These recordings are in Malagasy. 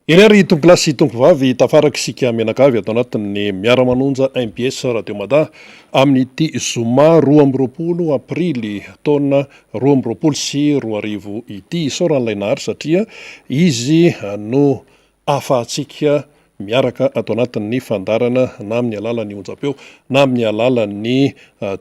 Irery tompo lasy tompo vavy tafaraka isika menakavy atao anatin'ny miara-manonja MPS Radio Mada amin'ity zoma 12 aprily taona 2024 ity isaoran'ilay nahary satria izy no afahantsika miaraka atao anatin'ny fandarana na amin'ny alalan'ny onjam-peo na amin'ny alalan'ny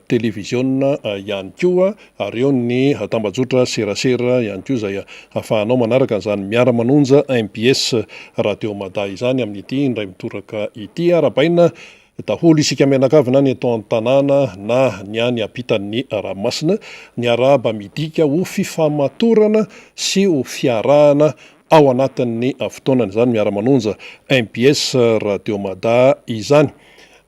televiziona ihany koa ary eo ny tambajotra serasera ihany koa izay ahafahanao manaraka an'izany miara-manonja MPS Radio Mada izany amin'ity indray mitoraka ity arabaina daholo isika mianakavy na ny eto an-tanàna na ny any ampitan'ny ranomasina ny arahaba midika ho fifamatorana sy ho fiarahana ao anatin'ny fotoanany izany miara-manonja MPS Radio Mada izany.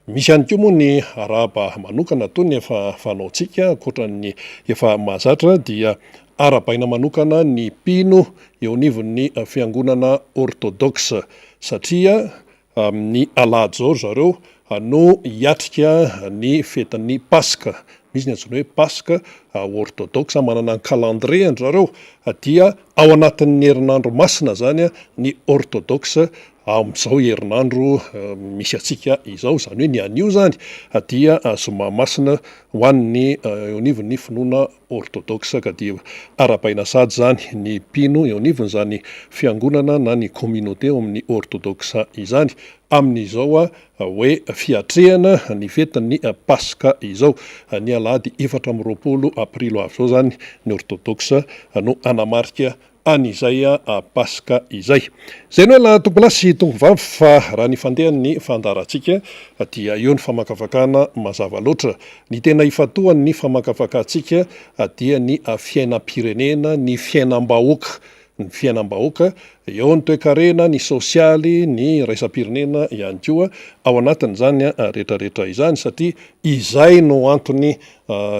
Misy ihany koa moa ny arahaba manokana toy ny efa fanaontsika ankoatran'ny efa mahazatra dia arabaina manokana ny mpino eo anivon'ny fiangonana orthodoxe satria amin'ny alahady zao zareo no hiatrika ny fetin'ny Paska. Misy ny antsoina hoe Paska orthodoxe manana ny calendrier zareo dia ao anatin'ny herinandro masina zany ny orthodoxe amin'izao herinandro misy atsika izao zany hoe ny anio zany dia zoma masina ho an'ny eo anivon'ny finoana orthodoxe ka dia arabaina sady zany ny mpino eo anivony zany fiangonana na ny communauté eo amin'ny orthodoxe izany amin'izao hoe fiatrehana ny fetin'ny Paska izao ny alahady 24 aprily avy zao zany ny orthodoxe no anamarika an'izay Paska izay. Zay no la tompo lasy tompo vavy fa raha ny fandehan'ny fandarantsika dia eo ny famakafakana mazava loatra. Ny tena ifatohan'ny famakafakatsika dia ny fiainam-pirenena, ny fiainam-bahoaka. Ny fiainam-bahoaka eo ny toe-karena, ny sosialy, ny raisam-pirenena ihany koa ao anatin'izany rehetrarehetra izany satria izay no antony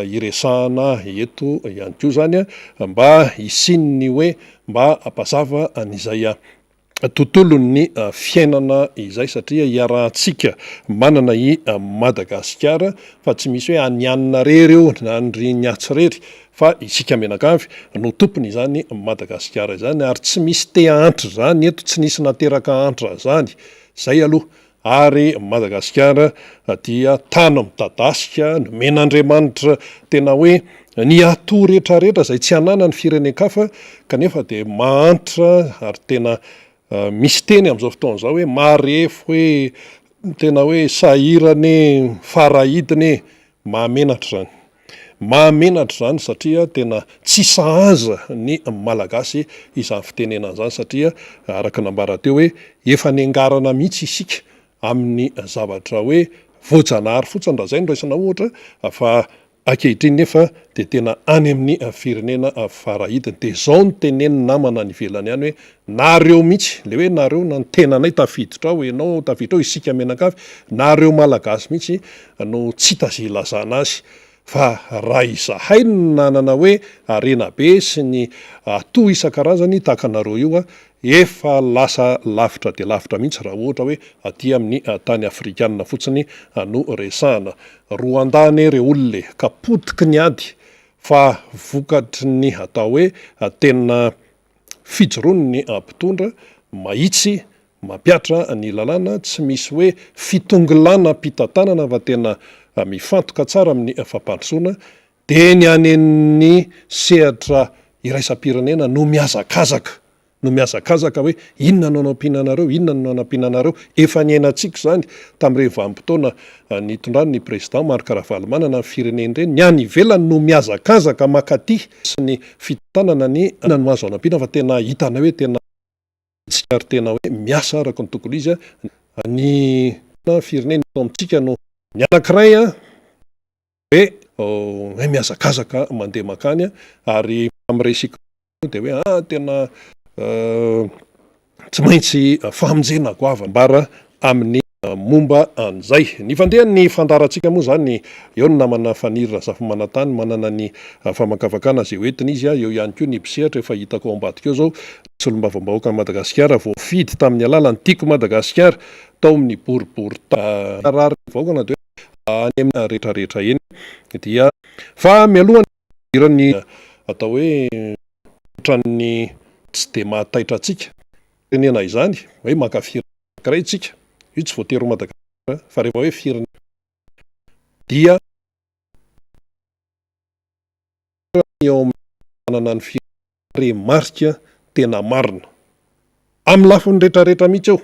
iresahana eto ihany koa zany mba hisin'ny hoe mba hampazava an'izay tontolon'ny fiainana izay satria iarahantsika manana i Madagasikara fa tsy misy hoe anianina rery eo na ny niatsy rery fa isika menakavy no tompony izany Madagasikara izany ary tsy misy te-antra zany eto, tsy nisy nateraka antra zany. Zay aloha ary Madagasikara dia tany midadasika nomen'Andriamanitra tena hoe ny ato rehetrarehetra izay tsy anana ny firenen-kafa kanefa dia mahantra ary tena misy teny amin'izao fotoana izao hoe marefo hoe tena hoe sahirany farahidiny mahamenatra zany. Mahamenatra zany satria tena tsy sahaza ny malagasy izany fitenenana izany satria araka nambara teo hoe efa niangarana mihitsy isika amin'ny zavatra hoe voajanahary fotsiny raha zay no raisina ohatra fa ankehitriny nefa dia tena any amin'ny firenena farahidiny dia zao no teneniny namana ny ivelany ihany hoe nareo mihitsy le hoe nareo na ny tenanay tafiditra ao ianao tafiditra ao isika menakavy nareo malagasy mihitsy no tsy tazilazana azy fa raha izahay no nanana hoe arena be sy ny ato isan-karazany tahaka anareo io efa lasa lavitra dia lavitra mihitsy raha ohatra hoe aty amin'ny tany afrikanina fotsiny no resahana. Roan-dany ireo olona kapotiky ny ady fa vokatry ny atao hoe tena fijoroany ny mpitondra mahitsy mampiatra ny lalàna tsy misy hoe fitongilana mpitantanana fa tena mifantoka tsara amin'ny fampandrosoana dia ny anen'ny sehatra iraisam-pirenena no miazakazaka hoe inona no anampinanareo, inona no anampinanareo efa ny ainantsika zany tamin'ireny vanim-potoana nitondrany ny président Marc Ravalomanana ny fireneny ireny ny any ivelany no miazakazaka makaty sy ny fitantanana ny no azo anampina fa tena hitana hoe tena tsy ary tena hoe miasa araka ny tokony izy ny fireneny amintsika no ny anankiray hoe miazakazaka mandeha makany ary amin'resika dia hoe tena tsy maintsy famonjena goavambara amin'ny momba an'izay. Ny fandehan'ny fandarantsika moa zany eo ny namana fanirina zafimanantany manana ny famakafakana zay hoentiny izy eo ihany koa ny mpisehatra efa hitako ao ambadika eo zao solombavambahoaka Madagasikara voafidy tamin'ny alalan'ny Tiko Madagasikara tao amin'ny boribory rary vahoakana dia any amin'ny rehetrarehetra eny dia fa mialohany irany atao hoe ohatran'ny tsy dia mahataitra antsika firenena izany hoe makafiray tsika io tsy voatery Madagasikara fa rehefa hoe firenena dia eo amin'ny ny firemarika tena marina amin'ny lafin'ny rehetrarehetra mihitsy eo,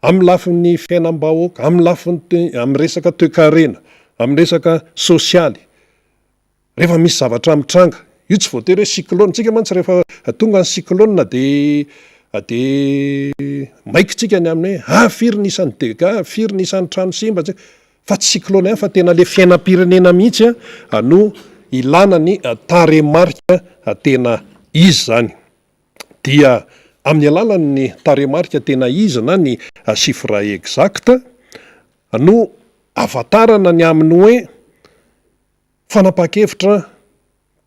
amin'ny lafin'ny fiainam-bahoaka, amin'ny lafin'ny amin'ny resaka toe-karena, amin'ny resaka sosialy, rehefa misy zavatra mitranga, io tsy voatery hoe cyclone, tsika mantsy rehefa tonga ny cyclone de maikitsika ny amin'ny hoe firy nisan'ny dégâts, firy nisan'ny trano simba, fa tsy cyclone ihany fa tena le fiainam-pirenena mihitsy no ilana ny taremarika tena izy zany. Dia amin'ny alalan'ny taremarika tena izy na ny chiffre exacta no ahafantarana ny aminy hoe fanapa-kevitra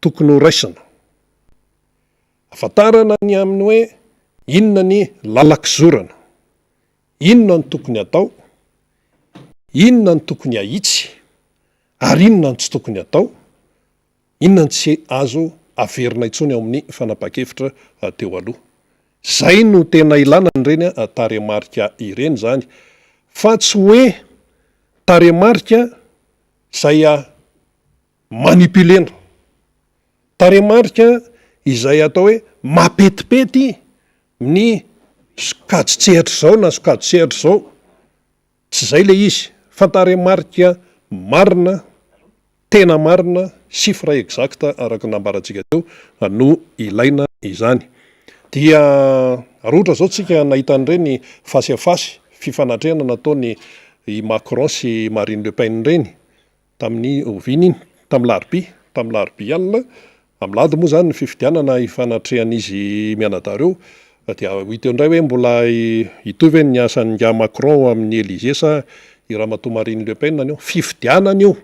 tokony ho raisina, ahafantarana ny aminy hoe inona ny lalak'izorana, inona ny tokony atao, inona ny tokony ahitsy, ary inona ny tsy tokony atao, inona ny tsy azo averina intsony ao amin'ny fanapa-kevitra teo aloha. Zay no tena ilana ireny taremarika ireny zany, fa tsy hoe taremarika izay manipulena, taremarika izay atao hoe mapetipety ny sokajitsehatra zao na sokajitsehatra zao, tsy zay le izy, fa taremarika marina, tena marina, chiffre exacta araka nambarantsika teo no ilaina izany. Dia raha ohatra zao tsika nahita an'ireny face à face fifanatreana nataony i Macron sy Marine Le Pen ireny tamin'ny oviny iny, tamin'ny larobia alina, amin'ny lady moa zany ny fifidianana ifanatrehan'izy mianadareo, dia hita eo indray hoe mbola hitovy ny asan'nga Macron amin'ny Élysée sa i ramatoa Marine Le Pen anio, fifidianana io,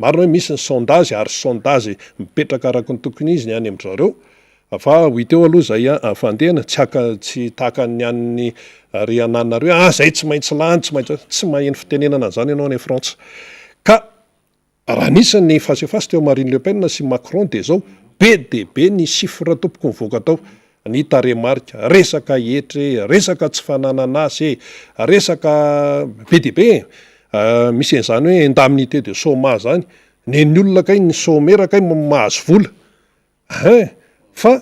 marina hoe misy ny sondage ary sondage mipetraka araka ny tokony izy ny any amin'zareo, fa hita eo aloha zay fandehana tsy tahaka ny an'ny ry ananareo zay tsy maintsy lany, tsy maheno fitenenana zany ianao any Frantsa. Ka raha nisany face à face teo Marine Le Pen sy Macron de zao be de be ny chiffre tompoko mivoaka tao, ny taremarika, resaka hetra, resaka tsy fananana asy, resaka be de be, misy an'izany hoe indemnité de chômage zany, nen'ny olona kay ny chômera kay mahazo vola, fa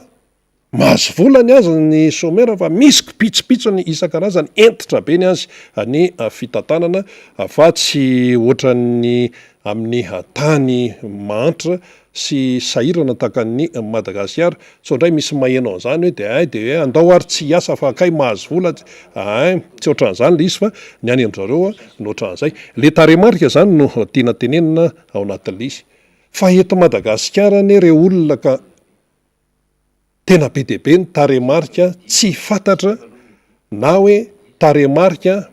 mahazo volany azy ny chômera fa misy kipitsopitsony isan-karazany entitra be ny azy ny fitantanana, fa tsy ohatran'ny amin'ny tany mantra sy sahirana takan'ny Madagasikara. So indray misy maheno an'izany hoe de hoe andao ary tsy hiasa fa kay mahazo vola, tsy ohatran'izany le izy fa ny any amin'zareo no ohatran'izay. Le taremarika zany no tiana tenenina ao anatin'le izy. Fa eto Madagasikara anie ireo olona ka tena be de be ny taremarika tsy fantatra, na hoe taremarika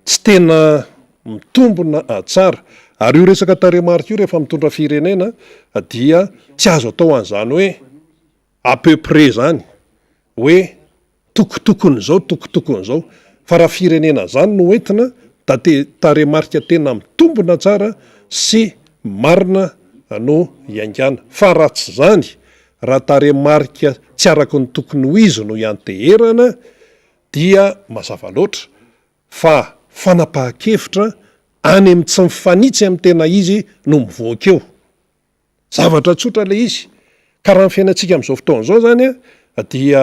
tsy tena mitombona tsara. Ary io resaka taremarika io rehefa mitondra firenena dia tsy azo atao an'izany hoe à peu près zany, hoe tokotokon'izao, fa raha firenena zany no entina da taremarika tena mitombona tsara sy marina no iaingana. Fa raha tsy zany, raha taremarika tsy araka ny tokony ho izy no ianteherana, dia mazava loatra fa fanapahan-kevitra any amin'ny tsy mifanitsy amin'ny tena izy no mivoaka eo. Zavatra tsotra le izy. Ka raha ny fiainantsika amin'izao fotoan'izao zany dia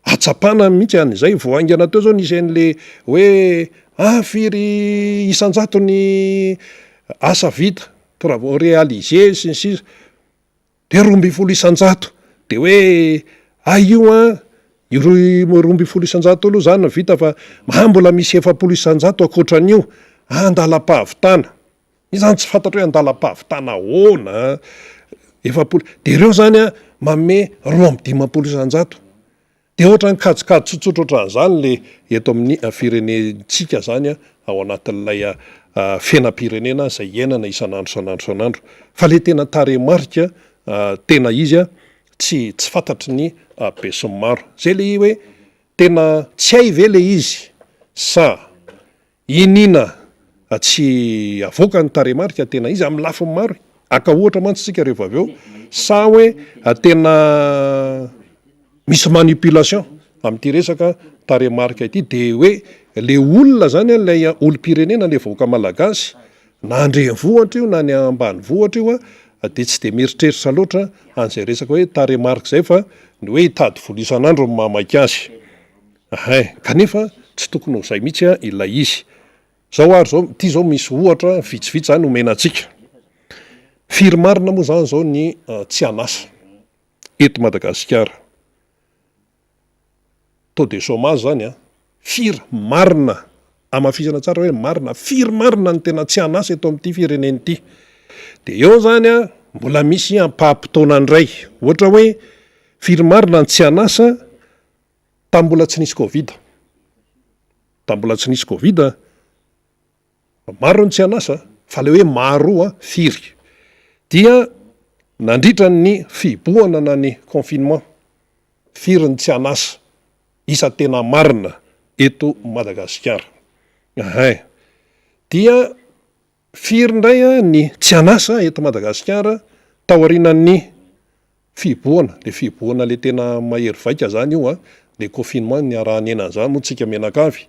atsapana mihitsy an'izay, voaingana teo zao nisy an'le hoe firy isan-jato ny asa vita, travaux réalisés sy ny sisa, de 12 isan-jato, de hoe io io 12 isan-jato aloha zany no vita fa mbola misy 7 isan-jato akoatran'io andalam-pahavitana. Izany tsy fantatra hoe andalam-pahavitana ahoana, 7, de ireo zany manome 12 isan-jato. De ohatra ny kajikajy tsotsotra ohatran'izany le eto amin'ny firenentsika zany ao anatin'ilay fiainam-pirenena izay iainana isan'andro. Fa le tena taremarika tena izy tsy fantatry ny be sy ny maro. Zay le hoe tena tsy hay ve le izy sa inina tsy avoaka ny taremarika tena izy amin'ny lafiny maro, aka ohatra mantsy tsika rehefa avy eo, sa hoe tena misy manipulation, amin'ity resaka taremarika ity de hoe le olona zany lay olom-pirenena le vahoaka malagasy na andrenivohatra io na ny ambany vohatra io de tsy de mieritreritra loatra an'izay resaka hoe taremarika zay fa ny hoe hitady vola isan'andro ny mamaky azy. Kanefa tsy tokony ho zay mihitsy ilay izy. Zao ary zao ty zao misy ohatra vitsivitsy zany omena antsika. Firy marina moa zany zao ny tsy anasa eto Madagasikara. Taux de chômage zany firy marina, amafisana tsara hoe marina, firy marina ny tena tsy anasa eto amin'ity fireneny ity. De eo zany mbola misy ampaham-potoana indray. Ohatra hoe firy marina ny tsy anasa tambola tsy nisy Covid. Tambola tsy nisy Covid maro ny tsy anasa fa le hoe maro firy. Dia nandritra ny fibohana na ny confinement. Firy ny tsy anasa isa tena marina eto Madagasikara. Dia firy indray ny tsy anasa eto Madagasikara taorian'ny fibohana, le fibohana le tena mahery vaika zany io le confinement ny arahany enan'izany moa tsika menakavy.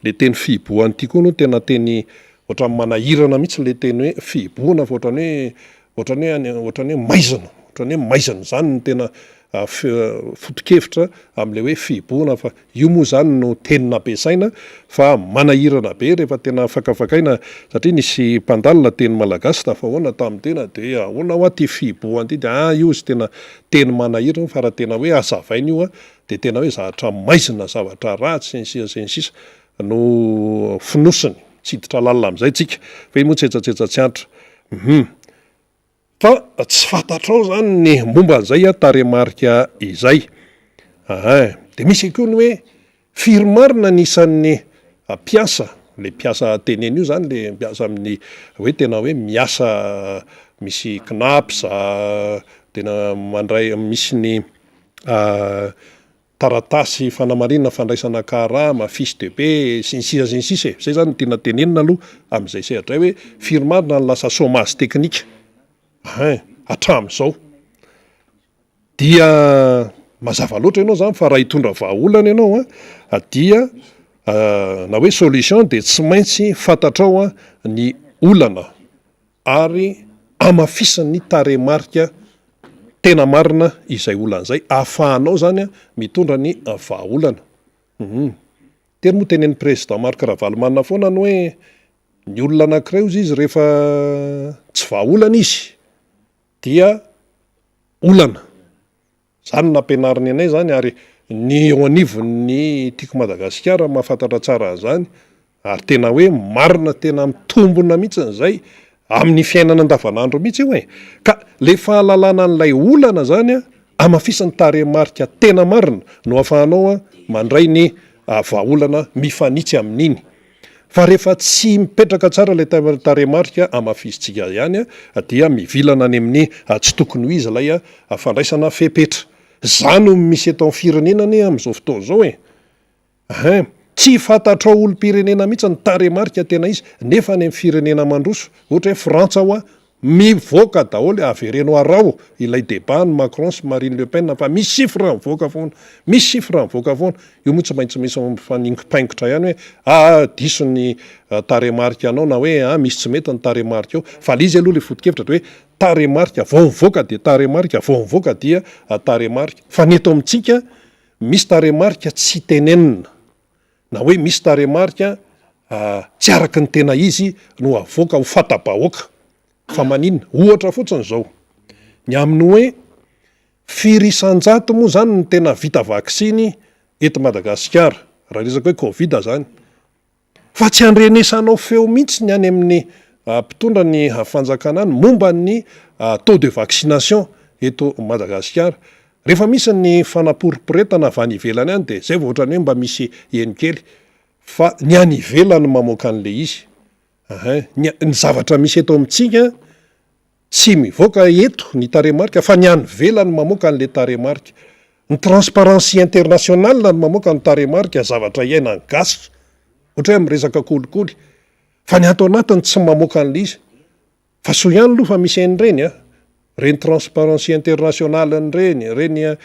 Le teny fibohana ity koa no tena teny ohatran'ny manahirana mihitsy le teny hoe fibohana fa ohatran'ny hoe maizina, ohatran'ny hoe maizina zany no tena foto-kevitra am'le hoe fibohana fa io moa zany no teny nampiasaina fa manahirana be rehefa tena fakafakaina satria nisy mpandalina teny malagasy tafahoana tamin'ny tena de ahoana ho ty fibohana ity de io izy tena teny manahirana fa raha tena hoe azavaina io de tena hoe zavatra maizina, zavatra ratsy sy ny sisa no finosiny tsiditra lalina am'izay tsika fa iny moa tsetsatsetsy tsy antra. Fa tsy fantatrao zany ny momba an'izay taremarika izay. De misy koa ny hoe firy marina ny isan'ny piasa, le piasa teneny io zany le miasa amin'ny hoe tena hoe miasa misy CNAPS tena mandray misy ny taratasy fanamarinana fandraisana karama, fiche de paie sy ny sisa. Zay zany tena tenenina aloha am'izay sehatra hoe firy marina ny lasa chômage teknika. Hatramin'izao dia mazava loatra ianao zany fa raha hitondra vahaolana ianao dia na hoe solution de tsy maintsy fantatrao ny olana ary amafisany taremarika tena marina izay olan'izay ahafahanao zany mitondra ny vahaolana. Teny moa tenen'ny président Marc Ravalomanana foana ny hoe ny olona anankiray ozy izy rehefa tsy vahaolana izy dia olana. Zany nampianariny anay zany ary ny eo anivon'ny tiako Madagasikara mahafantatra tsara zany ary tena hoe marina tena mitombona mihitsy zay amin'ny fiainana andavanandro mihitsy io ka le fahalalana an'ilay olana zany amafisany taremarika tena marina no ahafahanao mandray ny vahaolana mifanitsy amin'iny. Fa rehefa tsy mipetraka tsara le taremarika amafisitsika ihany dia mivilana any amin'ny tsy tokony ho izy ilay fandraisana fepetra. Zany no misy eto amin'ny firenenany am'izao fotoana zao tsy fantatrao olom-pirenena mihitsy ny taremarika tena izy nefa any amin'ny firenena mandroso ohatra hoe Frantsa mivoaka daholo averenao arao ilay débat ny Macron sy Marine Le Pen fa misy chiffre mivoaka foana, misy chiffre mivoaka foana. Io moa tsy maintsy misy mifaningim-paingotra ihany hoe diso ny taremarika anao na hoe misy tsy mety ny taremarika ao fa le izy aloha le foto-kevitra hoe taremarika vao mivoaka de taremarika vao mivoaka dia taremarika. Fa ny eto amintsika misy taremarika tsy tenenina na hoe misy taremarika tsy araka ny tena izy no avoaka ho fatabahoaka. Fa maninona ohatra fotsiny zao ny amin'ny hoe firy isan-jato moa zany ny tena vita vaksiny eto Madagasikara raha resaka hoe Covid zany fa tsy andrenesanao feo mihitsy ny any amin'ny mpitondra ny fanjakana any momba ny taux de vaccination eto Madagasikara. Rehefa misy ny fanaporiporetana avy any ivelany any de zay vao ohatrany hoe mba misy henikely fa ny any ivelany mamoaka an'le izy. Ny zavatra misy eto amintsika tsy mivoaka eto ny taremarika fa ny any ivelany mamoaka an'le taremarika. Ny transparency internationale ny mamoaka ny taremarika zavatra iainany gasy ohatra hoe am'resaka kolikoly fa ny ato anatiny tsy mamoaka an'le izy fa so ihany aloha fa misy an'ireny reny transparency internationalny reny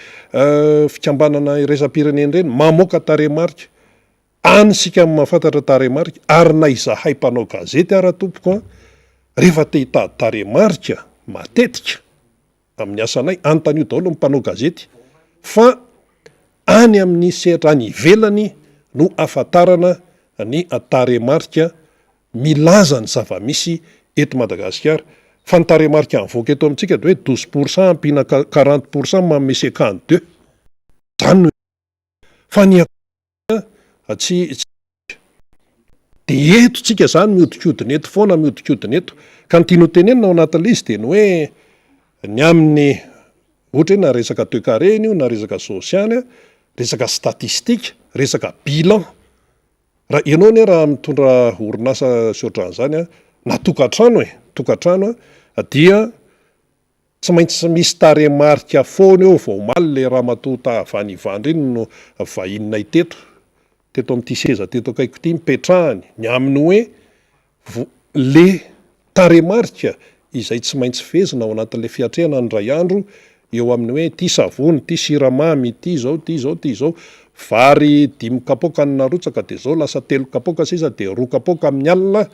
fikambanana iresa-pireneny reny mamoaka taremarika, anysika mahafantatra taremarika, ary na izahay mpanao gazety ara-tompoko a, rehefa te hitady taremarika matetika amin'ny asanay anontanio daholo mpanao gazety fa any amin'ny sehatra any ivelany no afatarana ny taremarika milaza ny zava-misy eto Madagasikara. Fa ny taremarika mivoaka eto amintsika de hoe 12% ampina 40% manome C42 zany fa ny tsy de eto tsika zany miodikodina eto foana miodikodina eto ka ny tiano tenenina ao anatin'ilay izy de ny hoe ny amin'ny ohatra hoe na resaka toe-karena io na resaka sosialy, resaka statistika, resaka bilan, raha ianao ne raha mitondra orinasa sy ohatran'izany na tokantrano tokantrano dia tsy maintsy misy taremarika foana eo vao omaly le raha-matoa avy any Ivandry iny no vahininay teto amin'ity seza teto akaiko ity mipetrahany, ny aminy hoe le taremarika izay tsy maintsy vezina ao anatin'le fiatrehana ny ray andro eo amin'ny hoe ty savony, ty siramamy, ty zao, vary 5 kapoka ny narotsaka de zao lasa 3 kapoka sisa de 2 kapoka amin'ny alina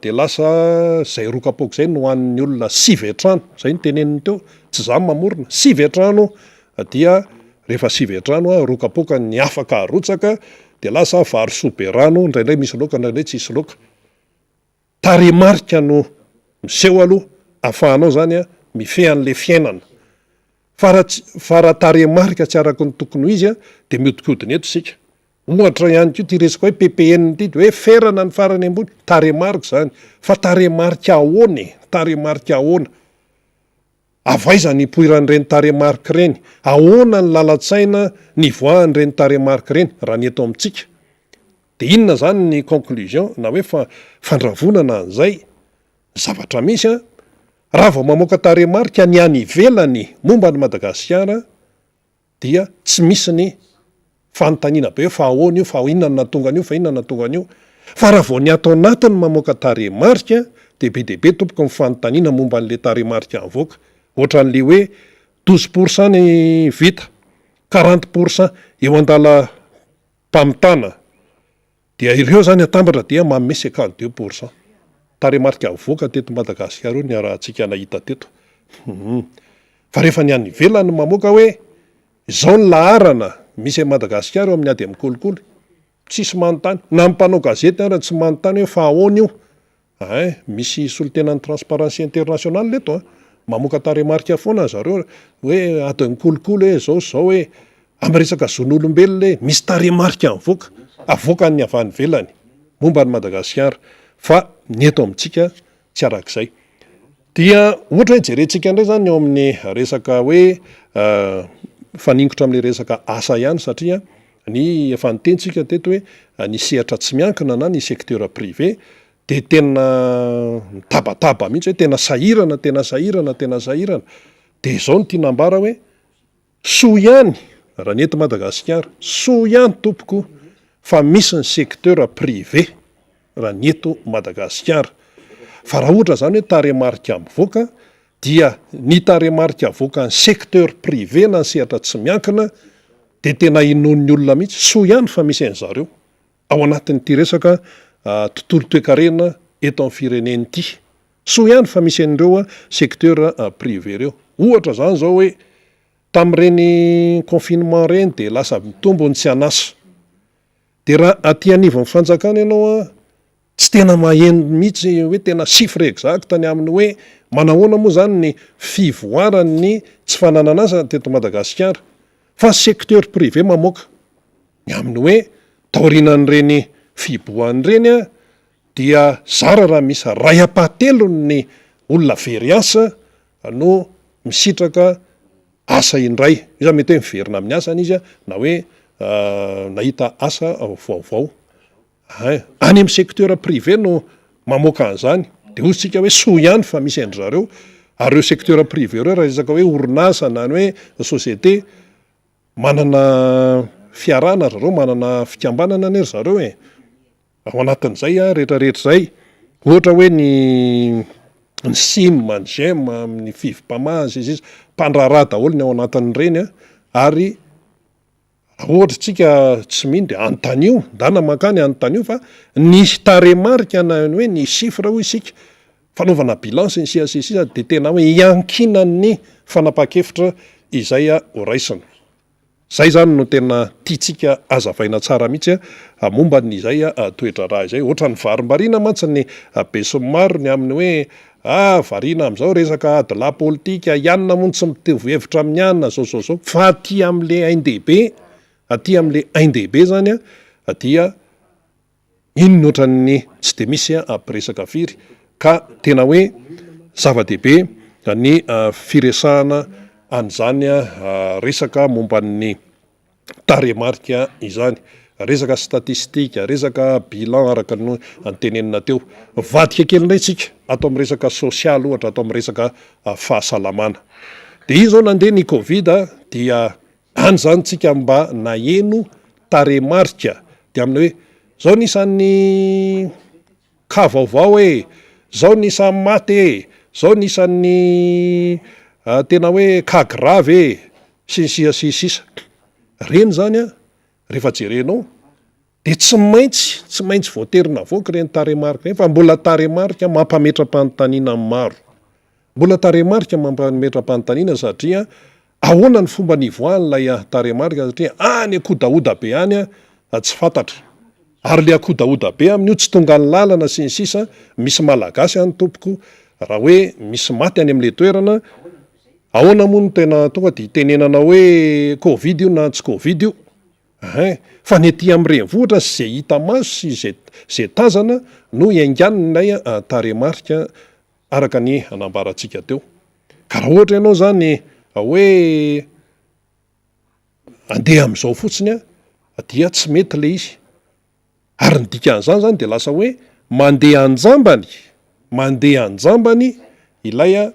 de lasa zay 2 kapoka zay no hoan'ny olona 5 etrano, zay ny teneniny teo, tsy zany mamorona, 5 etrano dia rehefa 5 etrano 2 kapoka ny afaka arotsaka de lasa vary soberano, indraindray misy loaka, indraindray tsisy loaka. Taremarika no miseho aloha ahafahanao zany mifehy an'le fiainana. Fa raha taremarika tsy araka ny tokony ho izy de miodikodina eto sika. Ohatra ihany koa ty resaka hoe PPN ty de hoe ferana ny farany ambony, taremarika zany. Fa taremarika ahoana? Avaiza ny poiran'ireny taremarika reny? Ahoana ny lalatsaina nivoahan'ireny taremarika reny raha ny eto amintsika? De inona zany ny conclusion na hoe fandravonana an'izay zavatra misy raha vao mamoaka taremarika ny any ivelany momba ny Madagasikara dia tsy misy ny fanontaniana be fa ahoana io, fa inona no nahatonga an'io, fa inona no nahatonga an'io. Fa raha vao ny ato anatiny mamoaka taremarika de be deaibe tompoko ny fanontaniana momba an'le taremarika mivoaka. Ohatran'le hoe 12% ny vita, 40% eo andala mpamitana dia ireo zany atambatra dia manome 52%. Taremarika mivoaka teto Madagasikara io ny arahantsika nahita teto. Fa rehefa ny any ivelany mamoaka hoe zao ny laharana misy Madagasikara eo amin'ny ady amin'ny kolokolo, tsisy manontany, na mpanao gazety ara tsy manontany hoe fa ahoana io. Misy solontenan'ny transparency internationale leto mamoaka taremarika foana zareo hoe ady amin'ny kolokolo zao hoe am'resaka zon'olombelona misy taremarika mivoaka, avoaka ny avy any ivelany momba ny Madagasikara. Fa ny eto amintsika tsy arak'izay. Dia ohatra hoe jerentsika indray zany eo amin'ny resaka hoe faningotra amin'le resaka asa ihany satria ny efa nitentsika teto hoe ny sehatra tsy miankina na ny secteur privé de tena mitabataba mihitsy hoe tena sahirana. De zao no tianambara hoe soa ihany raha ny eto Madagasikara, soa ihany tompoko fa misy ny secteur privé raha ny eto Madagasikara. Fa raha ohatra zany hoe taremarika mivoaka dia ny taremarika avoaka ny secteur privé na ny sehatra tsy miankina de tena inoan'ny olona mihitsy soa ihany fa misy an'zareo ao anatin'ity resaka tontolo toe-karena eto amin'ny fireneny ity. Soa ihany fa misy an'ireo secteur privé reo. Ohatra zany zao hoe tamin'ireny confinement reny de lasa mitombony tsy anasa. De raha aty anivon'ny fanjakana ianao tsy tena maheno mihitsy hoe tena chiffre exact ny aminy hoe manahoana moa zany ny fivoarany tsy fananana asa teto Madagasikara. Fa secteur privé mamoaka ny aminy hoe taorinan'ireny fiboahan'ireny dia zara raha misy ray apahatelony olona very asa no misitraka asa indray. Iza mety hoe miverina amin'ny asany izy na hoe nahita asa vaovao. Any amin'ny secteur privé no mamoaka an'izany de ozytsika hoe soa ihany fa misy an'zareo. Ary reo secteur privé reo raha resaka hoe orinasa na ny hoe société manana fiarana zareo, manana fikambanana ry zareo ao anatin'izay rehetrarehetra zay. Ohatra hoe ny ny sim ny gem amin'ny fivimpamazy izy mpandraraha daholo ny ao anatin'ireny a ary ohatra tsika tsy mino de antanio ndana makany antanio fa nisy taremarika na hoe ny chiffre ho isika fanaovana bilance ny siasisia de tena hoe iankinan'ny fanapa-kevitra izay ho raisina. Zay zany no tena tiatsika azavaina tsara mihitsy momba n'izay toetra raha izay ohatra ny varimbarina mantsy besomaro ny amin'ny hoe variana am'izao resaka adila politika ianina mony tsy mitovy hevitra amin'ny anina zao fa aty am'le ain-dehibe aty am'le ain-dehibe zany dia inony ohatran'ny tsy de misy ampiresaka firy ka tena hoe zava-dehibe ny firesahana an'izany resaka momban'ny taremarika izany, resaka statistika, resaka bilan araka no antenenina teo. Vadika kely indray tsika atao amin'ny resaka sosialy ohatra atao amin'ny resaka fahasalamana. De io zao nandeha ny Covid dia any zany tsika mba naheno taremarika de amina hoe zao nisan'ny ka vaovao zao nisan'ny maty zao nisan'ny tena hoe ka grave sy ny sisa reny zany rehefa jerenao de tsy maintsy voaterina avoaka reny taremarika reny fa mbola taremarika mampametra-panontaniana maro, mbola taremarika mampametra-panontaniana satria ahoana ny fomba nivoahan'lay taremarika satria any akodaoda be any tsy fantatra ary le akodaoda be amin'io tsy tonga ny lalana sy ny sisa misy malagasy any tompoko raha hoe misy maty any am'le toerana ahoana moa no tena tonga de itenenana hoe Covid io na tsy Covid io fa ny ety am'ireny vohatra sy zay hita maso sy zay tazana no iaingan'ilay taremarika araka ny anambarantsika teo. Ka raha ohatra ianao zany hoe andeha am'izao fotsiny dia tsy mety le izy ary ny dikan'izany zany de lasa hoe mandeha anjambany ilay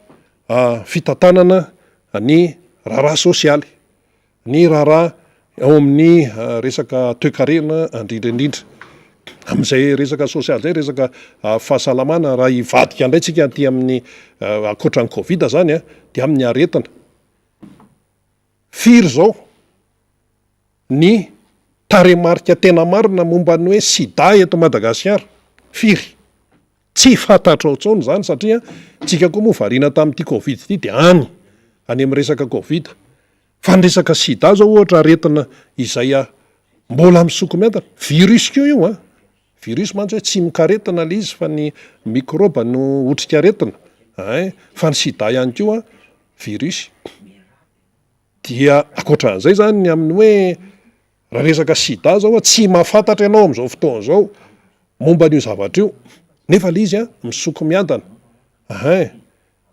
fitantanana ny raharaha sosialy, ny raharaha ao amin'ny resaka toe-karena indrindraindrindra am'izay resaka sosialy zay resaka fahasalamana raha ivadika indray tsika aty amin'ny akoatran'ny Covid zany de amin'ny aretina firy zao ny taremarika tena marina momban'ny hoe sida eto Madagasikara firy tsy fantatro intsony zany satria tsika koa moa variana tamin'ity Covid ity de any amin'ny resaka Covid fa ny resaka sida zao ohatra aretina izay mbola misokomiadana virus keo io virus mantsy hoe tsy mikaretina le izy fa ny microbe no otrika aretina fa ny sida ihany koa virus dia akoatran'izay zany ny amin'ny hoe raha resaka sida zao tsy mahafantatra ianao am'izao fotoana zao momba n'io zavatra io nefa le izy misokomiadana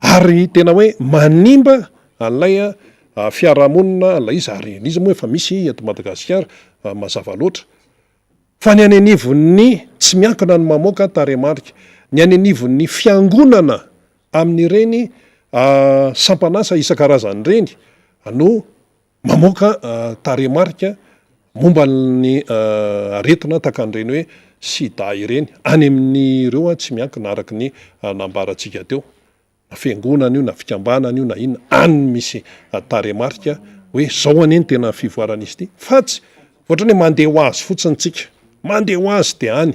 ary tena hoe manimba an'lay fiarahamonina an'lay izy ary izy moa efa misy eto Madagasikara mazava loatra fa ny anivon'ny tsy miankina ny mamoaka taremarika ny anivon'ny fiangonana amin'ireny sampanasa isan-karazany reny no mamoaka taremarika momba ny aretina takan'ireny hoe sida ireny any amin'ireo tsy miankina araky ny nambarantsika teo na fiangonana io na fikambanana io na inona any misy taremarika hoe zao aneny tena fivoaran'izy ity fa tsy ohatrany hoe mandeha ho azy fotsiny tsika mandeha ho azy de any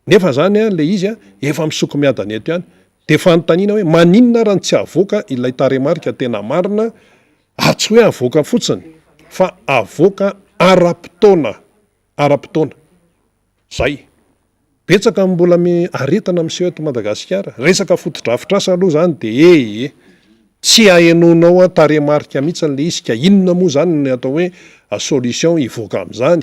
nefa zany le izy efa misokomiadana eto ihany de fanontaniana hoe maninona raha ny tsy avoaka ilay taremarika tena marina tsy hoe avoaka fotsiny fa avoaka ara-potoana zay betsaka mbola aretina miseho eto Madagasikara resaka fotodrafitrasa aloha zany de tsy ahenonao taremarika mihitsy le izy ka inona moa zany ny atao hoe solution ivoaka am'izany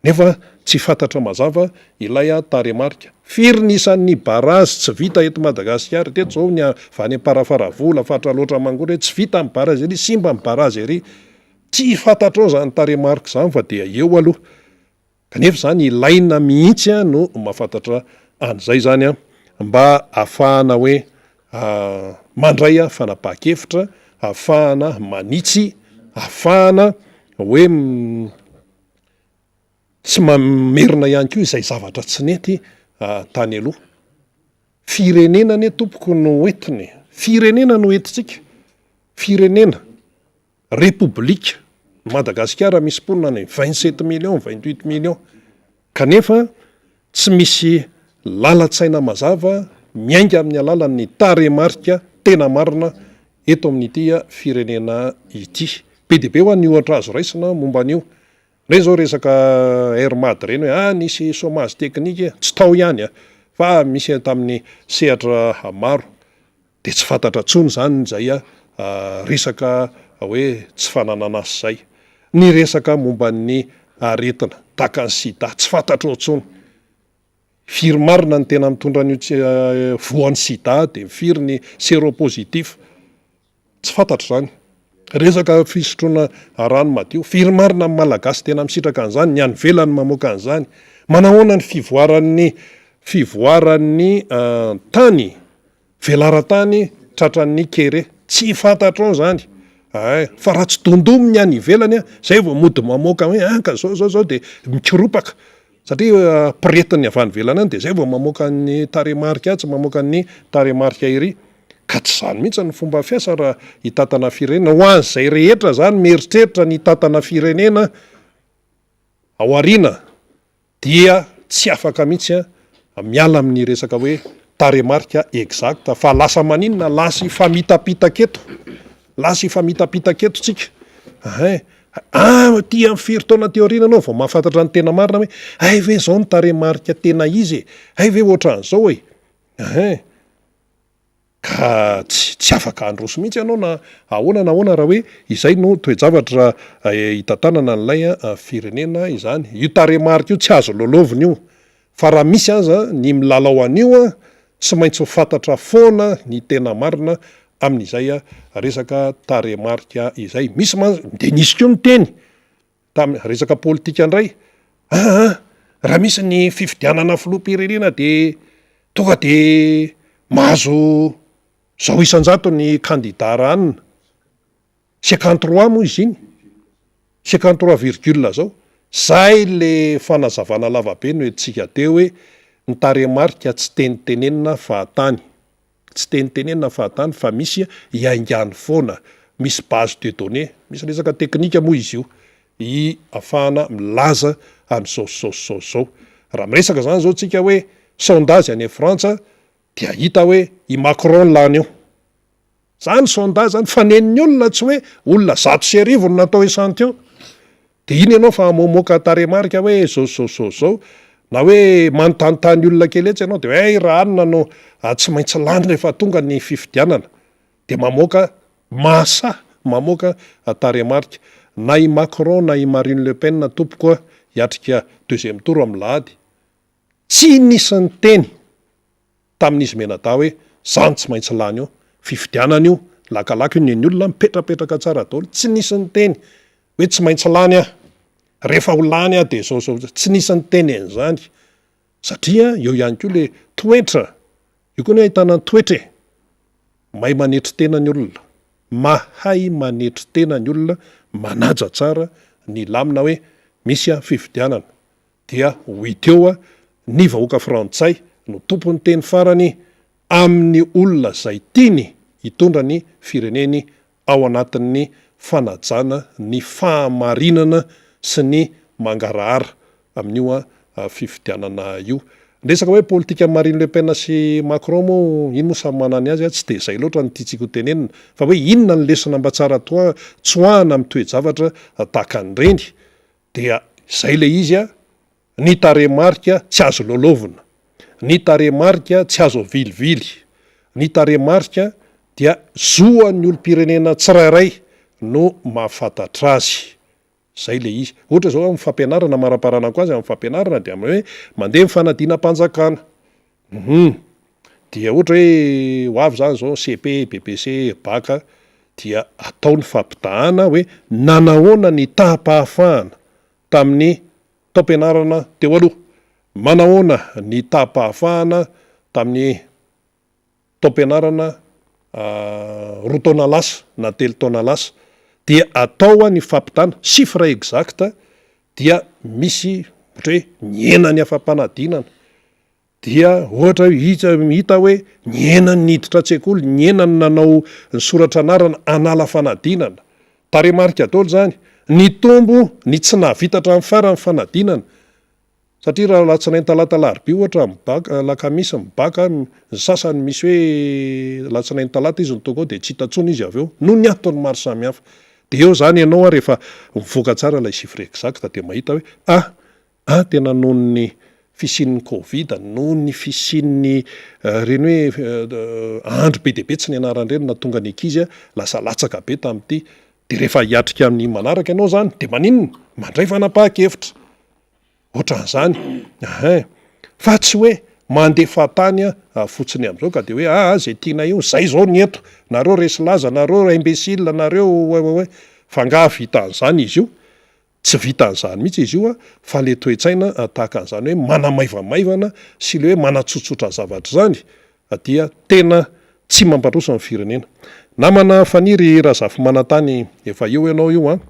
nefa tsy fantatra mazava ilay taremarika firy nisan'ny barazy tsy vita eto Madagasikara teto zao ny vany am-parafaravola fatra loatra mangory hoe tsy vita amin'ny barazy ery simba amin'ny barazy ery tsy fantatrao zany taremarika zany fa de eo aloha kanefa zany ilaina mihitsy no mahafantatra an'izay zany mba ahafahana hoe mandray fanapahan-kevitra ahafahana manitsy ahafahana hoe tsy mamerina ihany koa izay zavatra tsy nety tany aloha firenena ne tompoko no entiny, firenena no entintsika, firenena repoblika Madagasikara misy mponina ny 27 millions 28 millions kanefa tsy misy lalan-tsaina mazava miainga amin'ny alalan'ny taremarika tena marina eto amin'ity firenena ity. Be dia be ho an'ny ohatra azo raisina momba an'io. Reny zao resaka Airmad reny hoe nisy chômage teknika tsy tao ihany fa misy tamin'ny sehatra maro de tsy fantatra tsony zany zay resaka hoe tsy fananana asy zay. Ny resaka momba ny aretina tahaka ny sida tsy fantatra tsony. Firy marina ny tena mitondra an'io voan'ny sida de firy ny séropositif tsy fantatra zany. Resaka fisotroana rano madio firy marina amin'ny malagasy tena misitraka an'izany, ny any velany mamoaka an'izany. Manahoana ny fivoaran'ny tany velara-tany tratran'ny kere tsy fantatrao zany. Fa raha tsy dondominy any ivelany zay vao mody mamoaka hoe ka zao de mikiropaka satria piretiny avy any ivelany any de zay vao mamoaka ny taremarika tsy mamoaka ny taremarika iry. Ka tsy zany mihitsy ny fomba fiasa raha hitatana firenena ho an'izay rehetra zany mieritreritra ny hitatana firenena ao aoriana dia tsy afaka mihitsy miala amin'ny resaka hoe taremarika exacta fa lasa maninona lasa ifamitapitaka eto. Lasa ifamitapitaka eto tsika. Ty amin'ny firy taona teoriana anao vao mahafantatra ny tena marina hoe ve zao ny taremarika tena izy ve ohatran'izao ka tsy afaka androso mihitsy ianao na ahoana raha hoe izay no toe-javatra hitantanana n'ilay firenena izany. Io taremarika io tsy azo lolaovina io fa raha misy aza ny milalao an'io tsy maintsy ho fantatra foana ny tena marina amin'izay resaka taremarika izay. Misy de nisy koa ny teny tamin'ny resaka politika indray raha misy ny fifidianana filoham-pirenena de tonga de mahazo zao isan-jato ny candidat ranina 53 moa izy iny 53,, zao zay le fanazavana lavabe no entsika teo hoe ny taremarika tsy tenitenenina fahatany, tsy tenitenenina fahatany fa misy iaingany foana, misy base de données, misy resaka teknika moa izy io ahafahana milaza an'zao. Raha miresaka zany zao tsika hoe sondage any Frantsa dia hita hoe i Macron lany eo. Zany sondage zany faneniny olona tsy hoe olona 100 no natao esantion. De iny ianao fa mamoaka taremarika hoe zao na hoe manontanytany olona kely etsy ianao de hoe raha anona no tsy maintsy lany rehefa tonga ny fifidianana de mamoaka mamoaka taremarika. Na i Macron na i Marine Le Pen tompoko hiatrika deuxième tour amin'ny lahady tsy nisy ny teny tamin'izy menada hoe zany tsy maintsy lany eo fifidianana io lakalaka ny olona mipetrapetraka tsara daholo tsy nisy ny teny hoe tsy maintsy lany rehefa ho lany de zao tsy nisy ny teny an'izany satria eo ihany koa le toetra io koa ny ahitana toetra mahay manetry tena ny olona, mahay manetry tena ny olona, manaja tsara ny lamina hoe misy fifidianana dia hoiteo ny vahoaka frantsay no tompony teny farany amin'ny olona zay tiany hitondra ny fireneny ao anatin'ny fanajana ny fahamarinana sy ny mangarahara amin'io fifidianana io. Resaka hoe politika Marine Le Pen sy Macron moa ino moa samy manany azy tsy de zay loatra ny tiatsika ho tenenina fa hoe inona ny lesona mba tsara tsoahana amin'ny toe-javatra tahaka an'ireny dia zay le izy ny taremarika tsy azo lolaovina, ny taremarika tsy azo vilivily, ny taremarika dia zoan'ny olom-pirenena tsirairay no mahafantatra azy. Zay le izy. Ohatra zao amin'ny fampianarana maraparanako azy amin'ny fampianarana de hoe mandeha mifanadina-panjakana. Dia ohatra hoe ho avy zany zao CP, BBC, BAC dia atao ny fampitahana hoe nanahoana ny tahapahafahana tamin'ny taom-pianarana teo aloha, manahoana ny tahapahafahana tamin'ny taom-pianarana roa taona lasa na telo taona lasa dia atao ny fampitana chiffre exact dia misy ohatra hoe ny enany afa-panadinana dia ohatra hita hoe nyenany niditra an-tsekoly, nyenany nanao ny soratra anarana anala fanadinana. Taremarika daholo zany, ny tombo ny tsy nahavitatra amin'ny farany fanadinana. Satria raha latsinainy talata larobia ohatra mibaka, lakamisy mibaka, ny sasany misy hoe latsinainy talata izy ny tonga ao dia tsy hitantsony izy avy eo, no ny antony maro samihafa. Dia eo zany ianao rehefa mivoaka tsara ilay chiffre exact dia mahita hoe tena noho ny fisian'ny Covid, noho ny fisian'ny reny hoe andro be dia be tsy nianaran-dreny na tonga ny ankizy lasa latsaka be tamin'ity. Dia rehefa hiatrika amin'ny manaraka ianao zany dia maninona mandray fanapahan-kevitra ohatran'izany. Fa tsy hoe mandefa tany fotsiny amin'izao ka dia hoe zay tiana io zay zao ny eto, nareo resy laza, nareo imbécile, nareo fanga vita an'izany izy io. Tsy vita an'izany mihitsy izy io fa le toe-tsaina tahaka an'izany hoe manamaivamaivana sy le hoe manatsotsotra zavatra zany dia tena tsy mampandroso amin'ny firenena. Namana faniry Razafy Manantany, efa eo ianao io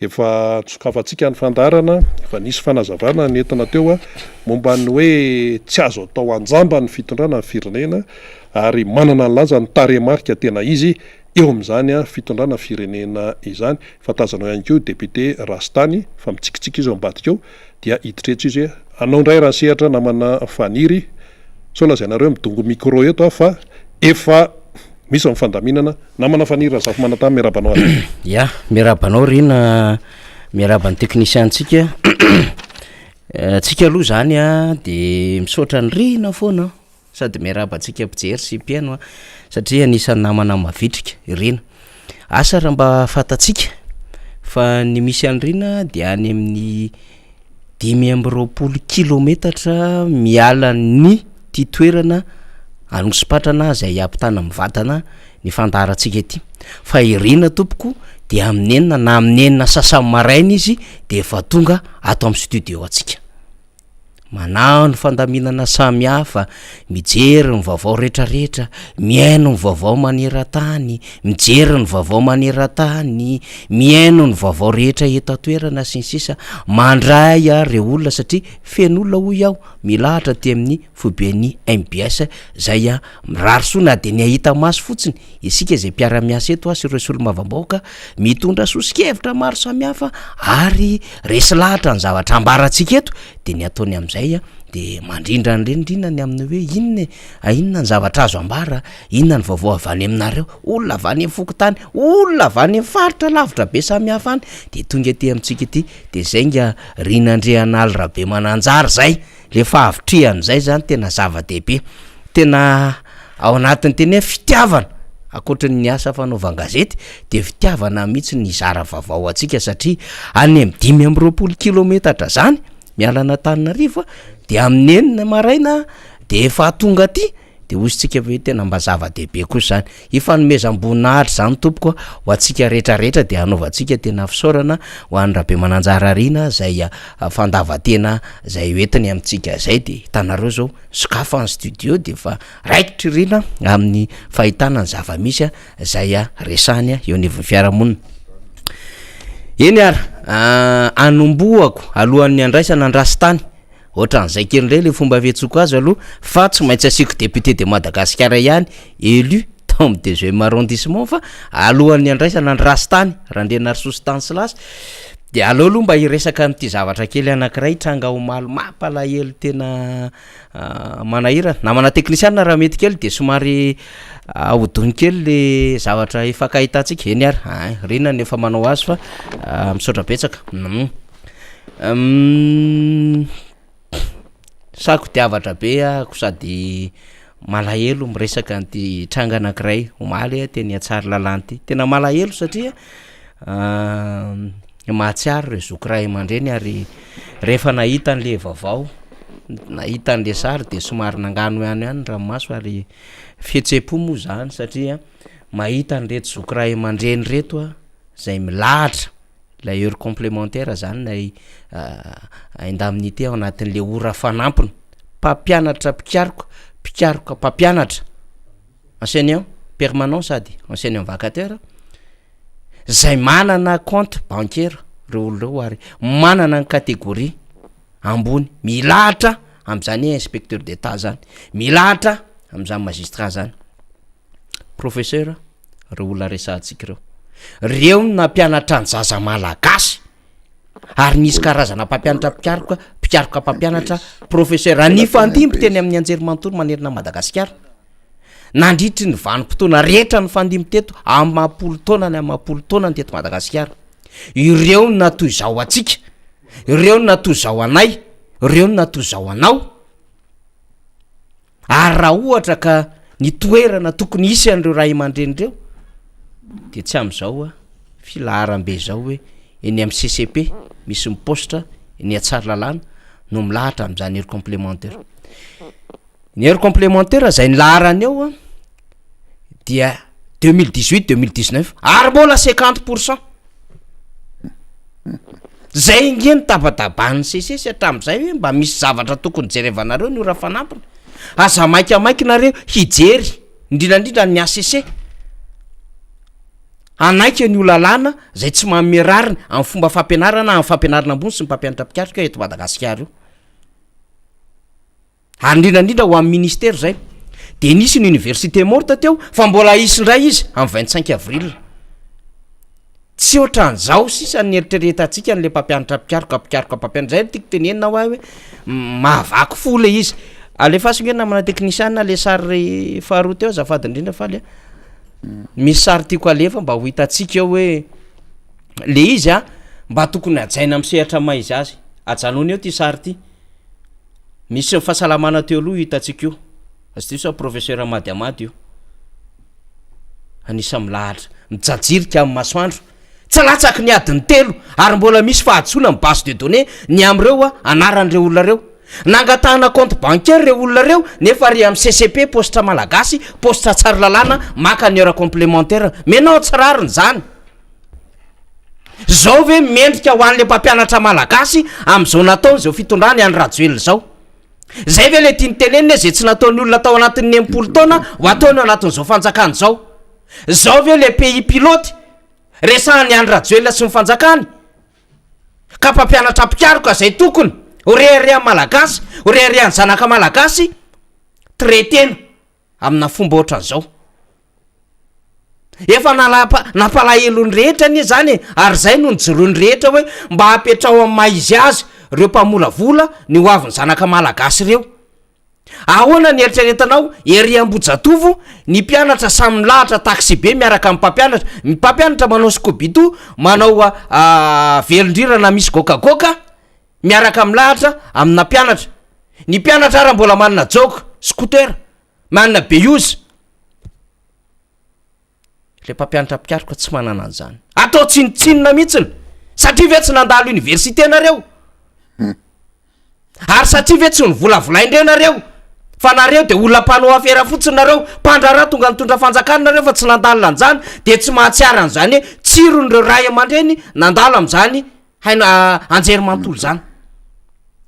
efa tsokafantsika ny fandarana, efa nisy fanazavana nentina teo momba ny hoe tsy azo atao anjamba ny fitondrana ny firenena ary manana ny lanja ny taremarika tena izy eo amin'izany fitondrana firenena izany. Fatazanao ihany koa député Rastany fa mitsikitsika izy ao ambadika eo dia hiditretra izy anao indray raha sehatra namana faniry so lazainareo midongo micro eto fa efa misy amin'ny fandaminana. Namana faniry Razafy Manantany, miarabanao ya miarabanao rina miaraban'ny teknisiantsika tsika aloha zany de misaotra ny rina foana sady miarabantsika mpijery sy mpiaino satria anisan'ny namana mavitrika rina asa raha mba fatatsika fa ny misy any rina dia any amin'ny 520 kilometatra miala ny ty toerana anosipatrana zay ampitana mivatana ny fandarantsika ety. Fa irina tompoko dia amin'ny enina na amin'ny enina sasany maraina izy de efa tonga ato amin'ny studio atsika manao ny fandaminana samy hafa, mijery ny vaovao rehetrarehetra, miaino ny vaovao maneran-tany, mijery ny vaovao maneran-tany, miaino ny vaovao rehetra eto atoerana sy ny sisa, mandray reo olona satria feno olona hoy aho milahatra ty amin'ny foiben'ny MBS zay mirary sona de ny ahita maso fotsiny isika zay mpiara-miasa eto sy ireo solo-mavambaoka mitondra sosikevitra maro samy hafa ary resy lahatra ny zavatra ambaratsika eto de ny ataony amin'izay de mandrindra ny rendrinany amin'ny hoe inona ny zavatra azo ambara, inona ny vaovao avy any aminareo, olona avy any amin'ny fokotany, olona avy any amin'ny faritra lavitra be samy hafa any de tonga ety amintsika ety de zay nga rinandreanaly rabe mananjary zay le fahavitrihan'izay zany tena zava-dehibe tena ao anatin'ny teny fitiavana akoatran'ny ny asa fanaovan-gazety de fitiavana mihitsy ny zara vaovao atsika satria any amin'ny 520 kilometatra zany mialana Antananarivo de amin'ny enina maraina de efa tonga aty de ozytsika hoe tena mba zava-dehibe kosa zany ifanomezam-boninahitra zany tompoko ho antsika rehetrarehetra de anaovantsika tena fisaorana ho an'ny rabe mananjara rina zay fandavatena zay hoentiny amintsika zay de hitanareo zao sokafa ny studio de fa raikitry rina amin'ny fahitana ny zava-misy zay resany eo anivon'ny fiarahamonina. Eny anomboako alohan'ny andraisana andrasitany ohatran'izay kelindray le fomba vetsoko azy aloha fa tsy maintsy asiko député de Madagasikara ihany élu dans le 2e arrondissement fa alohan'ny andraisana andrasitany Randrianary Sositanslas de aleo aloha mba hiresaka n'ity zavatra kely anankiray tranga ho malo mampalahelo tena manahirana namana teknisiana raha mety kely de somary ahodiny kely le zavatra ifakahitantsika eny ary rina nefa manao azy fa misaotra betsaka sako diavatra be ko sady malahelo miresaka n'ity tranga anankiray omaly teny atsary lalanty tena malahelo satria mahatsiaro re zokiray aman-dreny ary rehefa nahita an'le vaovao nahita an'le sary de somary nangano ihany ranomaso ary fihetsepo moa zany satria mahita an'reto zokiray aman-dreny reto zay milahatra la heure complémentaire zany nay indemnité ao anatin'le ora fanampiny mpampianatra mpikaroka mpampianatra enseignant permanent sady enseignant vacataire zay manana compte bancaire reo olona reo ary manana ny catégorie ambony milahatra am'zany inspecteur d'état zany milahatra am'zany magistrat zany professeur reo olona resantsika reo nampianatra ny zaza malagasy ary nisy karazana mpampianatra pikaroka mpampianatra professeur anifandimby teny amin'ny anjerimanontolo manerina Madagasikara nandritry ny vanim-potoana rehetra ny fandimby teto amapolo taona ny amapolo taona ny teto Madagasikara ireo ny natoy zao atsika ireo ny natoy zao anay ireo ny natoy zao anao ary raha ohatra ka ny toerana tokony isy an'ireo ray aman-drenireo de tsy am'izao filaharam-be zao hoe eny amin'ny CCP misy mipostra eny atsary lalàna no milahatra am'zany hery complémentaire ny hery complémentaire zay ny laharany eo dia 2018-2019 ary mbola 50% zay ingeny tabataban'ny CC hatram'izay hoe mba misy zavatra tokony jerevanareo ny ora fanampiny aza maikamaiki-nareo hijery indrindrandrindra ny ACC anaika ny olalàna zay tsy mamerariny amin'ny fomba fampianarana amin'ny fampianarana ambony sy ny mpampianatra pikaroka eto Madagasikara io ary indrindrandrindra ho amin'ny ministère zay de nisy ny université morte teo fa mbola isindray izy amin'ny 25 avril tsy ohatran'izao sisa ny eritreretantsika n'le mpampianatra pikaroka mpampianatra zay tiako tenenina hoe mahavaky fo le izy alefasingena namana technicien le sary faharoa teo azafady indrindra faly misy sary tiako alefa mba ho hitatsika eo hoe le izy mba tokony ajaina am'sehatra maizy azy ajanony eo ty sary ty misy fahasalamana teo aloha hitatsika io azy professeur Amady io anisa milahatra mijajirika amin'ny masoandro tsy latsaky ny adiny telo ary mbola misy fahadsoana amin'ny base de données ny am'ireo anaran'ireo olona reo nangatahana compte bancaire reo olona reo nefa ry amin'ny CCP postra malagasy postra tsary lalàna maka ny heure complémentaire menao tsirariny zany zao ve mendrika ho an'le mpampianatra malagasy am'izao nataony zao fitondrany any rajoely zao zay ve le tiany tenenina zay tsy nataony olona tao anatin'ny 90 taona ho ataony anatin'izao fanjakany zao ve le pays pilote resahany any rajoely sy ny fanjakany ka mpampianatra pikaroka zay tokony orearea malagasy orearea ny zanaka malagasy traitena amina fomba ohatran'izao efa napalahelo ny rehetra anie zany ary zay no nijoroany rehetra hoe mba hapetrao amin'ny maizy azy reo mpamolavola ny hoaviny zanaka malagasy reo ahoana ny eritreretanao ery Ambojatovo ny mpianatra samy milahatra taxi be miaraka amin'ny mpampianatra manao scobito manao velondrirana misy gokagoka miaraka milahatra amina mpianatra ny mpianatra ara mbola manana joke scooter manana beuse le mpampianatra pikaroka tsy manana an'izany atao tsinitsinina mihitsiny satria ve tsy nandalo université nareo ary satria ve tsy nivolavolaindreo nareo fa nareo de olona mpanao afera fotsiny nareo mpandrara tonga nitondra fanjakana nareo fa tsy nandalo an'izany de tsy mahatsiara an'izany hoe tsiron'ireo ray aman-dreny nandalo am'izany haina anjerimanontolo zany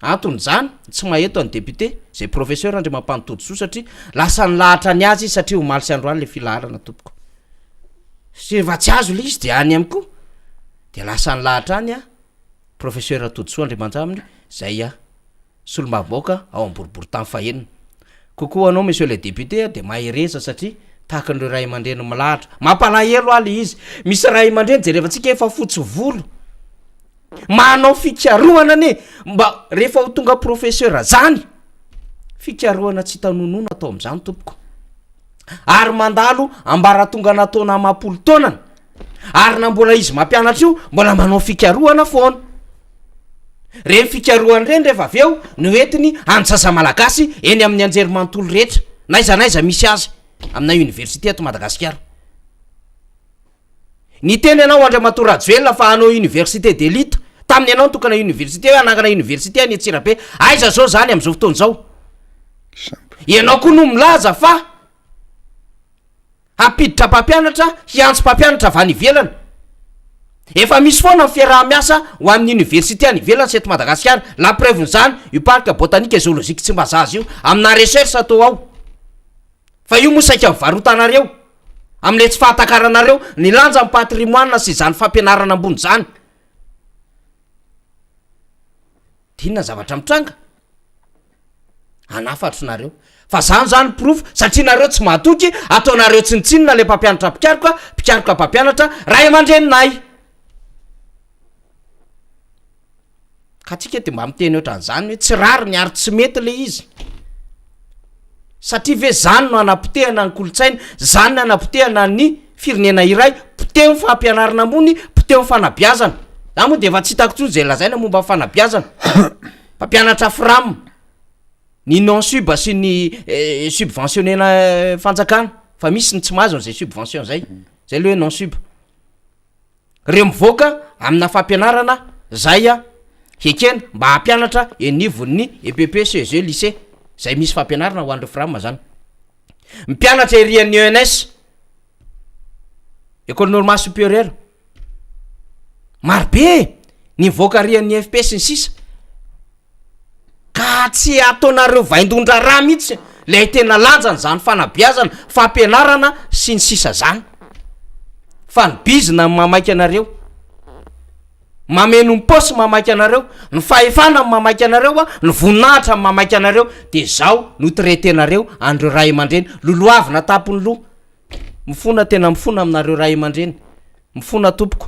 anton'izany tsy maheto any député zay professeur andre mampanontody soa satria lasa nilahatra ny azy satria ho maly sy androany le filaharana tompoko fa tsy azo le izy de any amiko de lasa nilahatra any professeur atodsoa andre manjaminy zay solomaboaka ao amboribory tany fahenina kokoa anao monsieur le député de mahereza satria tahaka an'ireo ray aman-dreny milahatra mampalahelo aly izy misy ray aman-dreny jerevantsika efa fotsy volo manao fikaroana ane mba rehefa ho tonga professeur zany fikaroana tsy tanonona atao am'izany tompoko ary mandalo ambara tonga nataona amapolo taonany ary na mbola izy mampianatra io mbola manao fikaroana foana reny fikaroany reny rehefa aveo no entiny anjaza malagasy eny amin'ny anjerimanontolo rehetra naizanaiza misy azy amina université ato Madagasikara ny teny anao Andriamatoa Rajoelina fa anao université d'élite tamin'ny anao tokana université hoe anangana université any Antsirabe aiza zao zany am'izao fotoana zao ianao koa no milaza fa hampiditra mpampianatra hiantso mpampianatra avy any ivelany efa misy foana ny fiaraha-miasa ho amin'ny université any ivelany seto Madagasikara la preuve n'izany io parc botanique et zoologique tsy mba zaza io amina recherche atao ao fa io mosaika mivarotanareo am'le tsy fahatakaranareo ny lanja amin'ny patrimoine sy zany fampianarana ambony zany dinona zavatra mitranga anafatro nareo fa zany zany proof satria nareo tsy mahatoky ataonareo tsinitsinina le mpampianatra mpikaroka mpampianatra ray aman-dreninay ka tsika de mba miteny ohatran'zany hoe tsy rary ny ary tsy mety le izy satria ve zany no anapotehana ny kolotsaina zany ny anapotehana ny firenena iray poteo ny fampianarana mony poteo ny fanabiazana za moa de efa tsy hitako tsony zay lazaina momba fanabiazana mpampianatra fram ny non sub sy ny subventionnena fanjakana fa misy ny tsy mahazo n'zay subvention zay le hoe non sub reo mivoaka amina fampianarana zay a hekena mba hampianatra enivon'ny EPP CEG lycée zay misy fampianarana ho andro fram zany mpianatra erian'ny ENS école normale supérieure marobe ny mivoaka rian'ny FPS ny sisa ka tsy ataonareo vaindondra raha mihitsy le tena lanjany zany fanabiazana fampianarana sy ny sisa zany fa ny bizina mamaky anareo mameno mposy mamaky anareo ny fahefana mamaky anareo a ny voninahitra mamaky anareo de zao no traitenareo andreo ray aman-dreny loloavina tapony loha mifona tena mifona aminareo ray aman-dreny mifona tompoko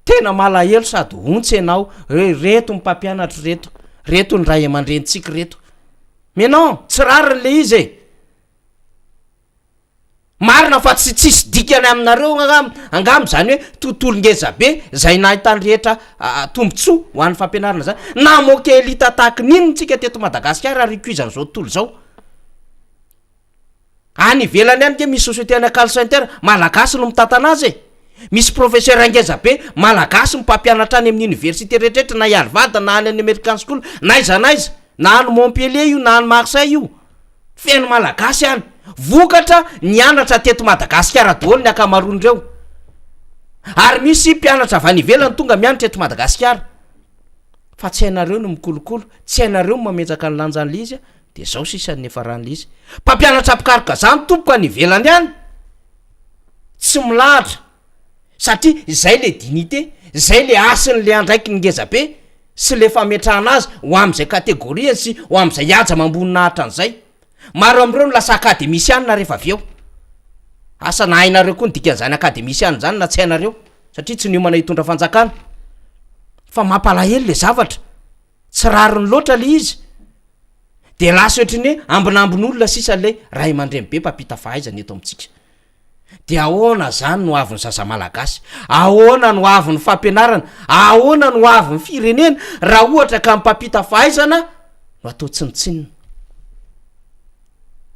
tena malahelo sady ontsy anao reto mpampianatra reto ny ray aman-drentsika reto mais non tsy rariny le izy e marina fa tsy tsisy dikany aminareo angamy zany hoe tontolo ngeza be zay nahitany rehetra tombotsoa ho an'ny fampianarana zany na moke elita tahaky ninony tsika teto Madagasikara ary cuizan'zao tontolo zao any ivelany any ke misy société any call center malagasy no mitantana azy e misy professeur angeza be malagasy mpampianatra any amin'ny université rehetrarehetra na Harvard na any American school na iza na any Montpellier io na any Marseille io feno malagasy any vokatra nianatra teto Madagasikara daholo ny akamaroan'ireo ary misy mpianatra avy any ivelany tonga mianatra teto Madagasikara fa tsy hainareo no mikolokolo tsy hainareo no mametsaka ny lanjan'le izy de zao sisan'ny efa ran'le izy mpampianatra mpikaroka zany tompoko any ivelany any tsy milahatra satria zay le dignité zay le asin'le andraiky ny ngeza be sy le fametrahana azy ho am'izay kategoriany sy ho am'izay aja mamboninahitra an'izay maro am'ireo no lasa akademisianina rehefa avy eo asa nahainareo koa ny dikan'zany akademisiana zany na tsy hainareo satria tsy niomana hitondra fanjakana fa mampalahelo le zavatra tsy rariny loatra le izy de lasa ohatriny hoe ambinambin'olona sisa le ray aman-dreny be mpampita fahaizana eto amitsika de ahoana zany no avy ny zaza malagasy ahoana no avy ny fampianarana ahoana no avy ny firenena raha ohatra ka mpampita fahaizana no atao tsinitsinina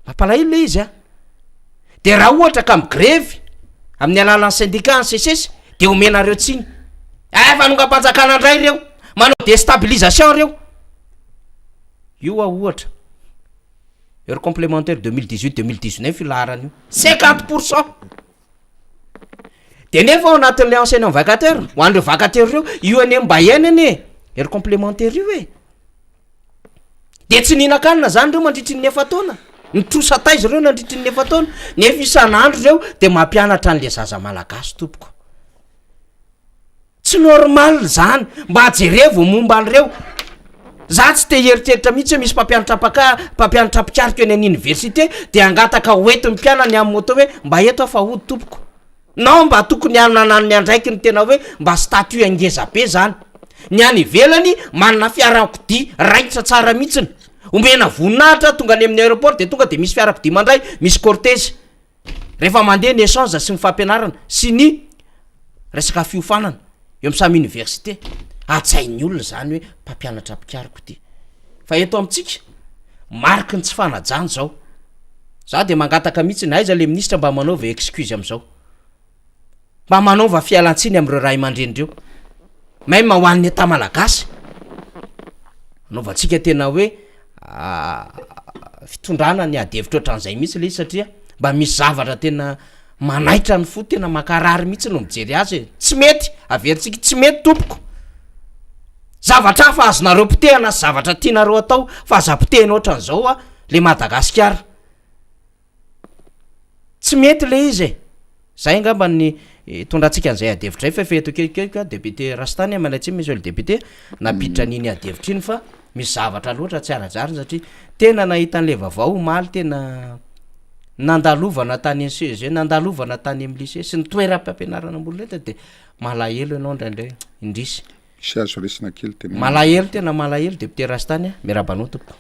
mampalahelo le izy a de raha ohatra ka migrevy amin'ny alalan'ny syndicat ny CCS de omenareo tsiny fanongampanjakana andray reo manao déstabilisation reo io a ohatra heure complémentaire 2018-2019 filaharany io 50% de nefa ao anatin'le enseignant vacataire ho andreo vacataire reo io ane mba iainany e heure complémentaire io e de tsy ninakanina zany reo mandritry ny efataona nitrosa taizy reo nandritry ny efataona nefa isan'andro reo de mampianatra an'le zaza malagasy tompoko tsy normal zany mba jerevo momba an'reo za tsy te heritreritra mihitsy hoe misy mpampianatra mpikaroka eny any université de angataka hoety mpianany amin'ny moto hoe mba eto afa hody tompoko non mba tokony ananany andraiky ny tena hoe mba statut angeza be zany ny any ivelany manana fiarakodia raitra tsara mihitsiny omena voninahitra tonga any amin'ny aéroport de tonga de misy fiarakodia mandray misy cortège rehefa mandeha ny échange sy ny fampianarana sy ny resaka fiofanana eo am'samy université atsain'ny olona zany hoe mpampianatra mpikaroka ty fa eto amitsika mariky ny tsy fanajany zao za de mangataka mihitsy na aiza le ministra mba manaova excuse am'izao mba manaova fialantsiny am'ireo ray aman-dreny-dreo même ho an'ny eta malagasy anaovantsika tena hoe fitondrana ny adevitra ohatran'izay mihitsy le izy satria mba misy zavatra tena manaitra ny fo tena makarary mihitsy no mijery azy tsy mety averintsika tsy mety tompoko zavatra hafa azonareo potehana sy zavatra tianareo atao fa aza potehana ohatran'izao a le Madagasikara tsy mety le izy e zay ngamba ny tondratsika an'izay adevitra zay fa feto kelikely ka député Rastany amalaitsy misy olo député napiditra an'iny adevitra iny fa misy zavatra loatra tsy arajariny satria tena nahita an'le vaovao maly tena nandalovana tany an'CEG nandalovana tany amin'ny lycée sy ny toeram-pampianarana amboloneta de malahelo ianao ndraindray indrisy sy azo resina kely tena malahelo tena malahelo député Rastany miarabanao tompo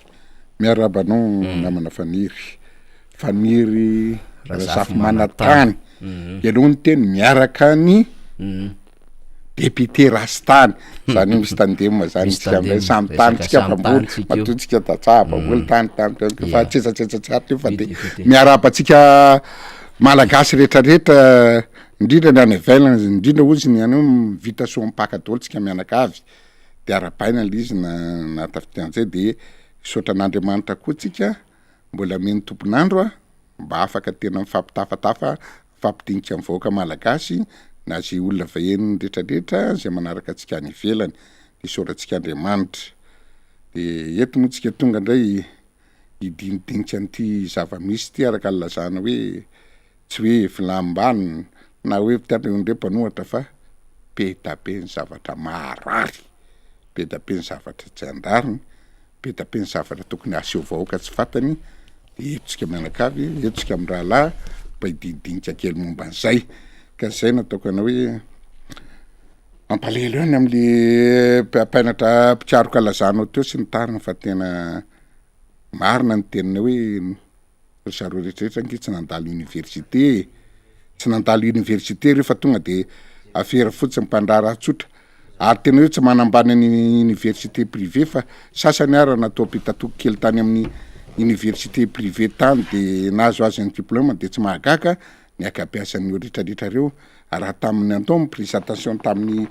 miarabanao namana faniry razafy manatany ianao ny teny miaraka ny député Rastany zany misy tandemma zany tsika am'lay samy tany tsika mpamboly matotsika tatsapa mboly tany fa tsetsatsetsatsaty io fa de miarabantsika malagasy rehetrarehetra indrindra ny any ivelany indrindra ozy ny any mivita soa mipaka daholo tsika mianakavy de arabaina le izy na tafitian'izay de sotran'Andriamanitra koa tsika mbola meny tompon'andro a mba afaka tena mifampitafatafa fampidinika amin'ny vahoaka malagasy na zay olona vaheny rehetrarehetra zay manaraka antsika any ivelany de soratsika Andriamanitra de eto moa tsika tonga indray hidinidinika an'ity zava-misy ty araka ny lazana hoe tsy hoe vilambany na hoe tiandrindre mpanohatra fa be da be ny zavatra maharary be da be ny zavatra tsy andariny be da be ny zavatra tokony aseho vahoaka tsy fantany de etotsika mianakavy etotsika amin'ny rahalahy mba hidinidinika kely momba an'izay ka zay nataoko ana hoe ampalahelo any am'le mpianatra mpitsaroka lazanao teo sy ny tariny fa tena marina ny tenina hoe zareo rehetrarehetra nge tsy nandalo université tsy nandalo université rehefa tonga de afera fotsiny mpandrara tsotra ary tena hoe tsy manambany ny université privé fa sasany ara natao mpitatoko kely tany amin'ny université privé tany de nahazo azy ny diplôme de tsy mahagaga ny akabiasan'ny rehetrarehetra reo raha tamin'ny antao my présentation tamin'ny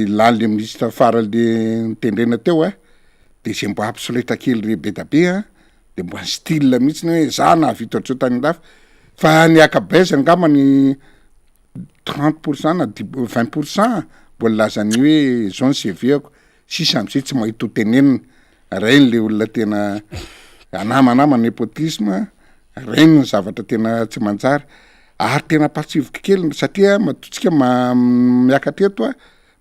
lanyle ministre farale nitendrena teo de zay mbo ampisoletra kely re be da be de mbo any style mihitsy ny hoe za nahavita otreo tany lafa fa ny akabiasa angamany 30% na 20% mbola lazany hoe zao ny CV-ako sisa am'zay tsy mahita ho tenenina reny le olona tena anamanama népotisme reny ny zavatra tena tsy manjary ary tena patsivoka kely satria matotsika miakatra eto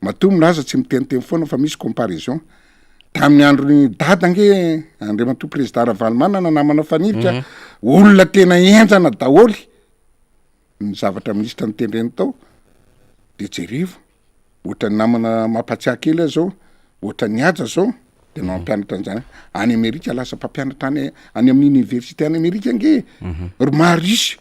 matoa milaza tsy miteniteny foana fa misy comparaison tamin'ny androny dada nge Andriamatoa président Ravalomanana namana fanirika olona tena enjana daholy ny zavatra ministra nitendreny tao de jerevo ohatra ny namana mampatsiahy kely zao ohatra ny aja zao de nao ampianatra an'izany any Amerika lasa mpampianatra any amin'ny université any Amerika nge Marius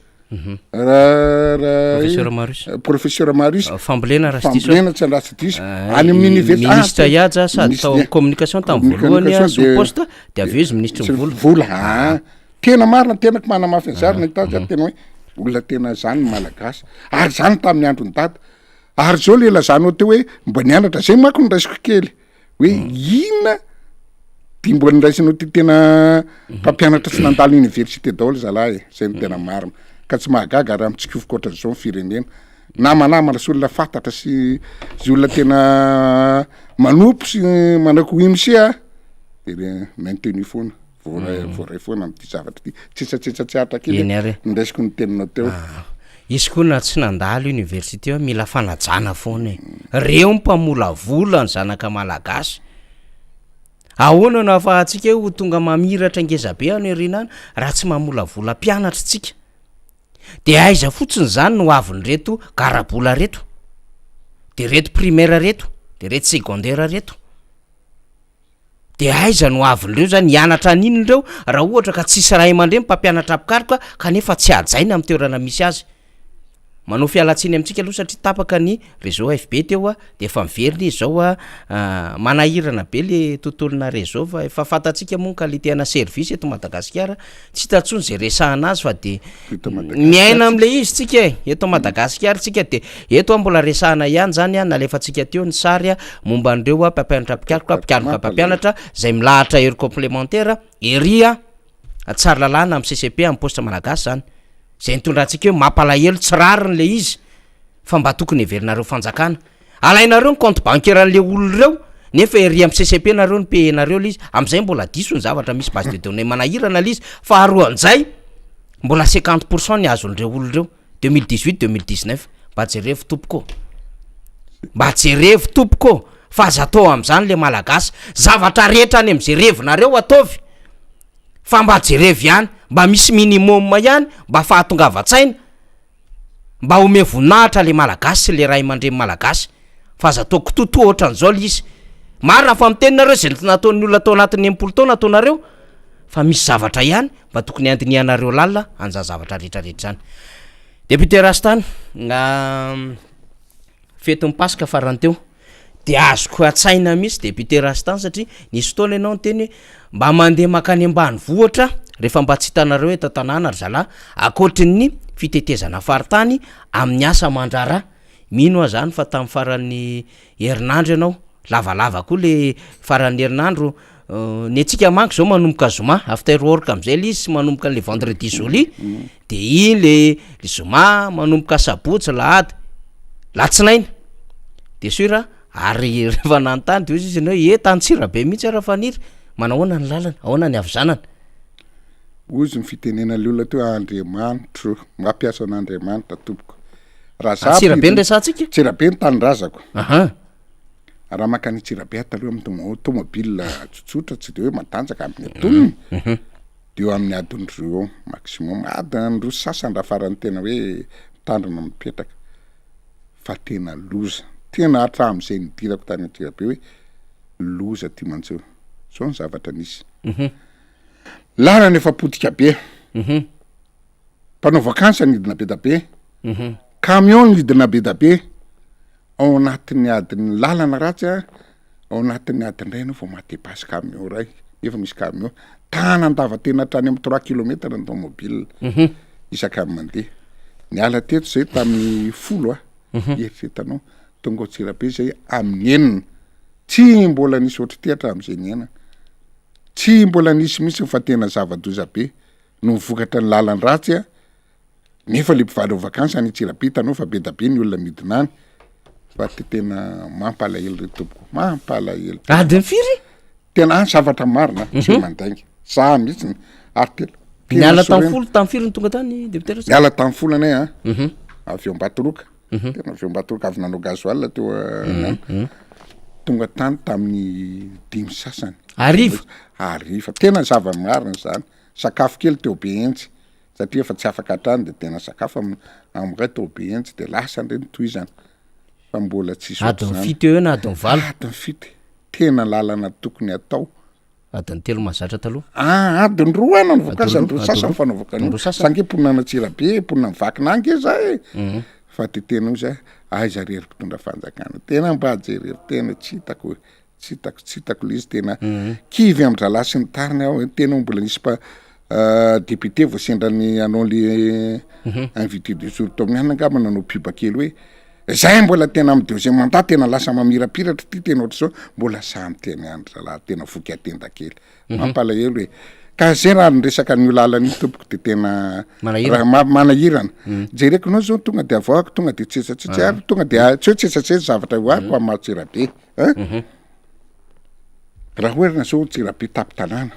professeur Marius fambolena fambolena tsy lasa diso any amin'ny université ministre Ihaja sady tao communication tamin'ny voalohany sous poste de avy eo izy ministre vola tena marina tena ko manamafy an'zary nahita tena hoe olona tena zany malagasy ary zany tamin'ny androny dada ary zao le lazanao teo hoe mba nianatra zay mako ny raisiko kely hoe inona ty mbola niraisinao ty tena mpampianatra tsy nandalo université daholo zalahy zay ny tena marina ka tsy mahagaga raha mitsikofoka ohatran'izao ny firenena namanamana sy olona fantatra sy olona tena manompo sy manako imsia de maintenu foana voaray foana am'ty zavatra ty tsetsatsetsatsiatra kely niraisiko ny teninao teo izy koa na tsy nandalo université mila fanajana foana reo mpamolavola ny zanaka malagasy ahoana na afahantsika ho tonga mamiratra ngezabe ano erinany raha tsy mamolavola mpianatra tsika de aiza fotsiny zany no aviny reto garabola reto de reto primaire reto de reto secondaire reto de aiza no avindreo zany hianatra an'inony reo raha ohatra ka tsisy ray aman-dreny mpampianatra apikaroka kanefa tsy ajaina amin'ny toerana misy azy manao fialatsiny amintsika aloha satria tapaka ny réseau FB teo de efa miverina izy zao manahirana be le tontolona réseau fa efa fantatsika moa qualité-na service eto Madagasikara tsy tatsony zay resahana azy fa de miaina am'le izy tsika eto Madagasikara tsika de eto mbola resahana ihany zany nalefatsika teo ny sary momba an'ireo mpampianatra apikaroka mpampianatra zay milahatra heure complémentaire ery tsara lalàna amin'ny CCP amin'ny poste malagasy zany zay nitondrantsika hoe mampalahelo tsy rariny le izy fa mba tokony heverinareo fanjakana alainareo ny compte bancaire an'le olo reo nefa ery amin'ny CCP nareo ny payenareo le izy am'izay mbola diso ny zavatra misy base de données manahirana le izy fa aroan'izay mbola 50% ny azon'ireo olo reo 2018 2019 mba jerevo tompoko fa aza atao am'zany le malagasy zavatra rehetra any am'zay revinareo ataovy fa mba jerevy ihany mba misy minimum ihany mba fahatongavatsaina mba ome voninahitra le malagasy sy le ray aman-dreny malagasy fa aza ataoko totoa ohatran'izao le izy marina fa miteninareo zay nataon'ny olona atao anatin'ny 80 taona ataonareo fa misy zavatra ihany mba tokony andinianareo lalina an'izany zavatra rehetrarehetra zany. Député Rastany fety Paska farany teo de azoko atsaina misy député Rastany satria nisy fotoana ianao nyteny hoe mba mandeha makany ambany vohatra rehefa mba tsy hitanareo eto tanàna ry zalahy akoatrin'ny fitetezana faritany amin'ny asa mandrara mino azany fa tamin'ny faran'ny herinandro ianao lavalava koa le faran'ny herinandro ny atsika manko zao manomboka zoma after work am'izay le izy manomboka le vendredi joli de iny le zoma manomboka sabotsy lahady latsinainy de sura ary rehefa nanontany de izy ianao tantsirabe mihitsy raha faniry manahoana ny lalana ahoana ny avizanana ozy ny fitenena le olona teo Andriamanitro mampiasa an'Andriamanitra tompoko raha tsirabe nresantsika tsirabe ny tanindrazako raha makany tsirabe taloha amin'ny tomobile tsotsotra tsy de hoe matanjaka amin'ny adoniny de eo amin'ny adiny roa maximum adiny roa sasany raha farany tena hoe tandrina mipetraka fa tena loza tena hatramin'izay nidirako tany tsirabe hoe loza ty mantseo zao ny zavatra nisy lara nefa potika be mpanao vakansa nidina be da be camion nidina be da be ao anatin'ny adiny lalana ratsy ao anatin'ny adiny ray anao vao matepasy camion ray efa misy camion tanandava tena hatrany amin'ny 3 kilometra ny tomobile isakany mandeha niala teto zay tamin'ny 10 eritretanao tonga Tsirabe zay amin'ny enina tsy mbola nisy ohatry ty hatramin'izay ny enina tsy mbola nisy misy fa tena zava-doza be no mivokatra ny lalany ratsy nefa le mpivaly vakansa ny Tsirabe hitanao fa be da be ny olona midina any fa tena mampalahelo re tompoko mampalahelo adiny firy tena zavatra marina tsy mandainga za mihitsy ary telo niala tamin'ny folo tamin'ny firy ny tonga tany député Rastany niala tamin'ny folo anay avy eo Ambatoroka tena avy eo Ambatoroka avy nanao gasoil teo tonga tany tamin'ny 5 sasany ariva tena zava-marina zany sakafo kely teo be entsy satria efa tsy afaka hatrany de tena sakafo amiray teo be entsy de lasa ndreny toy zany fa mbola tsisy adiny fito eo na adiny valo adiny fito tena lalana tokony atao adiny telo mazatra taloha adiny roa ana nyvoakasany roa sasany fanaovakany sange ponina Tsirabe ponina mivakina ange zay fa ty tena io zay aiza rery mpitondra fanjakana tena mba jerery tena tsy hitako le izy tena kivy am'drala sy ny tariny ao tena mbola nisy député vao sendrany anao le invité du jour to amin'ny angamba nanao piba kely hoe zay mbola tena amin'ny deuxième mandat tena lasa mamirapiratra ty tena ohatr'izao mbola samy tena andra tena foky atenda kely mampalahelo hoe ka zay raha nyresaka ny lalany tompoko de tena manahirana jereko anao zao tonga de avoako tonga de tsetsatsetsy ary tonga de tsy hoe tsetsatsetsy zavatra hoariko amin'ny maha Tsirabe raha hoerina zao Tsirabe tapy tanàna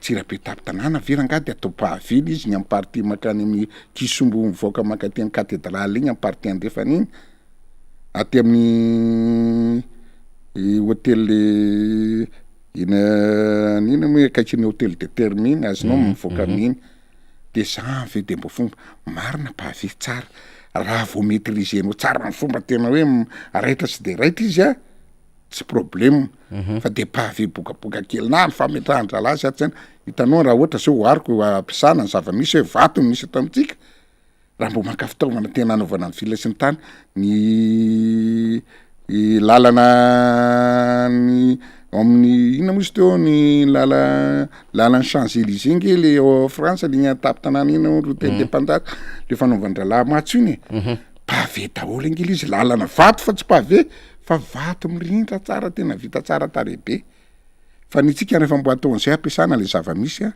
Tsirabe tapy tanàna veranga de atao pavily izy ny amin'ny parti makany amin'ny Kisombo mivoaka makaty amin'ny katedraly igny amin'ny parti andefana igny aty amin'ny hôtel nina moe akaikiny hôtel de termine azonao mivoaka amin'iny de zanvy de mbo fomba marina pavy tsara raha vao maîtrisenao tsara ny fomba tena hoe raitra sy de raitra izy tsy problème fa de pavy bokaboka kely na ny fametrahan-dralahy sy atsy hitanao raha ohatra zao hoariko ampiasana ny zava-misy hoe vato ny misy ato amintsika raha mbo maka fitaovana tena anaovana ny fila sy ny tany ny lalana ny amin'ny ina mozy teo ny lalany Champs-Élysées nge le France ligny tapy tanàna ina route indépendante le fanaovandralahy matso iny pavé daholo ingely izy lalana vato fa tsy pavé fa vato mirindra tsara tena vita tsara tarehibe fa nitsika rehefa mbo ataon'izay ampiasana le zava-misy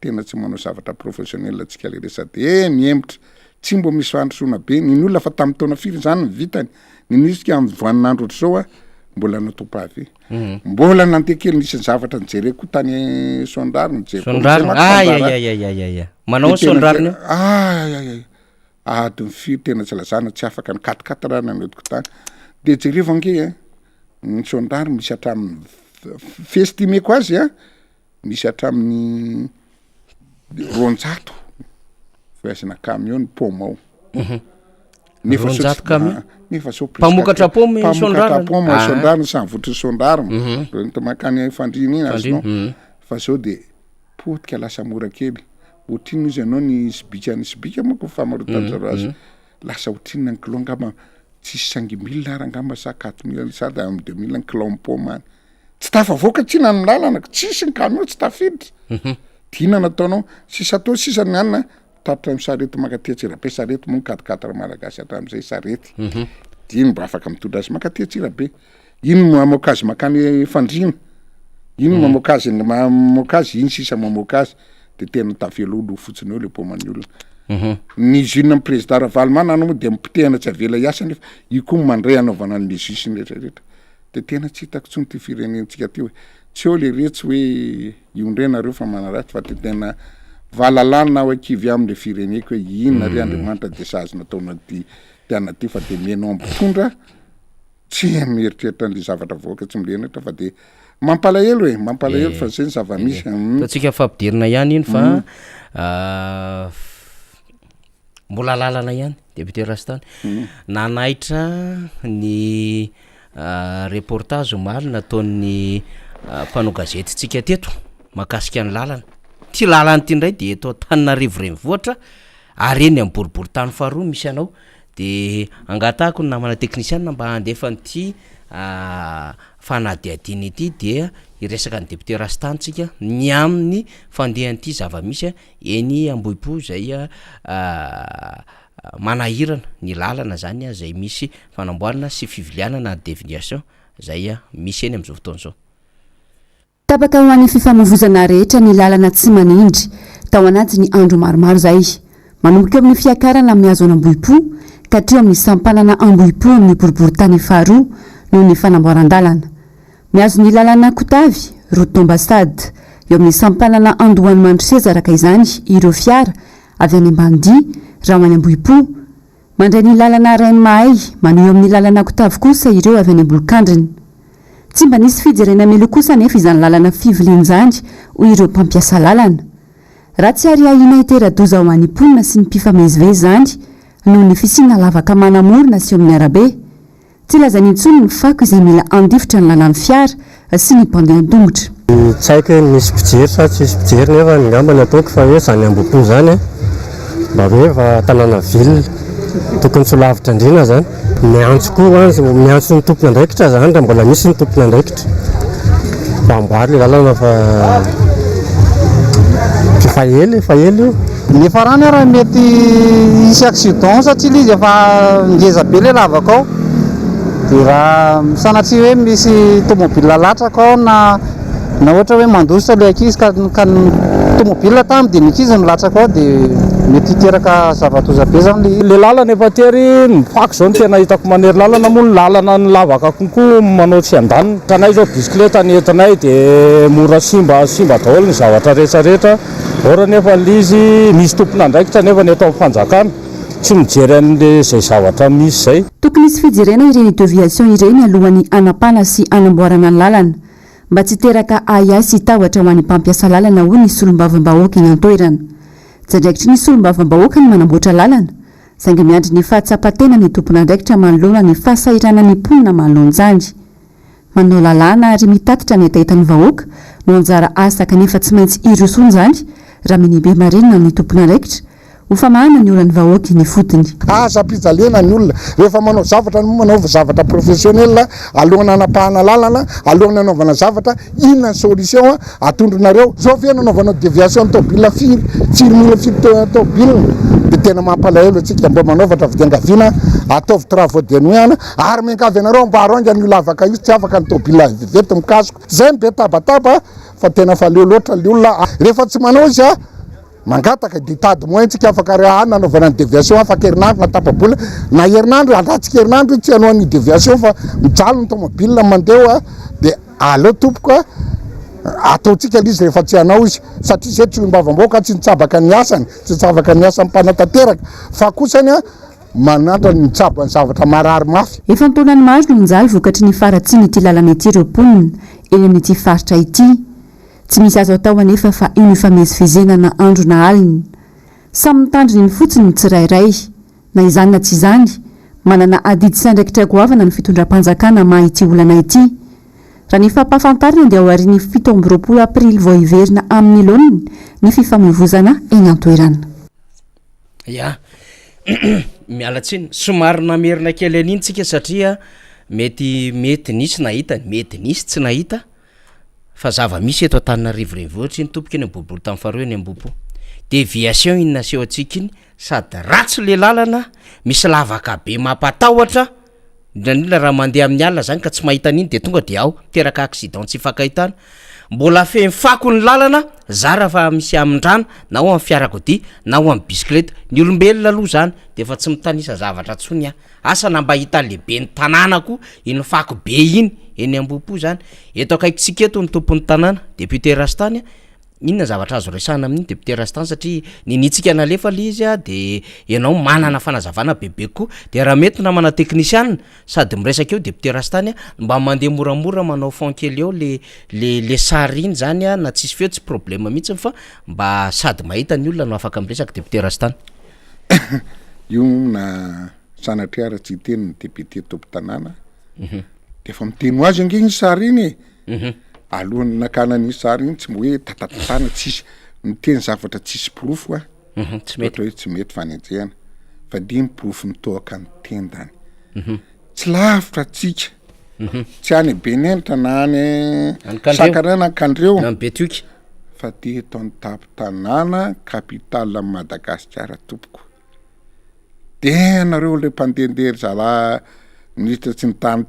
tena tsy manao zavatra professionnel atsika le resa de miembotra tsy mbo misy fandrosoana be ny olona fa tamin'ny taona firy zany ny vitany ny isika amin'ny voanin'andro ohatr'izao mbola natao pavé mbola nantekely nisy zavatra nijereko tany sondrary nijereko manao sondrary adiny firy tena tsy lazana tsy afaka ny 4 rana nodiko tany de jereva nge ny sondary misy hatramin'ny festimeko azy a misy hatramin'ny 200 voazina camion poma ao nefa mpamokatra poma sondrariny samy votry sondrariny renta makany fandriny iny azy nao fa zao de potika lasa mora kely ohatriny izy anao ny sibika moko famarotanjaro azy lasa ohatriny ny kilo angamba tsisy 5 000 angamba sa 4 000 sady amy 2 000 ny kilo poma any tsy tafavoaka tsina ny lalana tsisy ny camion tsy tafiditra dina nataonao sisa atao sisa ny anina tatra sarety makatia tsirabe sarety moa nikatokatra malagasy hatram'izay sarety diny mba afaka mitondra azy makatia tsirabe iny mamoaka azy makany fandrina iny mamoaka azy iny sisa mamoaka azy de tena tavelo olo fotsiny eo le pomany olona ny zina président Ravalimana anao de mipitehana tsy avela iasa nefa io koa mandray anaovana ny lesisy rehetrarehetra de tena tsy hitako tsony ty firenentsika ty hoe tsy eo le retsy hoe iondrenareo fa manaratsy fa te tena valalana hoe kivy am'le fireneko hoe inona re Andriamanitra de sazy nataona ty tiana ty fa de menao mpitondra tsy mieritreritra an'le zavatra voaka tsy milenatra fa de mampalahelo fa zay ny zava-misy atsika fampidirina ihany iny fa mbola lalana ihany député Rastany nanaitra ny reportage omaly nataon'ny mpanao gazety tsika teto makasika ny lalana ty lalana ty ndray de eto Antananarivo renivohitra ary eny amin'ny boribory tany faharoa misy anao de angatahako ny namana teknisianina mba handefa nyty fanadiadiny ity dia iresaka ny député Rastany tsika ny amin'ny fandehan'ity zava-misy eny Ambohipo zay manahirana ny lalana zany zay misy fanamboarana sy fivilianana déviation zay misy eny am'izao fotoana zao. Tapaka ho an'ny fifamoivoizana rehetra ny lalana tsy manindry tao anaty ny andro maromaro zay manomboka amin'ny fiakarana miazo Ambohipo ka hatreo amin'ny sampanana Ambohipo amin'ny boribory tany faharoa noho ny fanamboaran-dalana miazo ny lalana Kotavy Rotombastady eo amin'ny sampanana Andohany Mandroseza araka izany ireo fiara avy any Ambandi raha ho any Ambohipo mandray ny lalana Rainy Mahay maneho amin'ny lalana Kotavy kosa ireo avy any Ambolokandriny tsy mba nisy fijerena melo kosa nefa izany lalana fivilian'izany ho ireo mpampiasa lalana raha tsy ary ahina hitera-doza ho an'ny mponina sy ny mpifamezivezy zany noho ny fisiana lavaka manamorona sy eo amin'ny arabe tsy lazany intsony ny fako izay mila andifitra ny lalany fiara sy ny mpandeha an-tongotra tsy haiko misy mpijery sa tsisy mpijery nefa ny ngamba ny ataoko fa hoe zany Ambohipo zany mba hoe fa tanàna ville tokony tsy lavitra indrina zany miantso koa miantso ny tompony andraikitra zany raha mbola misy ny tompony andraikitra mba amboary le lalana fa ely io ny farany raha mety isy accident satria izy efa ngeza be le lavaka ao de raha sanatria hoe misy tomobile latraka ao na ohatra hoe mandositra le ankizy ka tomobile tamy de ny ankizy milatraka ao de mety hiteraka zavatoza be zany le lalana efa tery ny fako zao ny tena hitako manery lalana moa ny lalana ny lavaka konkoa manao tsy andaniny tanay zao bisikleta ny entinay de mora simba daholo ny zavatra rehetrarehetra ora nefa lizy misy tompona andraikitra nefa ny atao fanjakana tsy mijery an'le zay zavatra misy zay tokony isy fijerena ireny déviation ireny alohan'ny anapana sy anamboarana ny lalana mba tsy teraka ayasy tahotra ho an'ny mpampiasa lalana ho ny solombavam-bahoaka eny an-toerana tsy andraikitry ny solombavam-bahoaka ny manamboatra lalana saingy miandry ny fahatsapatena ny tompona andraikitra manoloana ny fahasairana ny mponina manoloanjangy manao lalàna ary mitatitra ny ataitany vahoaka no anjara asa kanefa tsy maintsy irosony zany raha minibe marenina ny tompona andraikitra ho famahana ny olana vahoaka ny fotony aza-pijalena ny olona rehefa manao zavatra no manao zavatra professionnel alohana anapahana lalana alohana anaovana zavatra inona ny solution atondronareo zao ve nanaovanao déviation tobile firy tobile de tena mampalahelo atsika mba manaovatra vidiangavina ataovy travaux de nuit ary miankavy anareo mba aronga ny lavaka io tsy afaka ny tobile vety mikasoko zay mbe tabataba fa tena fa leo loatra le olona rehefa tsy manao izy mangataka ditady mointsika afaka raha nanaovana ny déviation afaka herinandro na tapabola na herinandro andratsika herinandro tsy hanao ny déviation fa mijalo ny tomobile mandeha de aleo tompoka ataotsika lizy rehefa tsy hanao izy satria zay tsy ombavamboaka tsy nitsabaka ny asany tsy nitsabaka ny asany mpanatanteraka fa kosany manatra ny tsabo ny zavatra marary mafy. Efa ntaonany maro no mijaly vokatry ny faratsiny ity lalana ity ireo mponina eny amin'ity faritra ity. Tsy misy azo atao anefa fa io ny famezivezena na andro na alina. Samy mitandriny ny fotsiny ny tsirairay, na izany na tsy izany, manana adidy sy andraikitra goavana ny fitondram-panjakana maha ity olana ity. Raha ny fampahafantarina dia ao aorian'ny 7 aprily vao hiverina amin'ny laoniny ny fifamoivoizana eny an-toerana. Ya miala tsiny somary namerina kely an'iny tsika satria mety nisy nahita mety nisy tsy nahita fa zava-misy eto Antananarivo renivohitra iny tompoka eny ambobolo tamin'ny faharoa eny Ambohipo. Déviation iny naseho atsika iny sady ratsy le lalana misy lavaka be mampatahotra indrindra raha mandeha amin'ny alina zany ka tsy mahita an'iny de tonga de ao teraka accident tsy fakahitana. Mbola fehmifako ny lalana zara fa misy amin-drano na ho amin'ny fiarakodia na ho amin'ny bisikileta. Ny olombelona aloha zany de efa tsy mitanisa zavatra tsony asa na mba hita lehibe ny tanànako iny fako be iny eny Ambohipo zany. Eto akaikitsika eto ny tompon'ny tanàna député Rastany inona zavatra azo resana amin'iny député Rastany satria ninitsika nalefa le izy de ianao manana fanazavana bebe koa de raha mety namana technicien sady miresaka eo député Rastany mba mandeha moramora manao fond kely eo le sary iny zany na tsisy feo tsy problème mihitsy fa mba sady mahita ny olona no afaka miresaka député Rastany. Io na sanatria raha tsy teny ny député tompo tanàna de fa miteny ho azy angeny sary iny alohan'ny nakana ny sary iny tsy hoe tatatatana tsisy miteny zavatra tsisy profo tsy mety hoe tsy mety fanenjehana fa dimy profo mitoaka ny tendany tsy lavitra atsika tsy any Benenitra na any Sakarana Kandreo na Betioky fa teto Antapo tanàna capitale Madagasikara tompoko. De nareo le mpandendery zala ministre tsy ny tany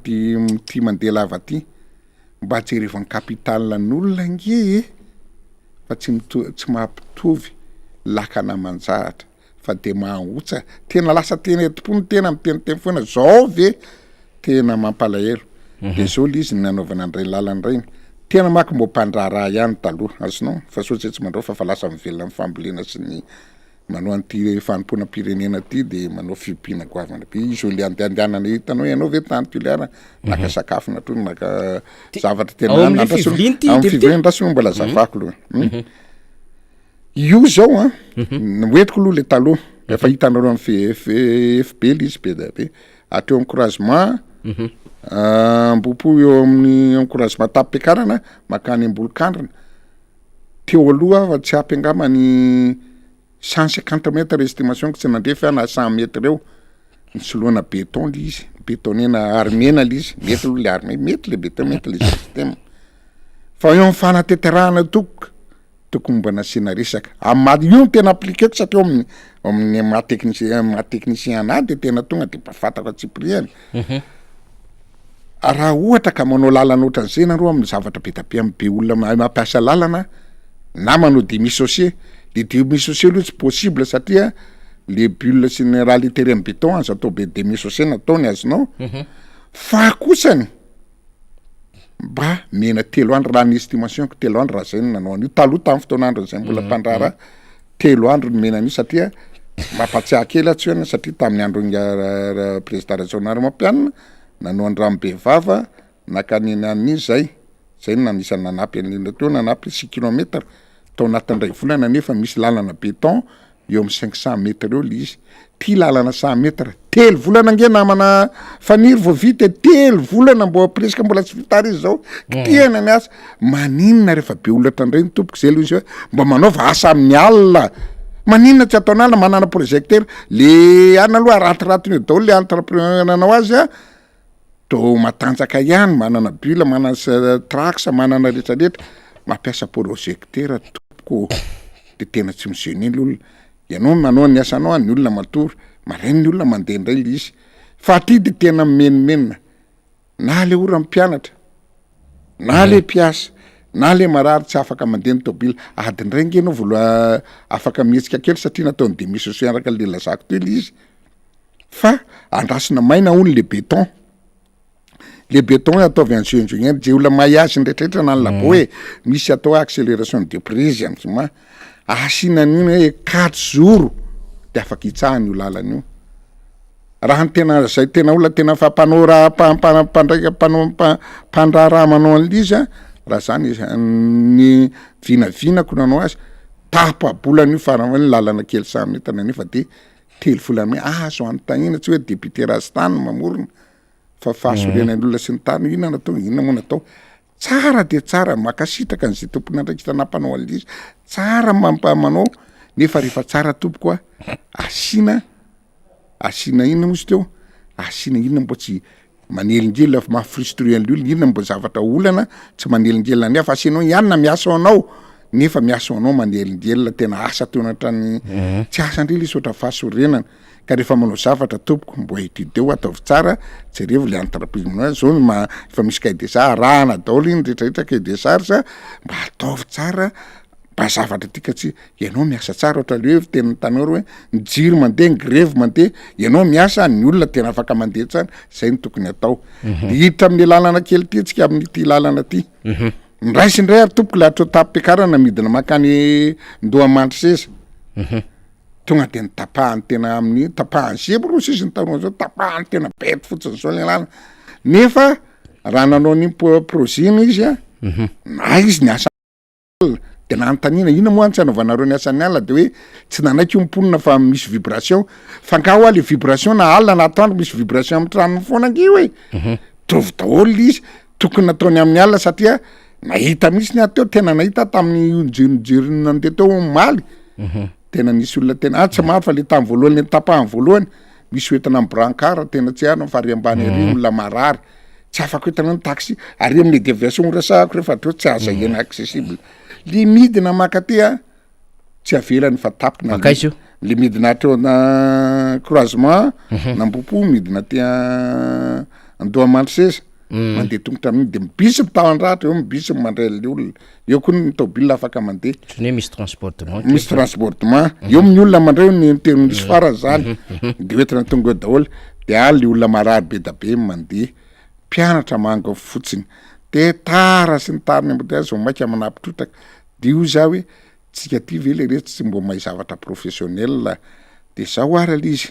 ty mandeha lava ty mba jerevany capitale n'olona nge fa tsy mampitovy lakana manjahatra fa de mahotsa tena lasa tena etompony tena miteny foana zao ve tena mampalahelo de zao le izy nanaovana andray lalany regny tena maky mbo mpandraraha ihany taloha azonao fa soa tsy mandreo fa lasa mivelona amin'ny fambolena sy ny manao an'ity fanompona pirenena ty de manao fiompiana goavana be izy le andehandehanana hitanao ianao ve tany tuliara naka sakafo natony naka zavatra tena amin'ny fivelin-drasy mbola zavako loha io zao noetiko aloha le taloha efa hitanareo amin'ny FB le izy be da be ateo encouragement Ambohipo eo amin'ny encouragement tapim-piakarana makany Ambolokandrina teo aloha fa tsy ampy angamany 150 mètres estimation tsy nandrefa na 100 mètres eo ny soloana béton le izy bétonena armena le izy mety le armé mety le béton mety le système fa eo amin'ny fanateterahana tokony mba nasiana resaka io tena appliqueko satria amin'ny maha-technicien anahy de tena tonga de mbafatako atsipriany raha ohatra ka manao lalana ohatran'izay nareo amin'ny zavatra be tabe amin'ny be olona mampiasa lalana na manao demi-chaussée le demi-chaussée aloha tsy possible satria le bulle sy ny raha litery amin'ny béton azo atao be demi-chaussée nataony azonao fa kosany mba mena 3 andro raha ny estimation ko 3 andro raha zay nanao an'io taloha tamin'ny fotoan'andro zay mbola mpandrara 3 andro ny mena an'io satria mampatsiahy kely atsoana satria tamin'ny andro président régional Mampianina nanao andramo be vava nakanina an'izy zay nanisany nanampy an'ilay teo nanampy 6 kilomètres tao anatin'ray volana nefa misy lalana béton eo amin'ny 500 mètres eo le izy ty lalana 100 mètres 3 volana nge namana faniry vao vita 3 volana mbo presque mbola tsy vitary izy zao kitihana ny asa maninona rehefa be olatra ndray ny tompoko zay aloha izy hoe mba manaova asa amin'ny alina maninona tsy ataon'ny alina manana projecteur le ana aloha ratiraty daholo le entrepreneur nanao azy to matanjaka ihany manana bulle manana trax manana rehetrarehetra mampiasa projecteur tompoko de tena tsy misehony le olona ianao manao ny asanao ny olona matory marainy ny olona mandeha indray le izy fa aty de tena menimenina na le ora mpianatra na le mpiasa na le marary tsy afaka mandeha ny tobila adindray nge anao vola afaka mihetsika kely satria nataony demi-chaussée araka le lazako teo le izy fa andrasina maina hono le béton ataovy an'zegny je olona mahay azy ndraitrrehetra na ny labo hoe misy atao accélération de prise am'zma asina an'iny hoe 4 jours de afaka hitsahany io lalana io raha ny tena zay tena olona tena fa mpanao raha mpandraika mpandraraha manao an'izy a raha zany ny vinavinako nanao azy tapabolana io farany lalana kely saminy entana nefa de telo volana azo anontaniana tsy hoe député Rastany mamorona fa fahasorenan'olona sy ny tany inona natao inona moa natao tsara de tsara makasitraka an'izay tompony andraikitra nampanao an'izy tsara manao nefa rehefa tsara tompoko a asina inona mozy teo asina inona mbo tsy manelingelina mahafrustrer an'olona inona mbo zavatra olana tsy manelingelina ny fa asinao ianona miasa anao nefa miasa anao manelingelina tena asa teo anatrany tsy asandreo le sotra fahasorenana ka rehefa manao zavatra tompoko mbo hitideo ataovy tsara jerevo le entreprise manao zao efa misy cahier des charges arahana daholo iny rehetrarehetra cahier des charges mba ataovy tsara mba zavatra tika tsy ianao miasa tsara ohatra le hoe tena tanora hoe ny jiro mandeha ny grève mandeha ianao miasa ny olona tena afaka mandeha tsara zay ny tokony atao hiditra amin'ny lalana kely ty tsika amin'ity lalana ty ndraisindray ary tompoko lahatra tapim-piakarana midina makany Ndoamandry seza tonga de nitapahany tena amin'ny tapahany zebro ro sisy ny tanora zao tapahany tena bety fotsiny zao le lalana nefa raha nanao ny projet izy a na izy ny asa de nanontaniana ina moa tsy anaovanareo ny asan'ny alina de hoe tsy nanaiky mponina fa misy vibration fa ngaho a le vibration na alina na atoandro misy vibration amin'ny tranony foana ange hoe tovy daholo izy tokony nataony amin'ny alina satria nahita misy ny ateo tena nahita tamin'ny jerinjery nandeha teo maly tena nisy olona tena tsy maro fa le tamin'ny voalohany le tapahany voalohany misy hoetana amin'ny brancard tena tsy ano fary ambany ary olona marary tsy afaka hoetana ny taxi ary amin'ny déviation resahako rehefa teo tsy aza ena accessible le midina makatea tsy avelany fa tapina le midina teo na croisement nampopo midina tia Ndoamandry seza mandeha tongotra amin'iny de mibisy mitahandratra eo mibisy mandray le olona eo koa ny tobile afaka mandeha misy transportement eo amin'ny olona mandray ny teny misy farany zany de hoetina tonga eo daholo de le olona marary be da be mandeha mpianatra manga fotsiny de tara sy ny tariny embouteillage zo maika manapitrotraka de io za hoe tsika ty ve le rehetra tsy mbo mahay zavatra professionnel de zao ary le izy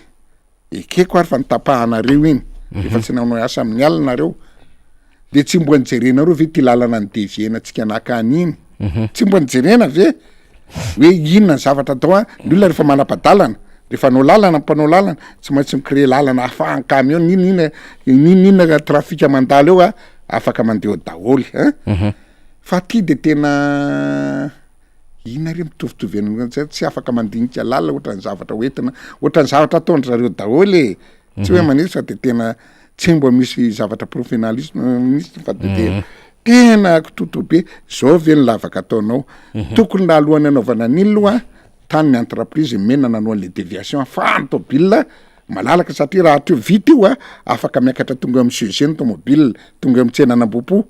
ekeko ary fa nitapahanareo iny efa tsy nanao asa amin'ny alinareo de tsy mbo nijerenareo ve ty lalana ny deviena tsika nakany iny tsy mbo nijerena ve hoe inona ny zavatra atao a ny olona rehefa manam-padalana rehefa anao lalana mpanao lalana tsy maintsy micrée lalana ahafahany camion inina trafika mandalo eo a afaka mandeha daholo fa ty de tena ina re mitovitovy an'zay tsy afaka mandinika lalana ohatra ny zavatra hoentina ohatra ny zavatra ataondry zareo daholo tsy hoe manisy fa de tena tsy mbo misy zavatra professionnalisme misy fa de tena kitoto be zao ve ny lavaka ataonao tokony na alohany anaovana an'iny loha tany ny entreprise mena nanao le déviation fa ny tobile malalaka satria raha teo vita io a afaka miakatra tonga amin'ny CG ny tomobile tonga amin'ny tsenanambopo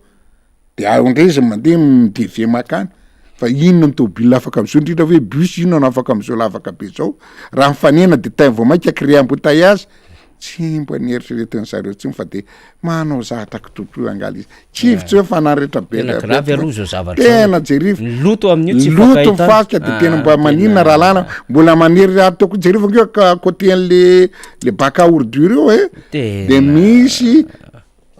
de aondray izy mandeha midevie makany fa inona ny tobile afaka am'zao indrindra hoe bus inona no afaka am'zao lavaka be zao raha mifanena de tain vao maika créer embouteillage tsy mbo nieritreretiny zareo tsy fa de manao zahatra kitoto angaly izy tsy hivitsy hoe fanarretra be tena jerivo loto mifasika de tena mbo maninona raha lana mbola manery raha toko jerivo ngeo côté-n'le bac à ordure io de misy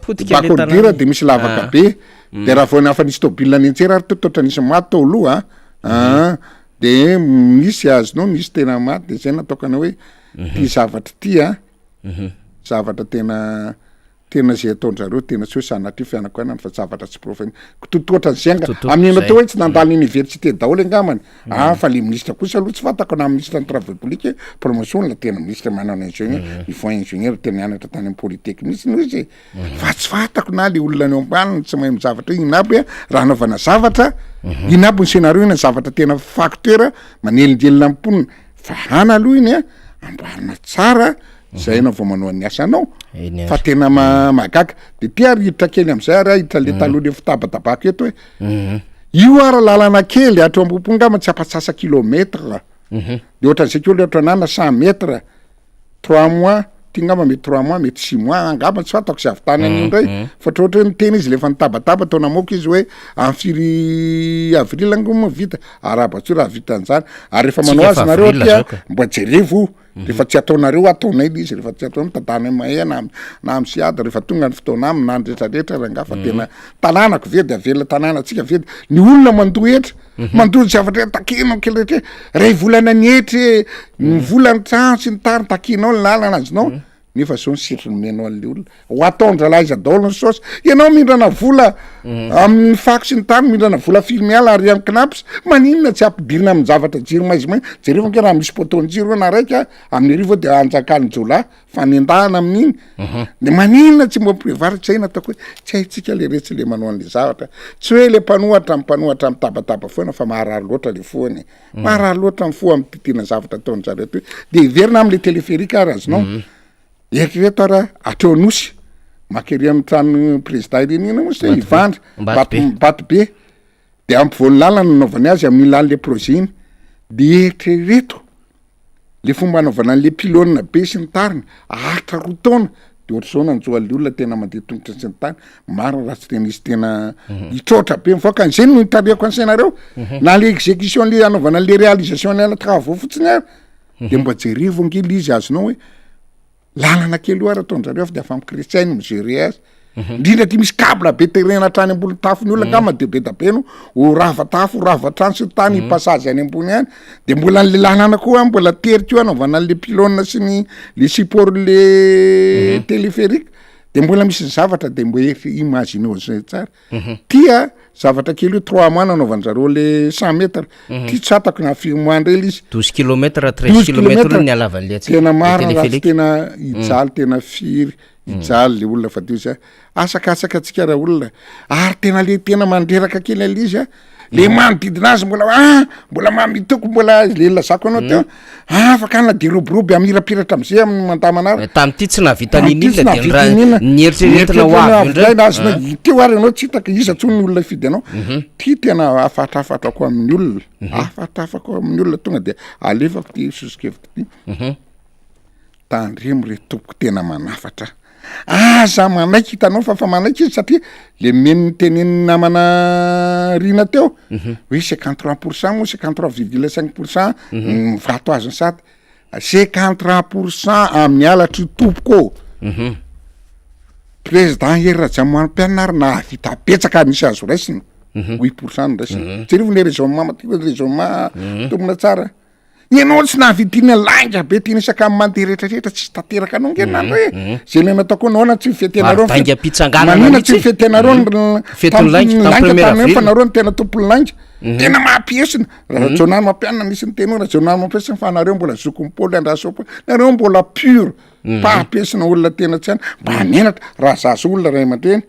bac à ordure de misy lavaka be de raha vao afa nisy tobile nentsery ary tototra nisy maty tao aloha de misy azonao nisy tena maty de zay natokana hoe ty zavatra ty zavatra tena zay ataondrareo tena tsy hoe sanatria fianako anany fa zavatra tsy professionnel tototra ny zenga amin'ny atao hoe tsy nandalo université daholo angamany fa le ministre kosa aloha tsy fantako na ministre ny travaux publics promotion la tena ministre manana ingénieur ifont ingénieur tena mianatra tany amin'ny polytechnique no izy fa tsy fantako na le olona ny ambaniny tsy mahay zavatra iny inaby raha anaovana zavatra inaby ny scénario iny zavatra tena facteur manelinjelina amponina fa hana aloha iny amboarina tsara zay na vao manao ny asanao fa tena magaka de ty ary hiditra kely am'izay ary hiditra le taloha le fitabatabaka eto hoe io ara lalana kely atro ambopongama tsy apatsasa kilometre de ohatran'izay keo le ohatra nana 100 metre 3 mois ty ngamba mety 3 mois mety 6 mois angamba tsy fatako sy avy tany an'io ndray fa ohatra hoe niteny izy lefa nitabataba taona moka izy hoe am'firy avril angomo vita arabatsy raha vita an'zany ary rehefa manao azy nareo tia mbo jerevo rehefa tsy ataonareo ataonay l izy rehefa tsy atao mitadana mahay na amsiady rehefa tonga ny fotoana aminy na ndretrarehetra ranga fa tena tanànako vedy avela tanànatsika vedy ny olona mandohetra mandohy zavatra takino keletre ray volana nyetry ny volany trano sy ny tary takinao ny lalana azinao nefa zao ny sitriny menao an'le olona ho ataondralaiza daolo ny saosy ianao mindrana vola amin'ny fako sy ny tany mindrana vola filmiala ary amin'ny knaps maninona tsy ampidirina amin'ny zavatra jiro maizimay jereo nke raha misy potonjiro na raika amin'ny arivo de anjakany jola fanendahana amin'iny de maninona tsy mampivaritra zay nataoko hoe tsy haitsika le retsy le manao an'le zavatra tsy hoe le mpanohatra mitabataba foana fa maharary loatra le foany maharary loatra amin'ny fo amin'ny titena zavatra ataon'zareo to de iverina amin'le téléphérique ary azinao eritrereto ara atreo anosy makery amin'ny trano président irenena moa sy ivandra bato be de ampivoany lalana nanaovany azy amin'ny lalan'le projet iny de eritrereto le fomba anaovana an'le pilôna be sy ny tariny ahatra roa taona de ohatr'izao nanjoa le olona tena mandeha tongotra sy ny tany marina raha tsy tena izy tena hitrotra be mivoaka an'izay no hitariako ansainareo na le exécution le anaovana an'le réalisation ny travaux fotsiny ary de mba jerevo angely izy azonao hoe lalana kely oara ataon'zareo fa de afa mikristiainy migere azy indrindra ty misy kabla be terena hatrany ambony tafony olona ngama de be dabeno ho ravatafo ravatrano sy tany passage any ambony any de mbola an'le lalana koa mbola teriko anaovana an'le pilôna sy ny le support le téléphérique de mbola misy zavatra de mbo imagineo zay tsara tia zavatra kely io 3 mois nanaovan'zareo le 100 mètres ty tsatako na firmoandre izy 12 kilomètres 13 kilomètres ny alavan'le tena marina raha tena ijaly tena firy ijaly le olona fa dio izy asakasaka atsika raha olona ary tena le tena mandreraka kely al izy le manodidina azy mbola mamitoko mbola le lazako anao teo afaka na de roboroby amirapiratra am'izay amin'ny mandamanara tam'ty tsy navita nin'ilona de raha nieritreretina ho avy indray azona teo ary anao tsy hitaka iza tsony ny olona fidy anao ty tena afatrafatrako amin'ny olona afatrafako amin'ny olona tonga de alefako ty sosikevitra ty tandremo re tompoko tena manafatra za manaiky hitanao fa manaiky izy satria le meniny teneny namana rina teo hoe 53% moa 53,5% vato azony sady 53% amin'ny alatry tompoko président hery Rajamoanimpianary na vita betsaka nisy azo raisiny 8% nraisiny tsy rivony raisonnement maty raisonnement tombona tsara ianao tsy navidina langa be ty nisaka mandeha rehetrarehetra tsy tanteraka anao ngenany hoe zay le nataoko naona tsy mifetenareo manina tsy mifetenareo langa fanareo ny tena tompony langa tena mampiesina rajonany mampianina nisy ny tena rajonany mampiesina fa nareo mbola zokompôly andrasopo nareo mbola pure pahampiesina olona tena tsy any mba menatra raha zazo olona ray aman-dreny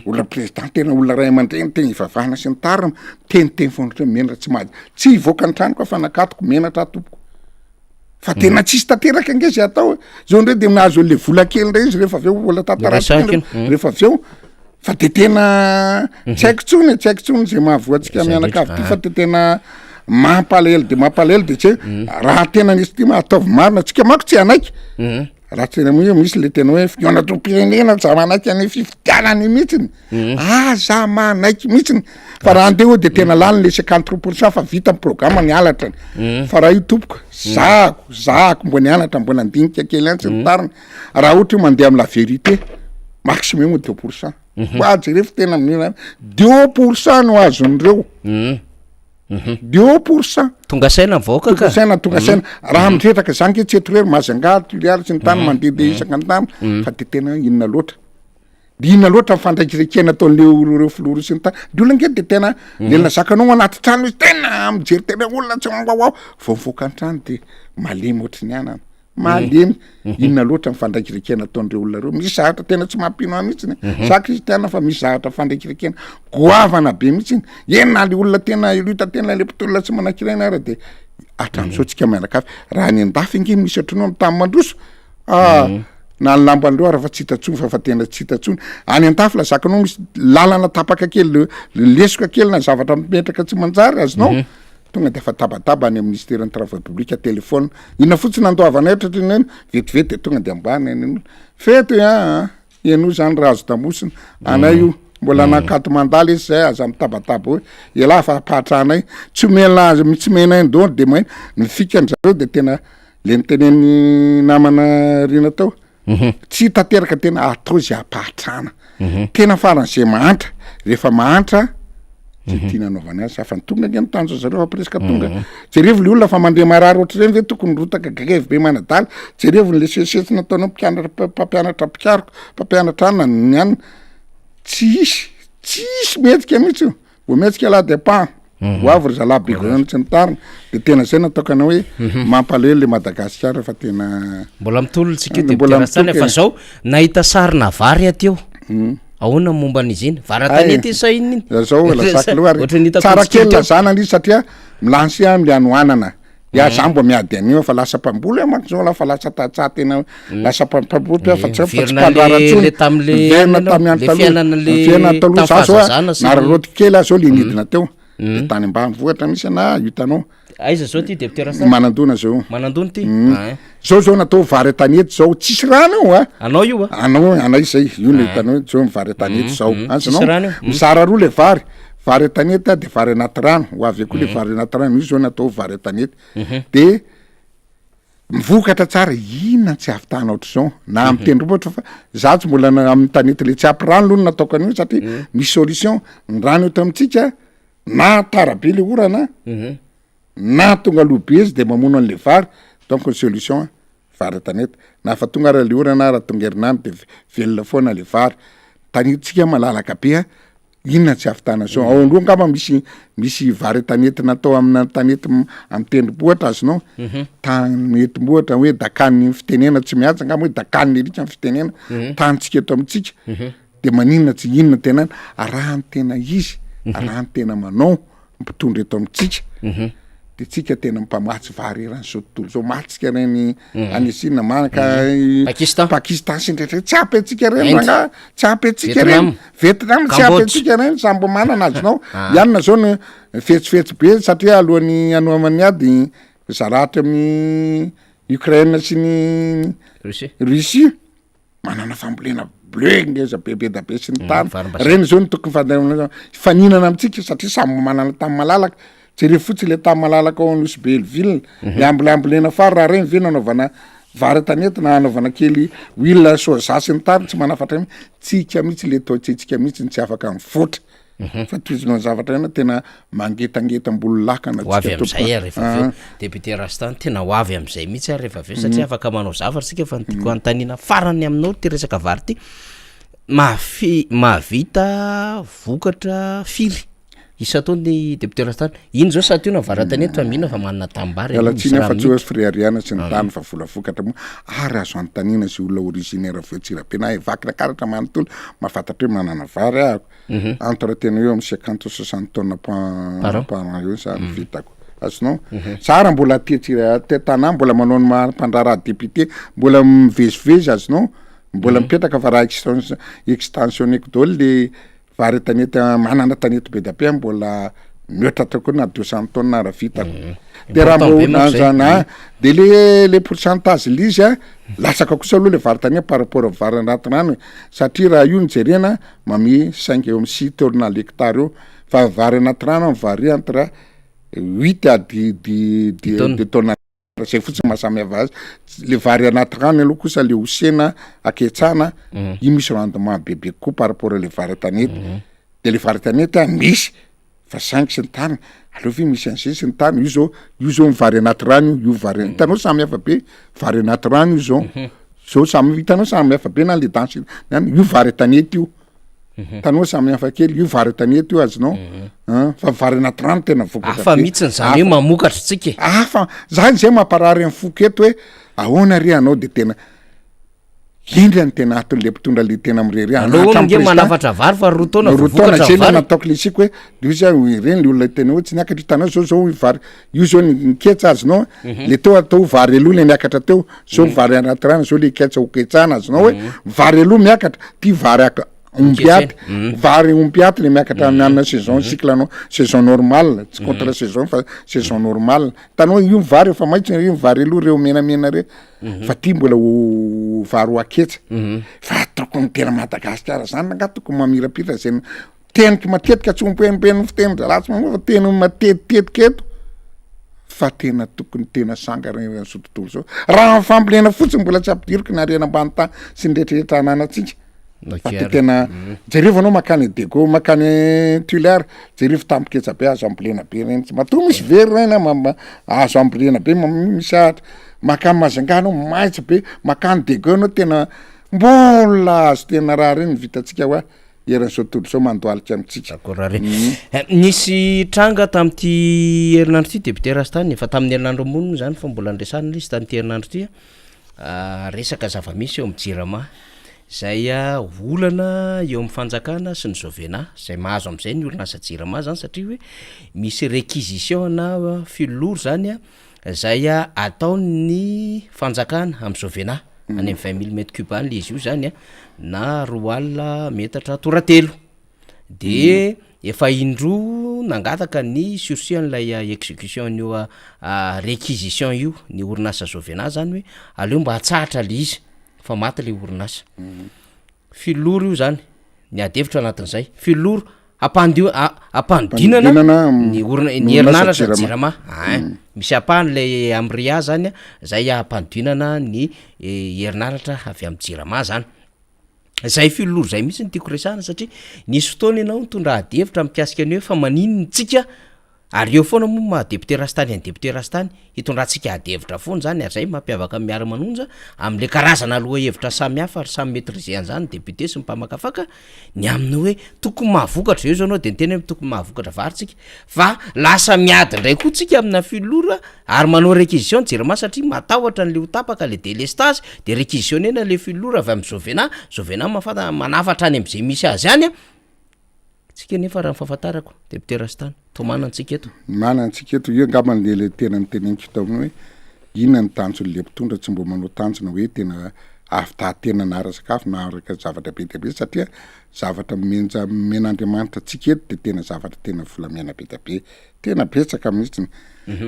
olona président tena olona ray aman-dreny tena ivavahana sy ny tarina teniteny fondrotra menatra tsy mahazy tsy hivoaka ny tranoko fa nakatoko menatra tompoko fa tena tsisy tanteraka ange zay atao zao ndray de nahazo le vola kely ndray izy rehefa aveo vola tantarany rehefa aveo fa de tena tsy haiko tsony zay mahavoatsika mianakavy ty fa de tena mampalahelo de tsy raha tena nisy ty ataovy marina tsika mako tsy anaiky raha tena mo misy le tena hoe fionatrom-pirenena za manaiky any fifidianany mihitsiny za manaiky mihitsiny fa raha andeha de tena lany le 53% fa vita ny programme ny alatrany fa raha io tompoko zahako mbo ny anatra mbo nandinika kely any tsy ny tariny raha ohatra io mandeha amy la vérité maximum 2% ajerefa tena 2% no azon'ireo 2% tonga saina voaka ka tonga saina raha mitretraka zany ke tsy etorero mazangary tuliary sy ny tany mandeha isaka ny tany fa de tena inona loatra fandraikirekena ataon'le reo filoro sy ny tany de olona nge de tena le nazakanao anaty trano izy tena mijery tena olona tsy mambao voavoaka ny trano de malemy ohatry ny anana malemy inona loatra mifandraikirekena ataon'reo olona reo misy zahatra tena tsy mampino mihitsiny sakristiana fa misy zahatra fandraikirekena goavana be mihitsiny ena le olona tena ilota tena le mpitolona tsy manakiraina ara de atram'izao tsika mianakavy raha ny andafy nge misy atrino amy tamy mandroso na ny lambandreo raha fa tsy hitatsony fa tena tsy hitatsony any an-tafy lazakanao misy lalana tapaka kely lesoka kely na zavatra mipetraka tsy manjary azonao tonga de fa tabataba any amin'ny ministère ny travaux publics téléphone inona fotsiny nandoavanay ohatry ny vetivety de tonga de ambany any feto iano zany raha azo damosina anay io mbola nakato mandaly izy zay aza mitabataba hoe ela fa pahatranay tsy menay ndony de maina ny fikan'zareo de tena le niteneny namana rina tao tsy tanteraka tena atao zay apahatrana tena faran'zay mahantra rehefa mahantra ty nanaovany azy afa tonga ny tanjo zareo fa presque tonga jerevo le olona fa mandeha marary ohatry reny ve tokony rotaka gagevy be manadaly jerevo le sesetsy nataonao mpampianatra ana any tsisy metsika mihitsy io vo metsika la dépend hoavy ry zalahy be zany tsy nitarina de tena zay nataokana hoe mampalahelo le Madagasikara fa tena mbola mitolontsika deputerasany fa zao nahita sarina vary ateo ahoana momba an'izy iny varatanety sa iny zao lasaky loary tsara kely lazana izy satria milansy amle anoanana ya zambo miady anio fa lasa mpamboly manko zao la fa lasa tatsa tena lasa mpamboly fa tsy le tamle fiainana taloha zao nararoty kely zao le nidina teo de tany ambanivohitra misy ana hitanao aiza zao ty deputera manandona zao manandony ty zao natao vary tanety zao tsisy rano io a anao io a anao zay io le hitanao zao vary tanety zao ansanao mizara roa le vary tanety de vary anaty rano ho avy koa le vary anaty rano io zao natao vary tanety de mivokatra tsara inona tsy avitanao ohatr'izao na amy tendrombohatra fa za tsy mbola amin'ny tanety le tsy apy rano aloha nataoko an'io satria misy solution ny rano eto amitsika na tarabe le orana na tonga lobe izy de mamono an'le vary donc ny solution vary tanety na fa tonga raha le orana raha tonga herinany de velona foana le vary tanetsika malalaka be inona tsy ahavitana zao ao aloha ngamba misy vary tanety natao amina tanety amy tendrombohitra azonao tanety-bohitra hoe dakany fitenena tsy mihaja ngamba hoe dakany erika amy fitenena tantsika eto amitsika de maninona tsy inona tena arahany tena izy arahany tena manao mpitondra eto amitsika de tsika tena mpamatsy vary erany zao tontolo zao matsika reny anisina manaka Pakistan sy ndraiky tsy ampy atsika reny ranga tsy ampy atsika reny Vietnam tsy ampy atsika reny sambo manana azonao ianona zao ny fetsifetsy be satria alohan'ny anoamany ady zaratra amin'ny Ukraine sy ny Russie manana fambolena bleu ngeza bebe da be sy ny tany reny zao ny tokony faninana amitsika satria sambo manana tamy malalaka jereo fotsy le tamy malalaka ao anosy Belleville le ambolambolena fary raha reny ve nanaovana vary tanety na anaovana kely huile soja sy ny tany tsy manafatra tsika mihitsy le taotsitsika mihitsy tsy afaka mivoatra fa toizina zavatra ena tena mangetangeta-mbolo lakana hoavy am'izay rehefa député Rastan tena hoavy am'izay mihitsy rehefa aveo satria afaka manao zavatra sika fa nytiko antanina farany aminao ty resaka vary ty mahavita vokatra firy isa taony député Rastan iny zao sa tiona varatanety fa mihina fa manana tambary alatsiny fa tsy hoe friariana sy ny tany fa vola vokatra mo ary azo antanina sy olona originaire aveo tsirabe na evakina karatra manontolo mahafantatra hoe manana vary ahako entre tena eo amy 50-60 tonnes par an eo sa vitako azonao tsara mbola tetana mbola manao ny mpandraraha député mbola mivezivezy azonao mbola mipetraka fa raha extensionneko daholo le vary tanety manana tanety be dabe mbola miotra toko na 200 tonnes raha vitako de raha mbonazana de le pourcentage lizy lasaka kosa aloha le vary tanety par rapport vary anaty rano satria raha io nijerena mami 5 eo amy 6 tonnes l'hectare eo fa vary anaty rano vary entre 8 à 10 tonnes zay fotsiny mahasamihafa azy le vary anaty rano aloha kosa le osena aketsana io misy rendement bebe koa par rapport le vary tanety de le vary tanety misy fa 5 sy ny tany aloha misy an'izay sy ny tany io zao vary anaty rano io vary hitanao samihafa be vary anaty rano io zao hitanao samihafa be na le dansy io vary tanety io tanao samihafa kely io vary tanety io azonao fa vary anaty rano tena vokatra mihitsy zany hoe mamokatra tsika fa zany zay mamparary amy foko eto hoe ahoana ry anao de tena indry any tena atony le mpitondra le tena mirery nge manafatra vary fa rotona zay nataoko le siko hoe io zay reny le olona tena hoe tsy niakatra hitanao zao vary io zao niketsa azonao le teo atao vary aloha le miakatra teo zao vary anaty rano zao le ketsa hoketsana azonao hoe vary aloha miakatra ty vary ompiaty vary ompiaty le miakatra mianana saison cyclanao saison normale tsy contre saison fa saison normale tanao io vary efa maitso io vary aloha reo menamena re fa ty mbola vary ho aketsa fa tokony tena Madagasikara zany nga tokony mamirapira zay teniky matetika tsy ompoempeny fiteny ratsy mamoa fa teny matetitetika eto fa tena tokony tena sangareny so tontolo zao raha fambolena fotsiny mbola tsy ampidiriko ny arena ambany tany sy ndrehetrarehetra ananatsika fa ty tena jereo anao makany dego makany tuilaire jereo tampoketra be azo ambolena be reny tsy matoa misy very reny azo ambolena be misy ahatra makany mazanganao maitsa be makany dego anao tena mbola azo tena raha reny vitatsika hoa eran'izao tontolo zao mandoalika amitsika akorare nisy tranga tam'ty herinandro ty député Rastany efa tamin'ny herinandro ambony zany fa mbola andresana izy tam'ty herinandro ty resaka zava-misy eo amin'ny Jirama zay olana eo amin'ny fanjakana sy ny Jovena zay mahazo am'izay ny orinasa Jirama zany satria hoe misy réquisition na filolouro zany zay ataony fanjakana amin'ny Jovena any 20 000 mètres cubes any le izy io zany na 2 alina metatra toratelo de efa indro nangataka ny sursis an'ilay exécution io réquisition io ny orinasa Jovena zany hoe aleo mba hatsahatra le izy fa maty le orinasa filolouro io zany ny adevitra anatin'izay filolouro ampanodinana ny herinaratra Jirama misy apahany le amria zany zay ampanodinana ny herinaratra avy amin'ny Jirama zany zay filolouro zay mihitsy ny tiako resahana satria nisy fotoana ianao mitondra adevitra mikasika ny hoe fa maninona tsika ary eo foana moa ma député Rastany any député Rastany hitondrantsika adevitra foana zany ary zay mampiavaka amin'ny miara-manonja am'le karazana aloha hevitra samy hafa ary samy maîtriser zany député sy mpamakafaka ny amin'ny hoe tokony mahavokatra eo zao anao de tena hoe tokony mahavokatra varitsika fa lasa miady ndray koa tsika amina filolouro ary manao réquisition Jirama satria matahotra an'le ho tapaka le délestage de réquisitionnena le filolouro avy amin'ny Jovena manafatra any am'izay misy azy any tsika nefa raha fahafantarako député Rastany to manantsika eto io angambany le tena niteneniko tao hoe inona ny tanjony le mpitondra tsy mbo manao tanjona hoe tena tena nara sakafo na araka zavatra be dia be satria zavatra men'Andriamanitra tsika eto de tena zavatra tena volamena be dia be tena betsaka mihitsy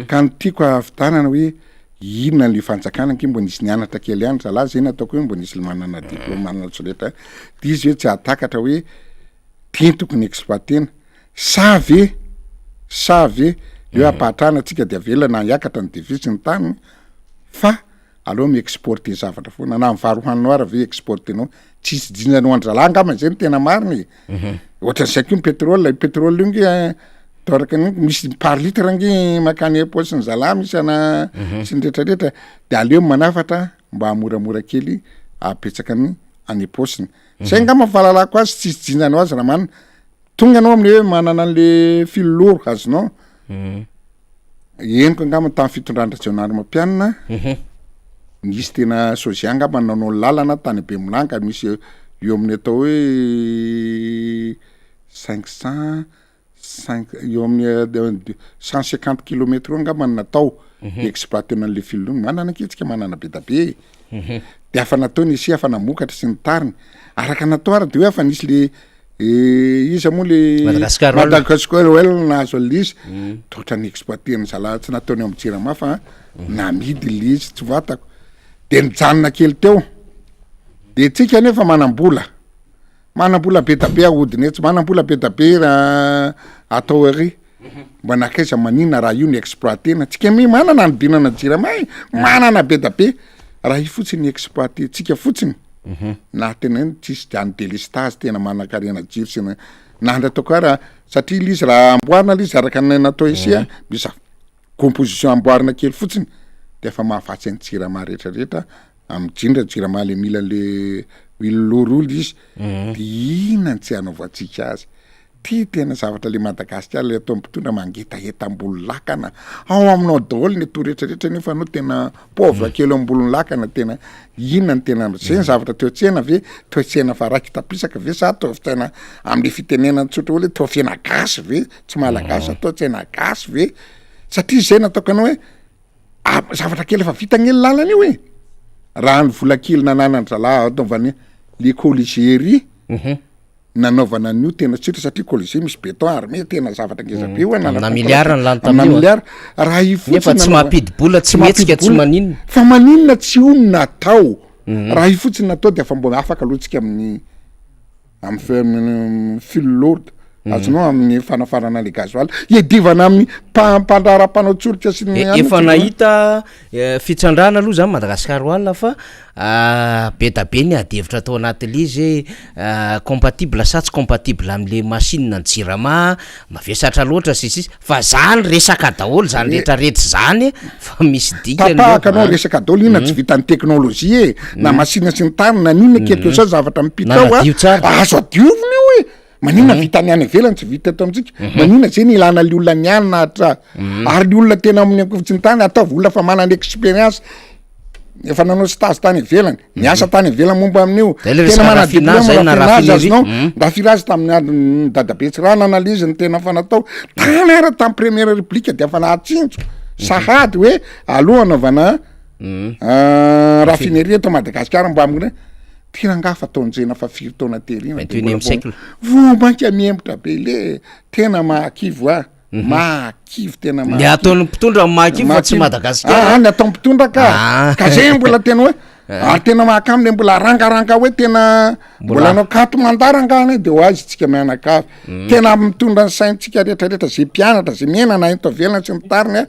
ka ny tiako ahavitanana hoe inona le fanjakana ke mbo nisy nianatra kely ihany zalahy zay nataoko hoe mbo nisy manana diplôme manana tsorehetra de izy hoe tsy atakatra hoe teny tokony exploitena savy eo apahatrana atsika de avelana hiakatra ny devise ny tany fa aloha mi-exporter zavatra foana na mivarohanao ara ve exportenao tsisy jinjanao andrala angamba zay ny tena mariny ohatran'izay ko ny pétrole io nge toraka misy par litre nge makany posiny zala misy ana sy ndretraretra de aleo manafatra mba hamoramora kely apetsaka ny any posiny zay ngamba fahalalako azy tsisy jinjanao azy raha manina tonga anao amin'ny hoe manana an'le filolouro azonao eniko angamba tamin'ny fitondran-drazionary mampianina nisy tena sozia angamba nanao lalana tany Bemonanga misy eo amin'ny atao hoe 500 eo amin'ny 150 kilomètres angamba natao exploitena an'le filolouro manana aketsika manana be da be de afa natao nisy afa namokatra sy ny tariny araka natao ara de hoe afa nisy le iza moa le Madagascar oil nahazo alizy totra ny exploitena zala tsy nataony amin'ny Jirama fa namidy lizy tsy vatako de nijanona kely teo de tsika nefa manambola be da be ahodiny etsy manambola be da be raha atao ary mba nakaiza manina raha io ny exploitena tsika mi manana ny dinana Jirama manana be da be raha io fotsiny exploité tsika fotsiny na tena tsisy diany délestage tena manan-karena jiro sy na andrataoko ara satria lizy raha amboarina lizy araka ny natao isia misy composition amboarina kely fotsiny de efa mahafatsy ny Jirama rehetrarehetra amin'ny jindra Jirama le mila le filolouro izy de inona tsy hanaovantsika azy ty tena zavatra le Madagasikara le atao mpitondra mangetahetam-bolo lakana ao aminao daholo ny ato rehetrarehetra nefa anao tena pauvre kely ambolony lakana tena inona ny tena zay ny zavatra toe-tsena ve toe-tsena fa raiky tapisaka ve sa atao tena am'le fitenenana tsotra hoe tao fiana gasy ve tsy malagasy atao tsena gasy ve satria zay nataoko anao hoe zavatra kely efa vita ny lalana io hoe raha ny vola kely nananandrala ataovany le colligérie nanaovana an'io tena tsitra satria colligé misy béton armé tena zavatra ngeza be hoe na miliara ny lany tam'io miliara raha io fotsiny nefa tsy mampidi-bola tsy metsika tsy maninona fa maninona tsy ony natao raha io fotsiny natao de afa mbo afaka alohantsika amin'ny filolouro azonao amin'ny fanafarana le gazoaly iadivana amin'ny mpandrara-panao tsolika sy efa nahita fitsandrana aloha zany Madagasikara oalina fa be da be ny adevitra atao anatin'le izy compatible sa tsy compatible am'le machine ny jirama mavesatra loatra sisy fa zany resaka daholo zany rehetrarehetra zany fa misy dikapahakanao resaka daholo ina tsy vitan'ny teknôlôzia na machine sy ny tany na nina quelque chose zavatra mipitao azo adiovina io e manina vitany any ivelany tsy vita eto amitsika manina zany ilana le olona niany nahatra ary le olona tena amin'ny ankovotsy ny tany ataovy olona fa manana expérience efa nanao stage tany ivelany miasa tany ivelany momba amin'io tena mana diplôme azonao rafirazy tamin'ny dadabetsy raha nanalizy ny tena fa natao tany ara tamin'ny première république de afa nahatsinjo sahady hoe aloha anaovana raffinerie eto Madagasikara mba amina tena ngafa taonjena fa 5 taona terina vombanka miembotra be le tena mahakivo mahakivo tena ny ataon'ny mpitondra mahakivo fa tsy Madagasikara ny ataon'ny mpitondra ka zay mbola tena hoe ary tena mahakamle mbola rangaranga hoe tena mbola anao kato mandarangana de ho azy tsika mianakavy tena mitondra ny saintsika rehetrarehetra zay mpianatra zay mienana ento avelana tsy mitariny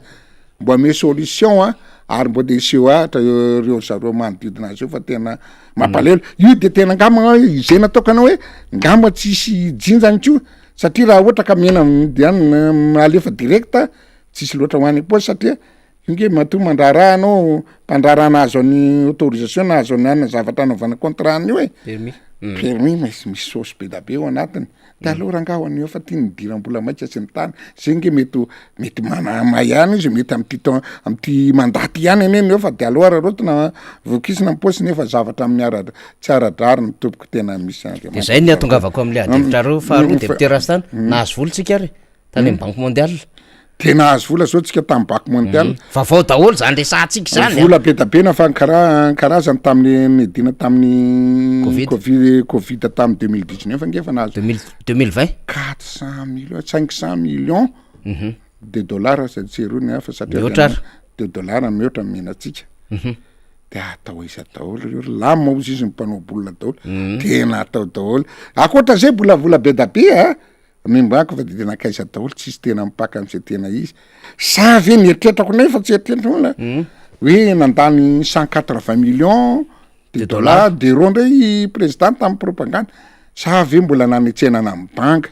mbo ame solution ary mbo de seo ahatra reo zareo manodidina azy io fa tena mampalelo io de tena ngamba izay nataokana hoe ngamba tsisy jinjany ko satria raha ohatra ka mena diany alefa directa tsisy loatra ho any posy satria inge mato mandraraha anao mpandrarana azo any autorisation na azo any zavatra anaovana contrat io permis misy sauce be da be ao anatiny de aloha rangaho an'io fa tia nidiram-bola maika sy ny tany zay nge mety manama ihany izy mety amty mandaty ihany eneny eo fa de aloha rarotona voakisina amposy nefa zavatra amin'ny tsy aradrary ny tompoko tena misy de zay ny atongavako am'le adevitra reo faharoa deputé Rastana nahazo vola tsika ary tany amin'ny banque mondiale tena azo vola zao tsika tamin'ny banque mondiale vavao daholo zany resahatsika zany vola be da be na fa karazany tamin'ny nidina tamin'ny covid tamin'ny 2019 ngefa nazo 2020 400 millions 500 millions de dollars satserony fa satria de dollars mihoatra menatsika de atao izy daholo reo lama ozy izy mpanao-bolona daholo tena atao daholo akoatra zay bolavola be da be mimbako fa de tena kaisa daholo tsisy tena mipaka am'izay tena izy savy ny eritretrako nefa tsy eritretrona hoe nandany 180 millions de dollars de ro ndray président tamin'ny propagande savy mbola nanetsenana amin'ny banque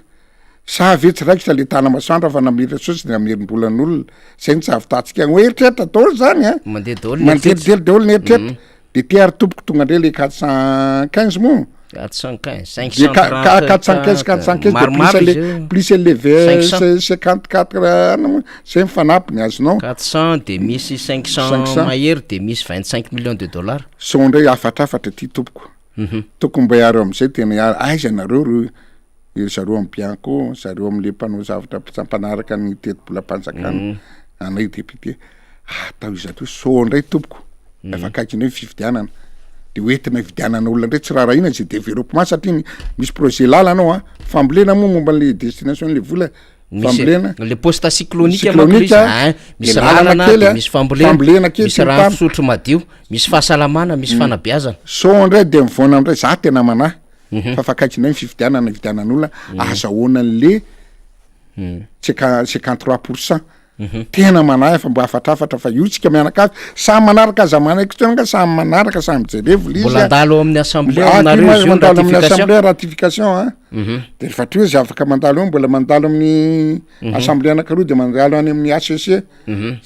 savy tsy raiky le tana masoandra fa namiritra sosy de amirim-bolan'olona zay ny tsy avitantsika hoe eritreritra daholo zany mandeha daholo ny eritreritra de tiary tompoko tonga ndray le 415 mo 415 plus élevé 54 zay mifanampiny azonao 400 de misy 500 mahery de misy 25 millions de dollars so ndray afatrafatra ty tompoko tokony mba iaro am'izay tena iaro aiza nareo reo zareo amy bianco zareo am'le mpanao zavatra mpanaraka ny teti-bola mpanjakana anay député atao izy so ndray tompoko efa kaikiny hoe fividianana de oentina vidianana olona ndray tsy raha ina zay développement satria misy projet lalana fambolena moa momba le destination le vola fambolena le poste cyclonique misy lalana de misy fambolena misy raha fisotro madio misy fahasalamana misy fanabeazana so ndray de mivona am'ray za tena manahy fa fakaikinay fividianana vidianan'olona azahoana le 53% tena manahy fa mbo afatrafatra fa io tsika mianakavy samy manaraka zamana ekotrenanga samy manaraka samy jerevy lizy mandalo amin'ny assemblée mandalo amin'ny assemblée ratification de rehefa izy afaka mandalo eo mbola mandalo amin'ny assemblée anankaroa de mandalo any amin'ny ACC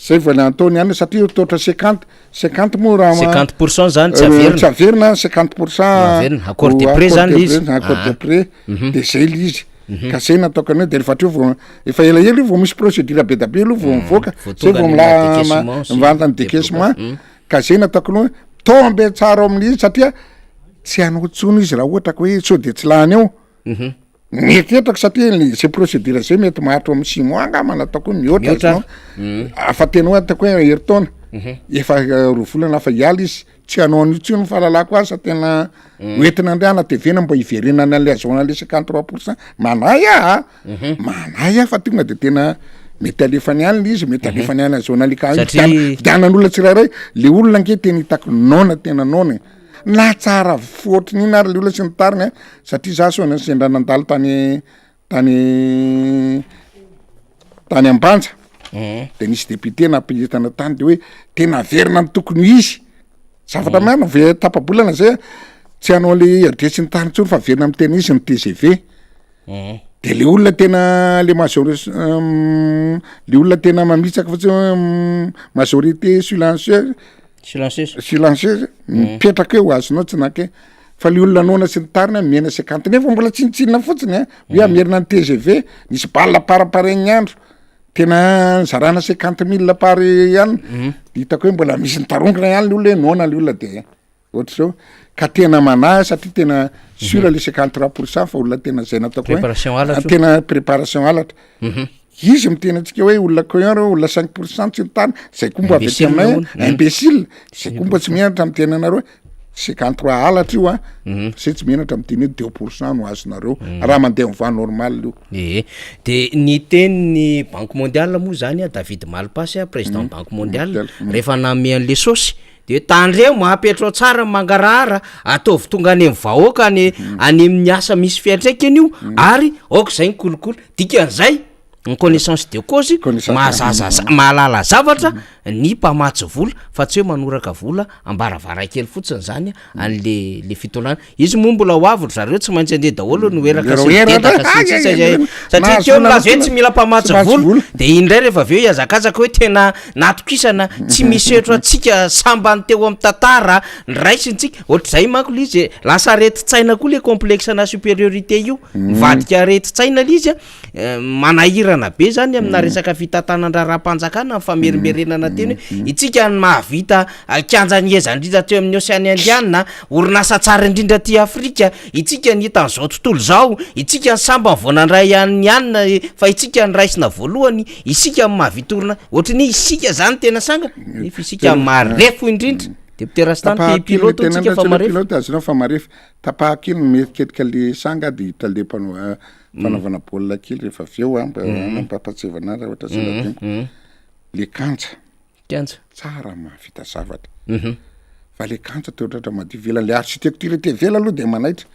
zay vola Antony any satria totra 50 mo raha 50% zany tsy averina 50% accord de près zany izy accord de près de zay lizy ka zay nataokany hoe de rehefa io efa elaela io vao misy procédure be da be aloha vao mivoaka zay vao mivantany décaissement ka zay nataokany hoe tombe tsara amin'izy satria tsy hanao tsony izy raha ohatra hoe so de tsy lany eo mieritreritako satria zay procédure zay mety mahatro amin'ny 6 mois angama nataoko hoe mihoatra afa tena hoe ataoko hoe heritaona efa roa volana afa hiala izy tsy hanao an'io tsony fahalalako azy sa tena oentina andriana tevena mba hiverenana an'le azona le 53% manay fa tonga de tena mety alefany any le izy mety alefany any azona le vidianan'olona tsirairay le olona nge tena hitako nona tena nona na tsara fotriny iny ary le olona sy ny tariny satria za so sendra nandalo tany tany ambanja de nisy député nampiritana tany de hoe tena averina ny tokony izy zavatra marina ve tapabolana zay tsy hanao le adresiny tany ntsony fa averina amin'ny tena izy ny TGV de le olona tena le le olona tena mamitsaka fa tsy majorité silencieuse mipetraka eo azonao tsy nake fa le olona nona sy ny tariny mena 50 nefa mbola tsinitsinina fotsiny a hoe amerina ny TGV nisy balle paraparegny andro tena zarana 50 000 pary ihany hitako hoe mbola misy ny tarongona ihany le olona nona le olona de ohatra zao ka tena manahy satria tena sur le 53% fa olona tena zay natako tena préparation alatra izy mitena antsika hoe olona coeur olona 5% tsy ny tany zay komba avy aty aminay imbécile zay komba tsy mianatra amin'ny tena anareo 53 alatra io zay tsy mianatra amin'ny teny 2% no azonareo raha mandeha mivoa normal io de ny tenin'ny banque mondiale moa zany David Malpassy président banque mondiale rehefa name an'le sosy de tandreo mahapetra tsara mangarahara ataovy tonga any amin'ny vahoaka any amin'ny asa misy fiantraikany io ary aok'izay ny kolokolo dikan'izay ny connaissance de cause mahalala zavatra ny mpamatsy vola fa tsy hoe manoraka vola ambaravarakely fotsiny zany an'le fitolana izy moa mbola hoavitra zareo tsy maintsy andeha daholo no eraka satria keo lazo hoe tsy mila mpamatsy vola de indray rehefa aveo iazakazaka hoe tena natokisana tsy misy etra atsika sambany teo amin'ny tantara nyraisintsika ohatr'izay manko l izy lasa areti-tsaina koa le complexe na supériorité io mivadika areti-tsaina l izy manahirana be zany amina resaka fitantanandrara-panjakana famerimerenana teny hoe itsika ny mahavita kianjanyezandrindra teo amin'ny Océanie Indiana orinasa tsara indrindra ty Afrika itsika ny hitan'izao tontolo zao itsika ny samba voanandray ihany fa itsika ny raisina voalohany isika mahavita orina ohatrany isika zany tena sanga nefa isika marefo indrindra député Rastany pilote tsika fa marefo azonao fa marefo tapahakely mieketika le sanga de hita le fanaovana baolina kely rehefa aveo mampapatsevana raha ohatra zay le kanja tsara mahavita zavatra fa le kanja toetratra madio vela le architecture te vela aloha de manaitra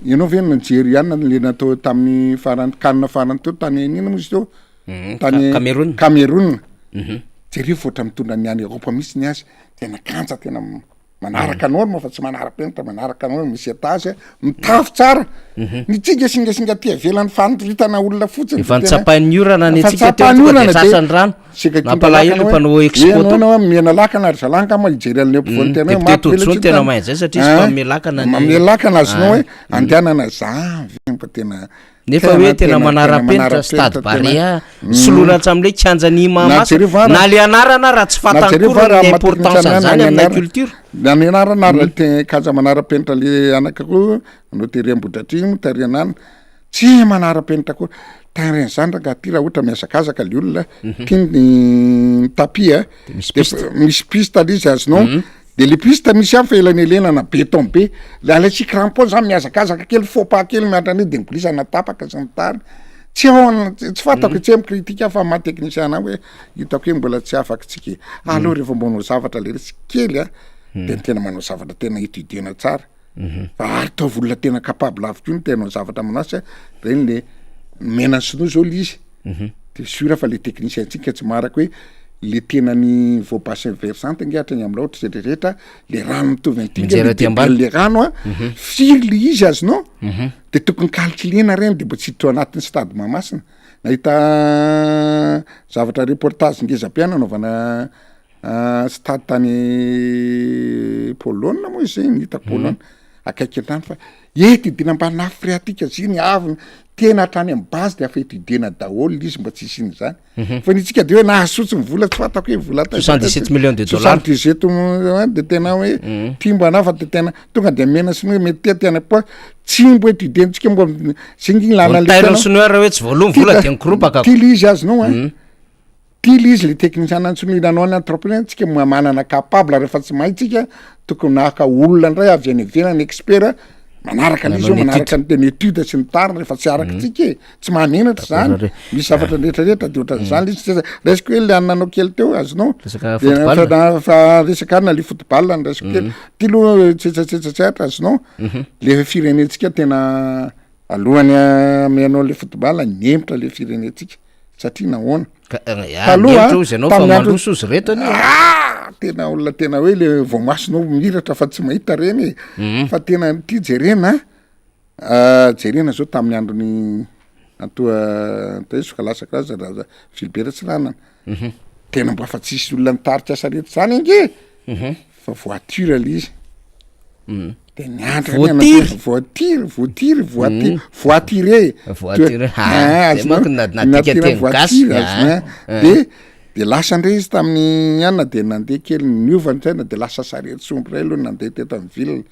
ianao ve nijery ihany le natao tamin'ny farany kanina farany teo tany nina moa izy teo tany Cameroun jereo fotra mitondra ny any Europe misy ny azy tena kanja tena manaraka norme fa tsy manara-penitra manaraka norme misy étage mitafo tsara ny tsika singasinga ty avelany fanoritana olona fotsiny efa nitsapain'ny orana ny tsika teo tonga de sasany rano nampalahelo mpanao expo miena lakana ary zalanka ma ijery alny ampovoany tena hoe totsono tena mahay zay satria izy fa melakana azonao hoe andehanana zavy fa tena nefa hoe tena manara-penitra stade Barea solona hatram'le kianjany mahamasa na le anarana raha tsy fatankory ny importance zany amina culture na ny anarana raha kanja manara-penitra le anaka koa no tery ambodratriny tary anana tsy manara-penitra koa taren zany raha ty raha ohatra miazakazaka le olona kiny tapis misy piste le izy azonao de le piste misy am fa elany elenana beton be le alatsy crampon zany miazakazaka kely faux-pas kely miatra any de mipolisa natapaka sy nitary tsy fantako tsy mikritika fa maha-teknisiana hoe hitako hoe mbola tsy afaka tsika aloha rehefa manao zavatra le resy kely de tena manao zavatra tena étudiena tsara fa ary taovy olona tena capable avy ny tena zavatra aminazy reny le menany sinoa zao le izy de sura fa le technicien tsika tsy maraka hoe le tena ny vaubassin versante ngehatra ny amina ohatra rehetra le rano mitovy le rano firy le izy azonao de tokony calculena reny de mbo tsy hiditra anatin'ny stade Mahamasina nahita zavatra reportage ngeza-piana anaovana stade tany Pologne moa izy zay nihita Pologne akaiky an-trano fa eto idina mba Afrika ziny avy tena hatrany amin'ny base de afa étudiena daholo izy mba tsy isiny zany fa nitsika de hoe nahasotsiny vola tsy fantako hoe vola 77 millions de dollars 77 de tena hoe timbo anafa de tena tonga de mena sinoa mety tena po tsy mbo étudientsika mbo singiny lana le sinoa raha hoe tsy voalomy vola de nikropaka tily izy azonao tily izy le technicien antsononanao ny entrepreneur tsika manana capable rehefa tsy mahaitsika tokony nahaka olona ndray avy any ivelany expert manaraka le izy manaraka ny tena étude sy ny tariny rehefa tsy araka tsika tsy mahamenatra zany misy zavatra rehetrarehetra de ohatra zany le resaka hoe le ananao kely teo azonao fa resaka arina le football ny resaka kely ty loha tsetsatsetsatra azonao le firenentsika tena alohany amianao le football niemitra le firenetsika satria nahoana maloso izy reto tena olona tena hoe le voamasonao miratra fa tsy mahita reny fa tena ty jerena zao tamin'ny androny atoa taisoka lasakalaza raha Philibert Tsiranana tena mba fa tsisy olona nitarika sarety zany inge fa voiture le izy de niandra de lasa ndray izy tamin'ny anina de nandeha kely niovany saina de lasa sarety sombo ray aloha nandeha teto amin'ny ville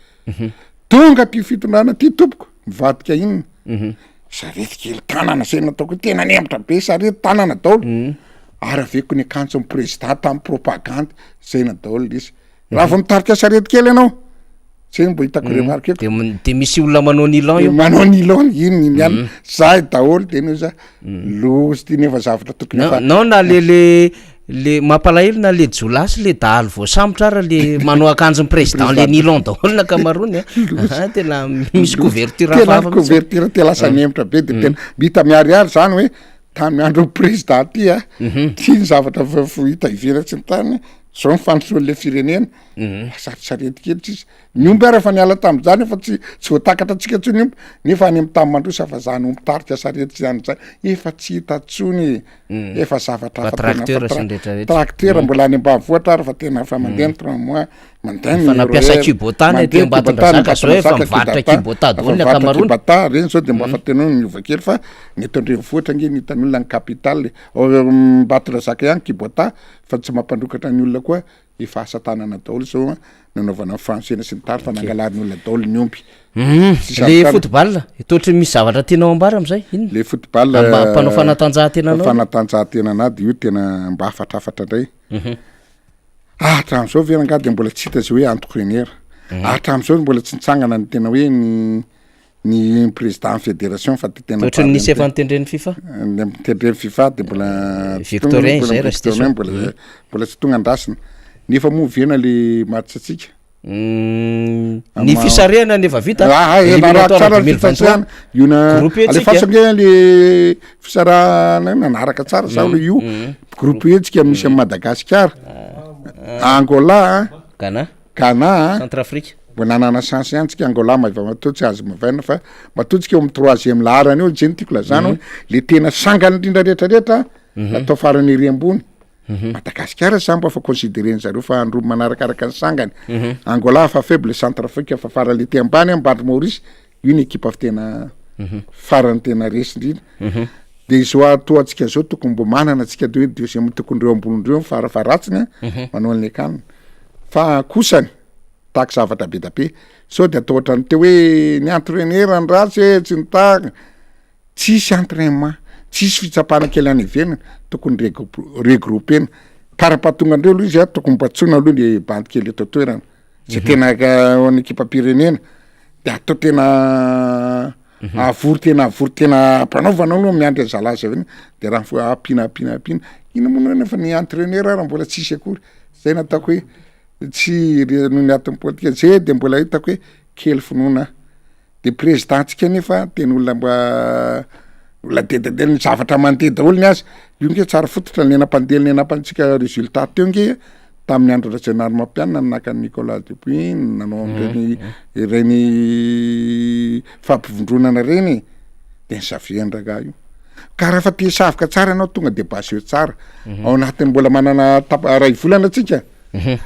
tonga ty fitondrana ty tompoko mivadika inona sarety kely tanana zay nataoko tena nematra be sarety tanana daholo ary aveko ny akanjo amin'ny président tamin'ny propagande zay na daholo izy raha vao mitarika sarety kely ianao zay mbo hitako remarque de misy olona manao nilon io manao nilon iny miana zay daholo de no za lozy ty nefa zavatra tokony nao na le mampalahelo na le jolasy le dahalo voasambotra ara le manao akanjo ny président le nilon daholo na kamarony tena misy couverture tena couverture te lasa nemitra be de tena mita miariary zany hoe tamin'ny andro président ty ty ny zavatra hita ivera tsy ny tany zao mifanosoan'le firenena saritsarety kely tsisy niomby ara fa niala tam'zany fa tsy voatakatra atsika tsony omby nefa any amy tamy mandrosa fa zany omby tarika sarety zany zay efa tsy hita tsony efa zavatra tracteur mbola any ambanivohitra ary fa tena fa mandeha 3 mois fa nampiasa kibotany ty Ambatondrazaka zao efa mivarotra kibota daholo ny akamarony kibota reny zao de mba fa tenao niova kely fa ny eto andrenivohitra nge nitan'olona ny capitale Ambatondrazaka ihany kibota fa tsy mampandrokatra ny olona koa efa asa tanana daholo zao nanaovana français sy ny tary fa nangalariny olona daholo ny ompy le football totra misy zavatra tianao ambara am'izay ino le football mpanao fanatanjahan-tenanao fanatanjahan-tenana de io tena mba afatrafatra ndray hatram'izao veranga de mbola tsy hita zay hoe entraîneur hatram'izao mbola tsy nitsangana ny tena hoe ny président fédération fa tena totra nisy efa nitendren'ny FIFA mitendren'ny FIFA de mbola Victorien zay raha mbola tsy tonga andrasina nefa movena le match atsika ny fisarena nefa vita tsara fitatrana iona alefasanga le fisarana nanaraka tsara za lo io groupe etsika misy amin'ny Madagascar Angola Ghana Centrafrique mbo nanana chance ihany tsika Angola maiva matoa tsy azo mavaina fa matoa tsika eo amin'ny 3e laharany eo zay tiako lazany hoe le tena sangany indrindra rehetrarehetra atao farany ery ambony Madagascar sa mbo fa considéreny zareo fa andro manarakaraka ny sangany Angola fa faible Centrafrique fa farany le te ambany ambady Maurice io ny équipe fa tena farany tena resy indrindra de izo atoa atsika zao tokony mbo manana atsika de hoe deuxième tokony reo ambonindreo farafaratsiny manao ny akany fa kosany taky zavatra be da be sao de atao ohatrany teo hoe ny entraîneur ny ratsy tsy nitaka tsisy entraînement tsisy fitsapana kely any ivenina tokony regroupena karapatonga andreo aloha izy tokony mbatsona aloha ny bandy kely eto toerana zay tena ny ekipa pirenena de atao tena avory tena mpanaovana aloha miandry zalaza aveny de raha fo apina ina moa nefa ny entraîneur raha mbola tsisy akory zay nataoko hoe tsy noho ny atin'ny politika zay de mbola hitako hoe kely finoana de président tsika nefa tena olona mba dededely ny zavatra mandeha daholo ny azy io nge tsara fototra ny enam-pandely ny enam-pantsika résultat teo nge tamin'ny andro national mampianina naka Nicolas Dupuis nanao reny fampivondronana reny de ny saviandraga io ka raha fa te savoka tsara ianao tonga de baseo tsara ao anatiny mbola manana ray volana atsika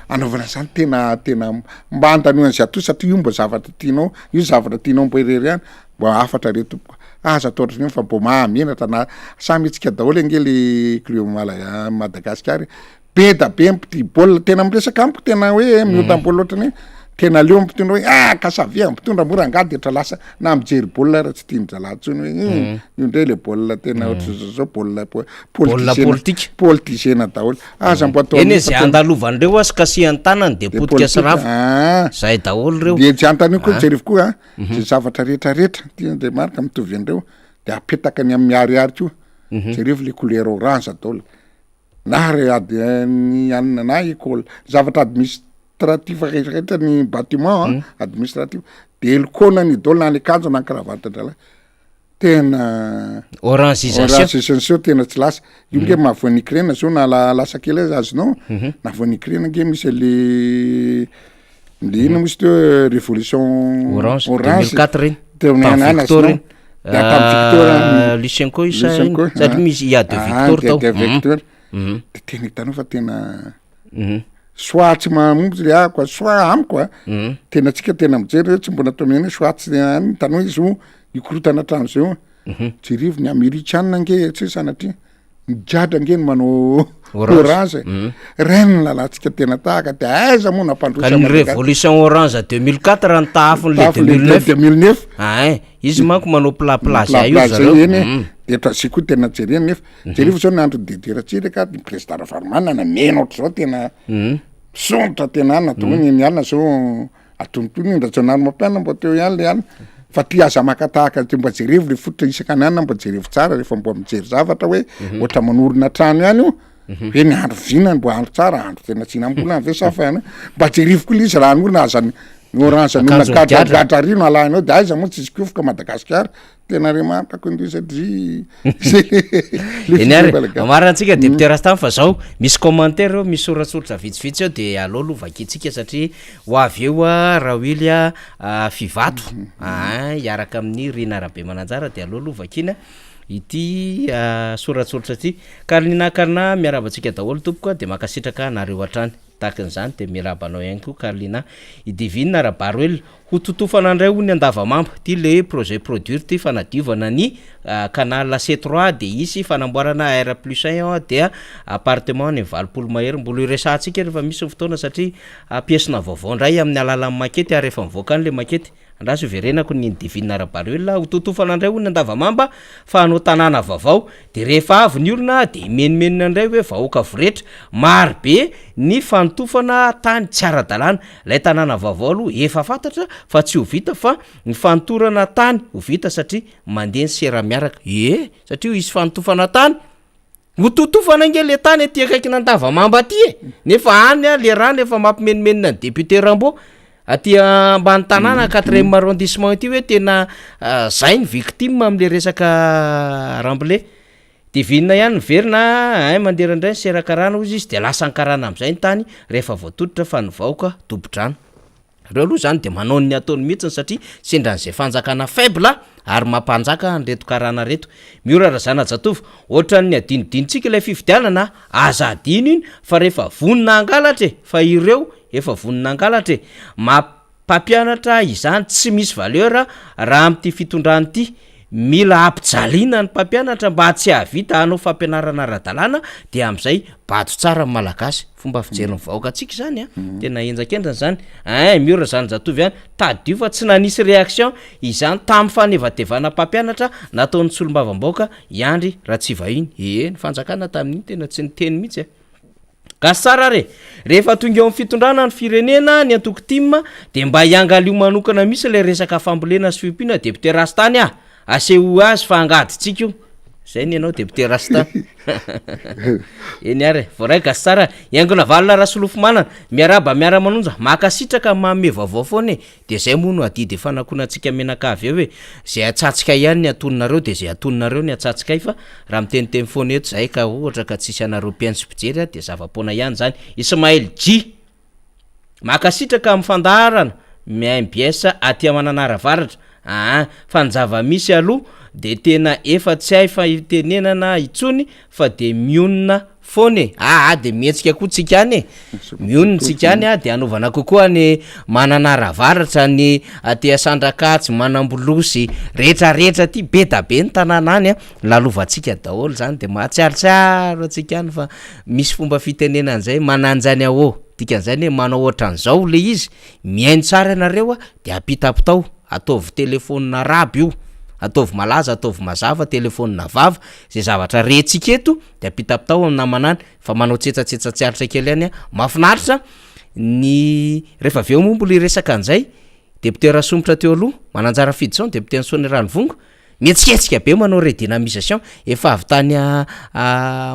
anaovana zany tena mba andanoana zay ato satria io mbo zavatra tianao io zavatra tianao mbo irery any mbo afatra reto aza atao ohatrany fa mbo mahamenatra na samy itsika daholo ange le club Madagascar be da be ampity baolina tena miresaka ampiko tena hoe miota baolina ohatrany tena leo ampitondra hoe kasavia ampitondra mora angady de etra lasa na mijery baolina raha tsy tiany zalatsony hoe io ndray le baolina tena ohatry zao baolina politisena daholo aza mbo atao eny zay andalovandreo asy kasiany tanany de potika sirafo zay daholo reo de tsy antany koa jerevy koa zay zavatra rehetrarehetra tiandre marika mitovy andreo de apetaka ny amin'ny miariary koa jerevy le couleur orange daholo na re ady ny anina na école zavatra administratif rehetrarehetra ny bâtiment administratif de elokona ny daholo na ny akanjo na ny cravatte ndrala tena orangisation sao tena tsy lasa io nge mahavoanikrena zao na lasa kely azonao na voanikrena nge misy le ino misy teo révolution orange 2004 reny teomianana Lucien koa satria misy ia de Victor tao Victor de tena hitanao fa tena soit tsy mamombotsy le ako soit amiko a tena tsika tena mijery tsy mbona ataoneny soit tsy tanao izy o ikorotana trano zao jerivo ny américaine nge tsy sanatria migadra nge ny manao orange reny lalantsika tena tahaka de aiza moa nampandrosa ny révolution orange 2004 raha nitahafony le 2009 izy manko manao plaplace eny de trazay koa tena jereny nefa jerivo zao nandro dederatsiraka ny président ravaromana na mena ohatry zao tena sontra tena any natao ny mialina zao atonotony indra janano mampianina mbo teo ihany le any fa ty aza makatahaka ty mba jerevo le fototra isaka ny any mba jerevo tsara rehefa mbo mijery zavatra hoe ohatra manorina trano ihany io hoe ny andro vinany mbo andro tsara andro tena tsinambola any ve safa ihany mba jerivo koa lizy raha norina aza ny orange nona gadra rino alahinao de aiza moa tsisy kofoka Madagasikara tena remarika kondo satria eny ary amaratsika député Rastam fa zao misy commentaire misy soratsoratra vitsivitsy eo de aleo lovakitsika satria ho avy eo raha oely fivato iaraka amin'ny Rina Rabe Mananjara de aleo lovakina ity soratsoratra ty Karolina miarabantsika daholo tompoka de makasitraka nareo atrany takan'izany de mirabanao ihany koa Karolina idivina Rabaroel ho totofana andray ho ny Andavamamba ty le projet produire ty fanadiovana ny canal C3 de isy fanamboarana R+1 dia appartement ny Valopolo Mahery mbola iresantsika rehefa misy fotoana satria pièce-na vaovao ndray amin'ny alalan'ny makety ary rehefa mivoaka ny le makety andraso verenako ny divina Rabaroel ho totofana andray ho ny Andavamamba fa hanao tanàna vaovao de rehefa avy ny olona de menimenina andray hoe vahoaka voretra maro be ny fantofana tany tsy ara-dalàna lay tanàna vaovao aloha efa fantatra fa tsy ho vita fa ny fantorana tany ho vita satria mandeha ny sera miaraka satria isy fantofana tany ho totofana nge le tany aty akaiky Andavamamba aty nefa any le rano efa mampimenimenina ny député Rambo aty ambany tanàna 4e arrondissement ity hoe tena zay ny victime am'le resaka Ramblé divinina ihany verina mandera indray seraka rano izy de lasa ankarana am'izay ny tany rehefa voatoditra fa ny vahoaka dobo-drano reo aloha zany de manao ny ataony mihitsiny satria sendran'izay fanjakana faible ary mampanjaka nreto karana reto miora razana jatovo ohatra ny adinodinitsika ilay fifidianana aza adino iny fa rehefa vonina angalatra fa ireo efa vonina angalatra mampampianatra izany tsy misy valeur raha am'ty fitondrany ity mila ampijaliana ny mpampianatra mba tsy havita hanao fampianarana ara-dalàna de am'izay bato tsara malagasy fomba fijeriny vahoaka atsika zany tena enjakendrany zany miora zany jatovy ihany tadio fa tsy nanisy réaction izany tamin'ny fanevatevana mpampianatra nataon'ny solombavambaoka iandry raha tsy vahiny ny fanjakana tamin'iny tena tsy niteny mihitsy gasara rehefa tonga eo amin'ny fitondrana ny firenena ny antoko tim de mba hiangalio manokana misy le resaka fambolena sy fiompiana député Rastany aseho azy fa angaditsika io zay ny ianao député Rasta eny ary voray gasara iangona valina rasolofo manana miaraba miara-manonja makasitraka mamme vaovao foana de zay moa no adidy fanakonantsika menakavy eo hoe zay atsatsika ihany ny atoninareo de zay atoninareo ny atsatsika fa raha miteniteny foana eto zay ka ohatra ka tsisy anareo mpiansy pijery de zava-poana ihany zany Ismaël G makasitraka amin'ny fandaharana MBS aty Mananaravaratra fa ny zava-misy aloha de tena efa tsy hay fa itenenana itsony fa de mionina foana de mihetsika koa tsika any mionina tsika any de anaovana kokoa ny Mananaravaratra ny aty Sandrakatsy Manambolosy rehetrarehetra ty be da be ny tanàna any lalovantsika daholo zany de mahatsiarotsiaro atsika any fa misy fomba fitenenan'izay mananjany dikan'izany hoe manao ohatran'izao le izy miaino tsara ianareo de apitapitao ataovy telefonina raby io ataovy malaza ataovy mazava telefonina vava zay zavatra retsika eto de apitapitao amin'ny namanany fa manao tsetsatsiaritra kely any mafinaritra ny rehefa aveo moa mbola iresaka an'izay député Rasombotra teo aloha Mananjara Fidson député Ansony Ranovongo mietsiketsika be manao redynamisation efa avy tany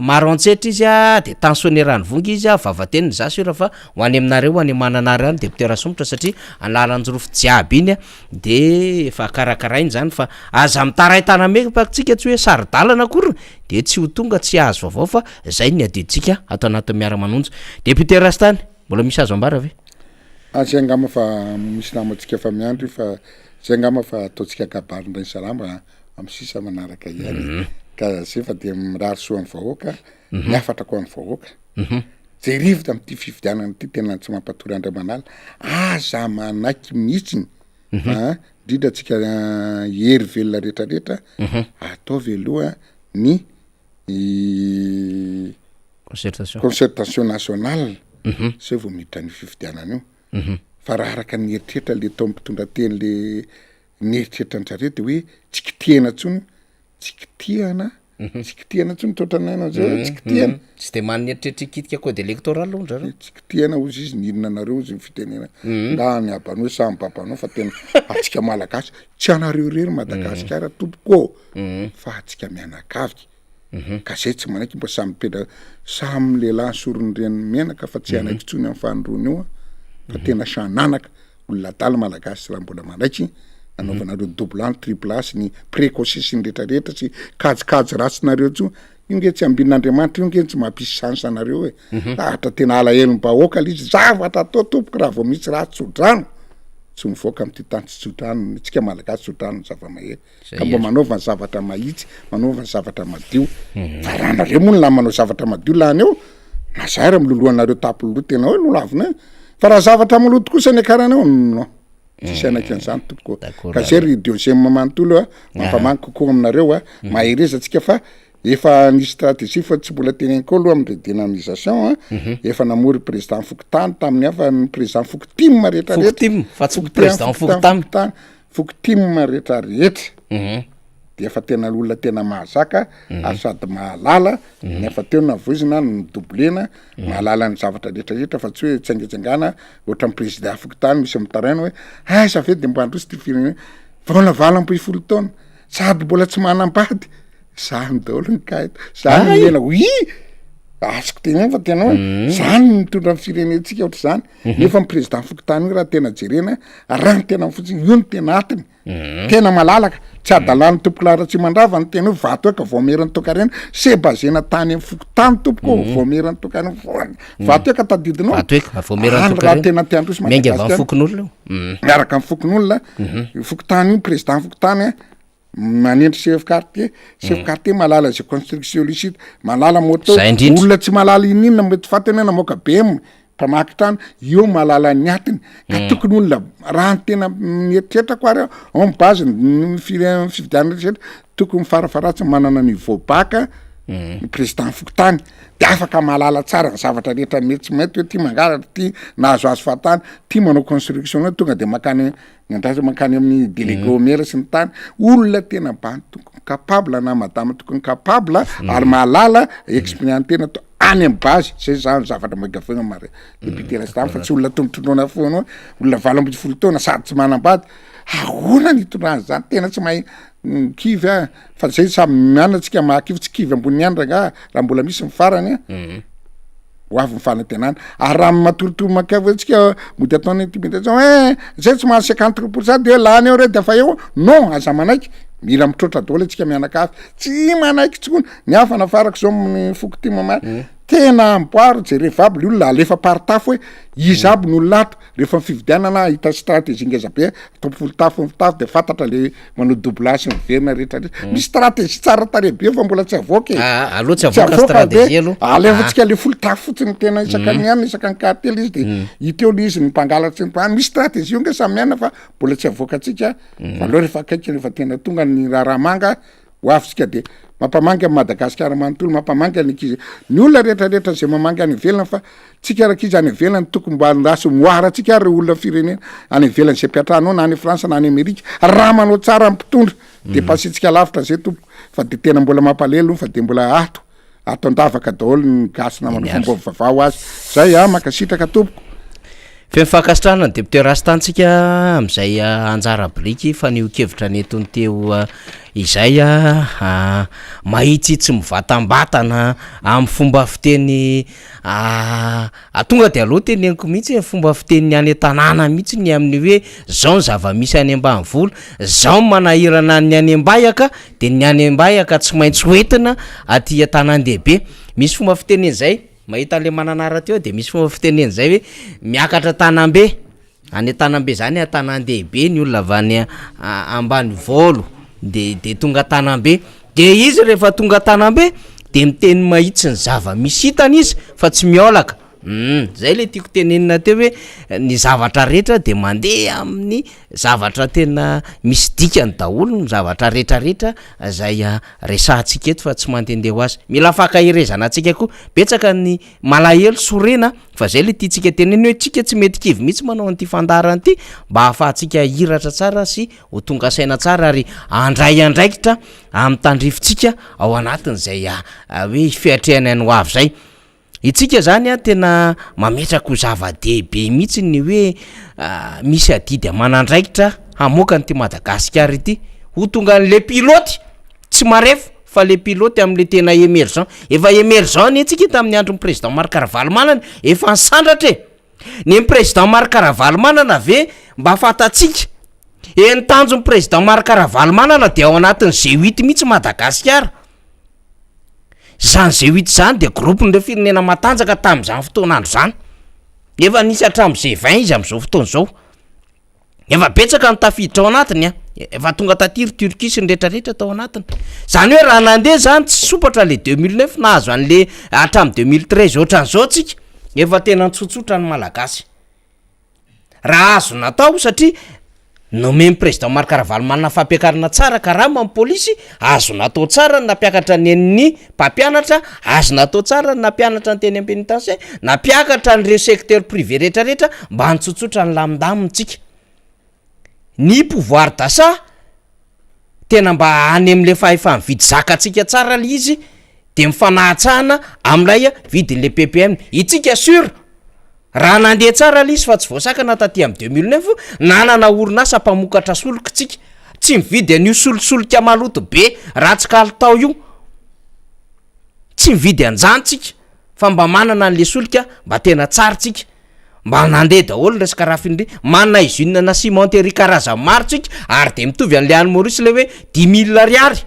maro antsetra izy de tensionnerany vongy izy vavateniny zasy io raha fa ho any aminareo ho any mananary any deputera somotra satria alalanjorofo jiaby iny de efa karakarainy zany fa aza mitaraitana mepatsika tsy hoe saridalana akory de tsy ho tonga tsy azo vaovao fa zay ny adiditsika atao anatin'ny miara-manonja deputé Rastany mbola misy azo ambara ve zay angamba fa misy namatsika fa miandry fa zay angamba fa ataotsika kabarin-dray salama amin'ny sisa manaraka ihany ka zay fa de mirary soa amin'ny vahoaka miafatra ko amin'ny vahoaka zay rivotra amin'ity fifidianana ity tena tsy mampatory Andriamanala aza manaiky mihitsiny indrindra tsika hery velona rehetrarehetra ataovy aloha ny concertation nationale zay vao miditra ny fifidianana io fa raha araka ny eritreritra le tao mpitondra teny le ny eritreritra ntsareo de hoe tsy kitihana tsony tsy kitihana tsony totranana zay tsy kitihana tsy de man'ny eritreritra ikitika code électoral ondra tsy kitihana ozy izy nirina anareo izy ny fitenena nda ny abanoe samy babanao fa tena atsika malagasy tsy anareo rery Madagasikara tompoko fa atsika mianakavy ka zay tsy manaiky mba samy peda samy lehilahy sorony reny menaka fa tsy anaiky tsony amin'ny fanondrony io fa tena sananaka olona tala malagasy raha mbola manaiky anaovanareo double triple A sy ny précocis ny rehetrarehetra sy kajikajy ratsinareo tso io nge tsy ambin'Andriamanitra io nge tsy mampisy chance anareo hoe ahatra tena alahelo bahoaka izy zavatra atao tompoko raha vao misy raha tsodrano tsy mivoaka amin'ity tany tsy tsodrano tsika malagasy tsodrano zava-mahery ka mba manaova zavatra mahitsy manaova zavatra madio fa raha nareo moa la manao zavatra madio lany eo mazara milolohanareo tapoloha tena hoe lolavina fa raha zavatra maloto kosa ny akaranao no tsisy anaiky an'izany tompoko ka zay ry deuxième manontolo mampamangy kokoa aminareo maherezatsika fa efa nisy stratégie fa tsy mbola teneny koa aloha amin'ny redynamisation efa namory président Fokotany tamin'ny hafa ny président Fokotim rehetrarehetra fa tsy président Fokotany Fokotim rehetrarehetra de efa tena olona tena mahazaka ary sady mahalala nefa teo navoizina ny doblena mahalala ny zavatra rehetrarehetra fa tsy hoe tsengatsengana ohatra ny président Fokotany misy mitaraina hoe aiza ve de mba androsy ty firenena valavala ampoy folo taona sady mbola tsy manambady zany daholo ny kaeto zany ela oi azoko tena fa tena hoe zany mitondra amin'ny firenentsika ohatra zany nefa ny président Fokotany io raha tena jerena raha ny tena fotsiny io ny tena atiny tena malalaka tsy adalany tompoko lara tsy mandrava ny tena hoe vato eka voamerany tokarena se bazena tany amin'ny Fokotany tompoko voamerany tokarena vato eka tadidinao raha tena tiandrosy Madagasikara miaraka amin'ny fokon'olona Fokotany io président Fokotany manendry chef quartier malala zay construction licite malala moto olona tsy malala ininona mety fatana namoaka be mpamaky trano io malala ny atiny ka tokony olona raha ny tena mieritreritra ko ary en base ny fividiana rehetra tokony farafaratsy manana niveau baka ny président Fokotany de afaka malala tsara ny zavatra rehetra mety hoe ty mangaratra ty nahazoazo fahatany ty manao construction hoe tonga de makany nandrasa makany amin'ny délégué au maire sy ny tany olona tena bany tokony capable na madame tokony capable ary mahalala expérience to any amin'ny base zay zany zavatra magavagna mare député Rastany fa tsy olona tondrotondrona foana olona 20 taona sady tsy manambady ahoana ny itondrany zany tena tsy mahay kivy fa zay samy mianatsika mahakivy tsy kivy ambony andrana raha mbola misy mifarany ho avy mifanantenana ary raha matoritory makavy atsika mody ataony intimidation zay tsy mahany 50% de lany eo re de fa eo non aza manaiky mila mitrotra daholo atsika mianakavy tsy manaiky tsony ny hafa nafarako zao amin'ny Fokotima ma tena amboaro jerevable olona alefa partafo hoe izy aby n'ololato rehefa mifividianana hita stratégie ngeza be atao folotafo de fantatra le manao doublage sy miverina rehetrarehetra misy stratégie tsara tare be fa mbola tsy avoaka aloha tsy avoaka stratégie aloha alefatsika le folotafo fotsiny tena isakany ihany isakany cartel izy de hiteo le izy ny mpangalatra ny mpany misy stratégie io nge samiana fa mbola tsy avoaka atsika fa aloha rehefa akaiky rehefa tena tonga ny raha manga ho avitsika de mampamangy amin'ny Madagasikara manontolo mampamangy any ankizy ny olona rehetrarehetra zay mamangy any ivelana fa tsika rakizy any ivelany tokony mba andraso moara tsika ry olona firenena any ivelany zay mpiatranao na any Frantsa na any Amerika raha manao tsara mpitondra de pasitsika lavitra zay tompo fa de tena mbola mampalelo fa de mbola ato andavaka daholo ny gasina manao fomba vavao azy zay makasitraka tompoko Fefakasitrana ny député Rastantsika am'izay anjara briky fa ny kevitra ny etony teo izay mahitsitsy mivatambatana amin'ny fomba fiteny tonga de aloha teneniko mihitsy fomba fiteny any tanàna mihitsy ny amin'ny hoe zao ny zava-misy any ambanivola, zao manahirana ny any Ambayaka, de ny any Ambayaka tsy maintsy hoentina aty tanàn-dehibe. Misy fomba fitenen'izay, mahita le mananara teo de misy fomba fitenen'izay hoe miakatra Tanambe. Any Tanambe zany tanàn-dehibe ny olona avy any Ambanivolo de tonga Tanambe. De izy rehefa tonga Tanambe de miteny mahitsy ny zava-misy hitany izy fa tsy miolaka. Zay le tiako tenenina teo hoe ny zavatra rehetra de mandeha amin'ny zavatra tena misy dikany daholo, ny zavatra rehetrarehetra zay resahantsika eto fa tsy mandendeha ho azy. Mila fakahirezana antsika koa, betsaka ny malahelo sorena fa zay le tiantsika teneny hoe tsika tsy mety kivy mihitsy manao an'ity fandarana ity mba ahafahantsika hiratra tsara sy ho tonga saina tsara ary andray andraikitra amin'ny tandrifintsika ao anatin'izay hoe fiatrehany any ho avy zay. Itsika zany tena mametraka ho zava-dehibe mihitsy ny hoe misy adidy amanandraikitra hamoaka nyty Madagasikara ity ho tonga an'le piloty tsy marefo fa le piloty am'le tena émergent. Efa émergent ny itsika tamin'ny andron'ny président Marc Ravalomanana efa nisandratra ny président Marc Ravalomanana ve mba fatatsika ny tanjon'ny président Marc Ravalomanana de ao anatin'ny G8 mihitsy Madagasikara. Zany G8 zany de groupen'le firenena matanjaka tamin'izany fotoanandro zany. Efa nisy hatramin'ny G20 izy amin'izao fotoana zao. Efa betsaka ny tafiditra ao anatiny efa tonga tatiry Turquie sy ny rehetrarehetra tao anatiny. Zany hoe raha nandeha zany tsy sopatra le 2009 nahazo an'le hatramin'ny 2013 ohatran'izao tsika efa tena ntsotsotra ny malagasy. Raha azo natao satria nomeny président Marc Ravalomanana fampiakarana tsara karama amin'ny polisy, azo natao tsara nampiakatra ny mpampianatra, azo natao tsara nampianatra ny teny am-pénitencier, nampiakatra n'ireo secteur privé rehetrarehetra mba hantsotsotra ny lamindamitsika. Ny pouvoir d'achat tena mba any amin'le fahefa mividy zakatsika tsara le izy de mifanahatsahana amin'ilay vidin'le PPM. Itsika sur raha nandeha tsara le izy fa tsy voasakana taty amin'ny 2009 nanana orinasa mpamokatra solika tsika, tsy mividy an'io solika maloto be ratsy kalitao io, tsy mividy an'izany tsika fa mba manana an'le solika mba tena tsara tsika, mba nandeha daholo resaka rafindry manana izine na cimenterie karazany maro tsika ary de mitovy an'le any Maurice le hoe 10 000 ariary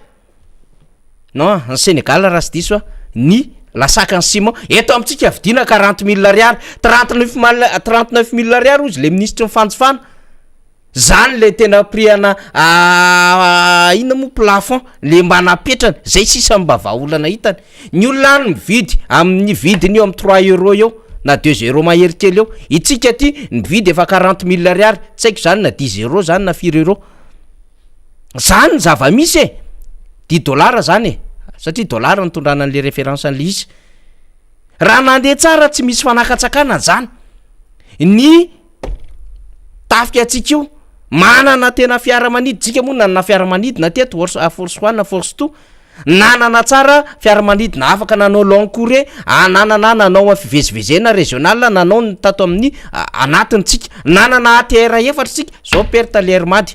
non ny Sénégal raha sy diso ny lasakany ciment eto amintsika vidina 40 000 ariary, 39 000 ariary ozy le ministre mifanjifana. Zany le tena priana ina mo plafond le mba napetrany zay sisa mba vahaolana hitany. Ny olona any mividy amin'ny vidiny eo amin'ny 3 euro eo na 2 euro mahery kely eo, itsika ty mividy efa 40 000 ariary, tsy haiko zany na 10 euro zany na 4 euro. Zany zava-misy $10 zany satria dollara nitondrana an'le référence an'le izy. Raha nandeha tsara tsy misy fanakatsakana zany. Ny tafika atsika io manana tena fiaramanidina, tsika moa nanana fiaramanidina teto force 1 na force 2, nanana tsara fiaramanidina afaka nanao long courrier, nanana nanao fivezivezena régional, nanao tato amin'ny anatiny tsika, nanana ATR efatra tsika, zao perte l'air mady.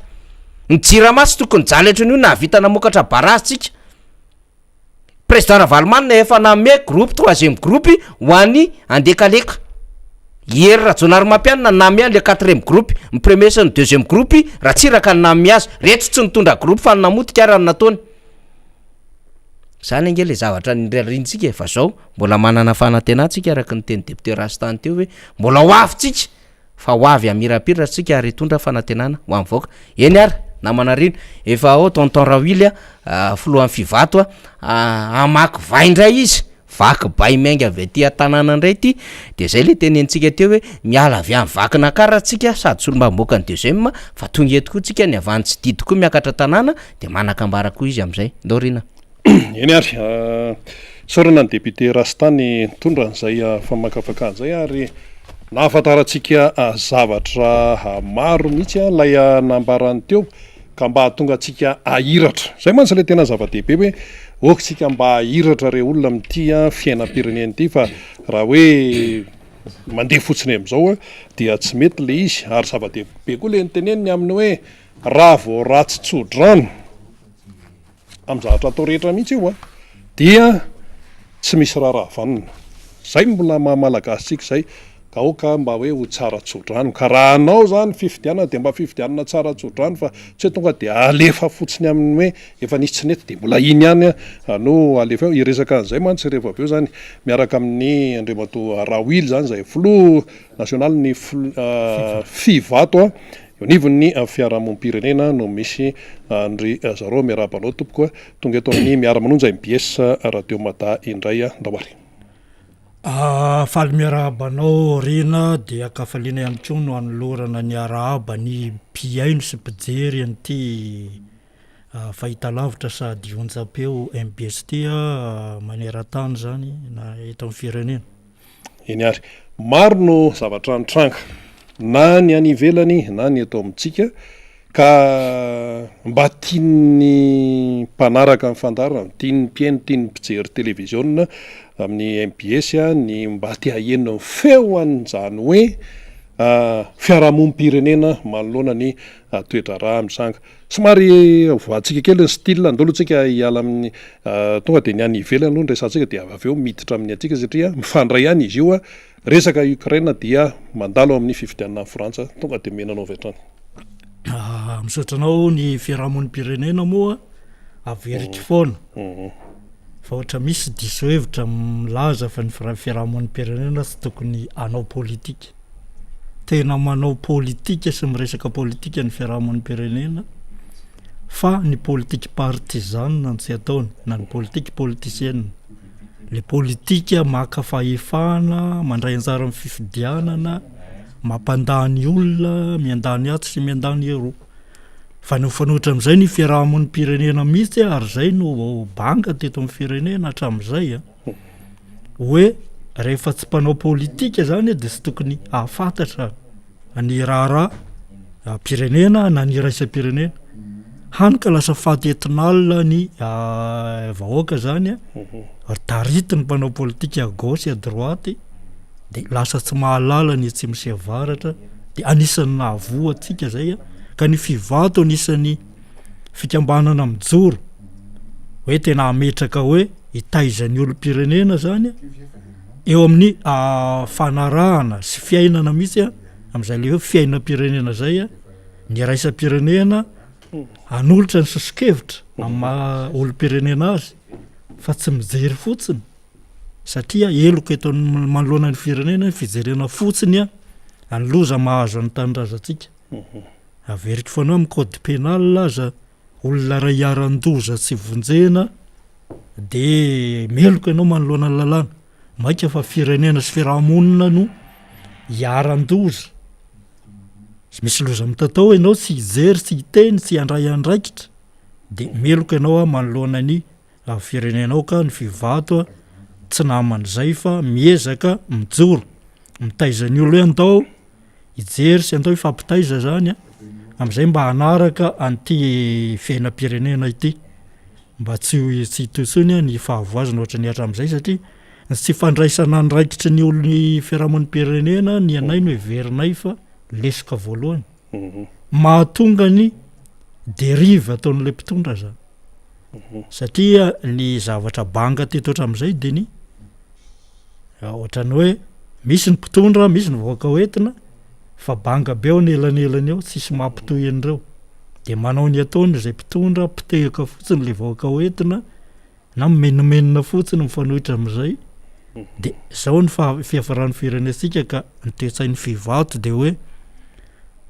Ny jirama tsy tokony jalatra n'io na vita namokatra barazy tsika. Président Ravalomanana efa name groupe 3e groupe ho an'ny andekaleka. Hier Rajonaromampianina name an'le 4e groupe, ny premier sy ny 2e groupe raha tsiraka ny name azy, reto tsy nitondra groupe fa namotika raha nataony. Zany ange le zavatra nirariantsika fa zao mbola manana fanantenantsika araka ny teny député Rastany teo hoe mbola ho avy tsika fa ho avy amirapiratra tsika ary hitondra fanantenana ho amin'ny voaka. Eny ary namanarino efa ao tonton Rawily filohan'ny fivato amaky vaindray izy vaky bay mainga avy aty tanàna indray ty de zay le tenentsika teo hoe miala avy amin'ny vakina karatsika sady solombamboaka ny deuxième fa tonga eto koa tsika ny avany tsy didy koa miakatra tanàna de manakambara koa izy am'izay ndorina. Eny ary sorana ny député Rastany tondra zay famakafaka an'izay ary nahafantaratsika zavatra maro mihitsy lay nambarany teo ka mba tonga atsika ahiratra. Zay mantsy le tena zava-dehibe hoe okitsika mba ahiratra re olona am'ty fiainam-pirenena ity fa raha hoe mandeha fotsiny am'izao dia tsy mety le izy ary zava-dehibe koa le niteneniny amin'ny hoe raha vao ratsy tsodrano am'zahatra atao rehetra mihitsy io a dia tsy misy raharaha vanina zay mbola mahamalagasitsika zay ka oka mba hoe ho tsara tsodrano ka raha anao zany fifidianana de mba fifidianana tsara tsodrano fa tsy hoe tonga de alefa fotsiny amin'ny hoe efa nisy tsy nety de mbola iny ihany no alefa eo iresaka an'izay mantsy rehefa avy eo zany miaraka amin'ny andriamato Raoily zany zay flo national ny fivato a eo nivony fiarahamonim-pirenena no misy ndry zareo miarabanao tompokoa tonga eto amin'ny miara-manonja MBS radio Mada indray ndawary faly miarabanao rina dia akafaliana ihany koa no anolorana ny arahaba ny mpiaino sy mpijery an'ity fahitalavitra sady onjam-peo MBS tia maneran-tany zany na eto amin'ny firenena. Eny ary maro no zavatra nitranga na ny any ivelany na ny eto amintsika ka mba tiany mpanaraka amin'ny fandarana tiany mpiaino tiany mpijery televiziona amin'ny MBS ny mba tia hahenona ny feo an'izany hoe fiarahamonim-pirenena manoloana ny toetra raha misanga somary voantsika kely ny style andolo tsika hiala amin'ny tonga de ny any ivelany aloha resantsika de avy eo miditra amin'ny atsika satria mifandray ihany izy io resaka Ukraine dia mandalo amin'ny fifidianana Frantsa tonga de menanao avy hatrany. Misotranao ny fiarahamonim-pirenena moa averiky foana fa ohatra misy diso hevitra milaza fa ny fiarahamonim-pirenena tsy tokony anao politika tena manao politika sy miresaka politika ny fiarahamonim-pirenena fa ny politika partizanina no tsy ataony na ny politika politisienne le politika maka fahefana mandray anjara amin'ny fifidianana mampandany olona miandany aty sy miandany ero fa no fanohitra amin'izay ny fiarahamonim-pirenena mihitsy ary zay no banga teto amin'ny firenena hatramin'izay hoe rehefa tsy mpanao politika zany de tsy tokony ahafantatra ny raharaha pirenena na ny raisam-pirenena hany ka lasa fahatetinalina ny vahoaka zany tarity ny mpanao politika à gauche à droite de lasa tsy mahalala ny tsy misy avaratra de anisan'ny nahavoa atsika zay ka ny fivato anisan'ny fikambanana mijoro hoe tena ametraka hoe hitaizan'ny olom-pirenena zany eo amin'ny fanarahana sy fiainana mihitsy amin'izay le hoe fiainam-pirenena zay ny raisam-pirenena anolotra ny sosokevitra amin'ny olom-pirenena azy fa tsy mijery fotsiny satria eloko eto manoloana ny firenena ny fijerena fotsiny anyloza mahazo ny tanindrazantsika averiky foana amin'ny code pénal laza olona ray aran-doza tsy vonjena de meloko ianao manoloana ny lalàna maika fa firenena sy fiarahamonina no iaran-doza misy loza mitatao ianao tsy hijery tsy hiteny tsy handray andraikitra de meloko ianao manoloana ny firenenao ka ny fivato tsy naman'izay fa miezaka mijoro mitaizany olo hoe andao hijery sy andao hifampitaiza zany amin'izay mba hanaraka an'ity fiainam-pirenena ity mba tsy hitotsony ny fahavoazana ohatra ny hatramin'izay satria tsy fandraisana andraikitry ny olony fiarahamonim-pirenena ny anay no heverinay fa lesoka voalohany mahatonga ny derive ataon'le mpitondra zany satria ny zavatra banga teto hatramin'izay de ny ohatrany hoe misy ny mpitondra misy ny vahoaka hoentina fa banga be ao nelanelany eo tsisy mampitoy an'ireo de manao ny ataony zay mpitondra pitehaka fotsiny le vahoaka hoentina na mimenomenona fotsiny mifanohitra amin'izay de zao ny fiafaran'ny firenetsika ka ny toetsain'ny fivato de hoe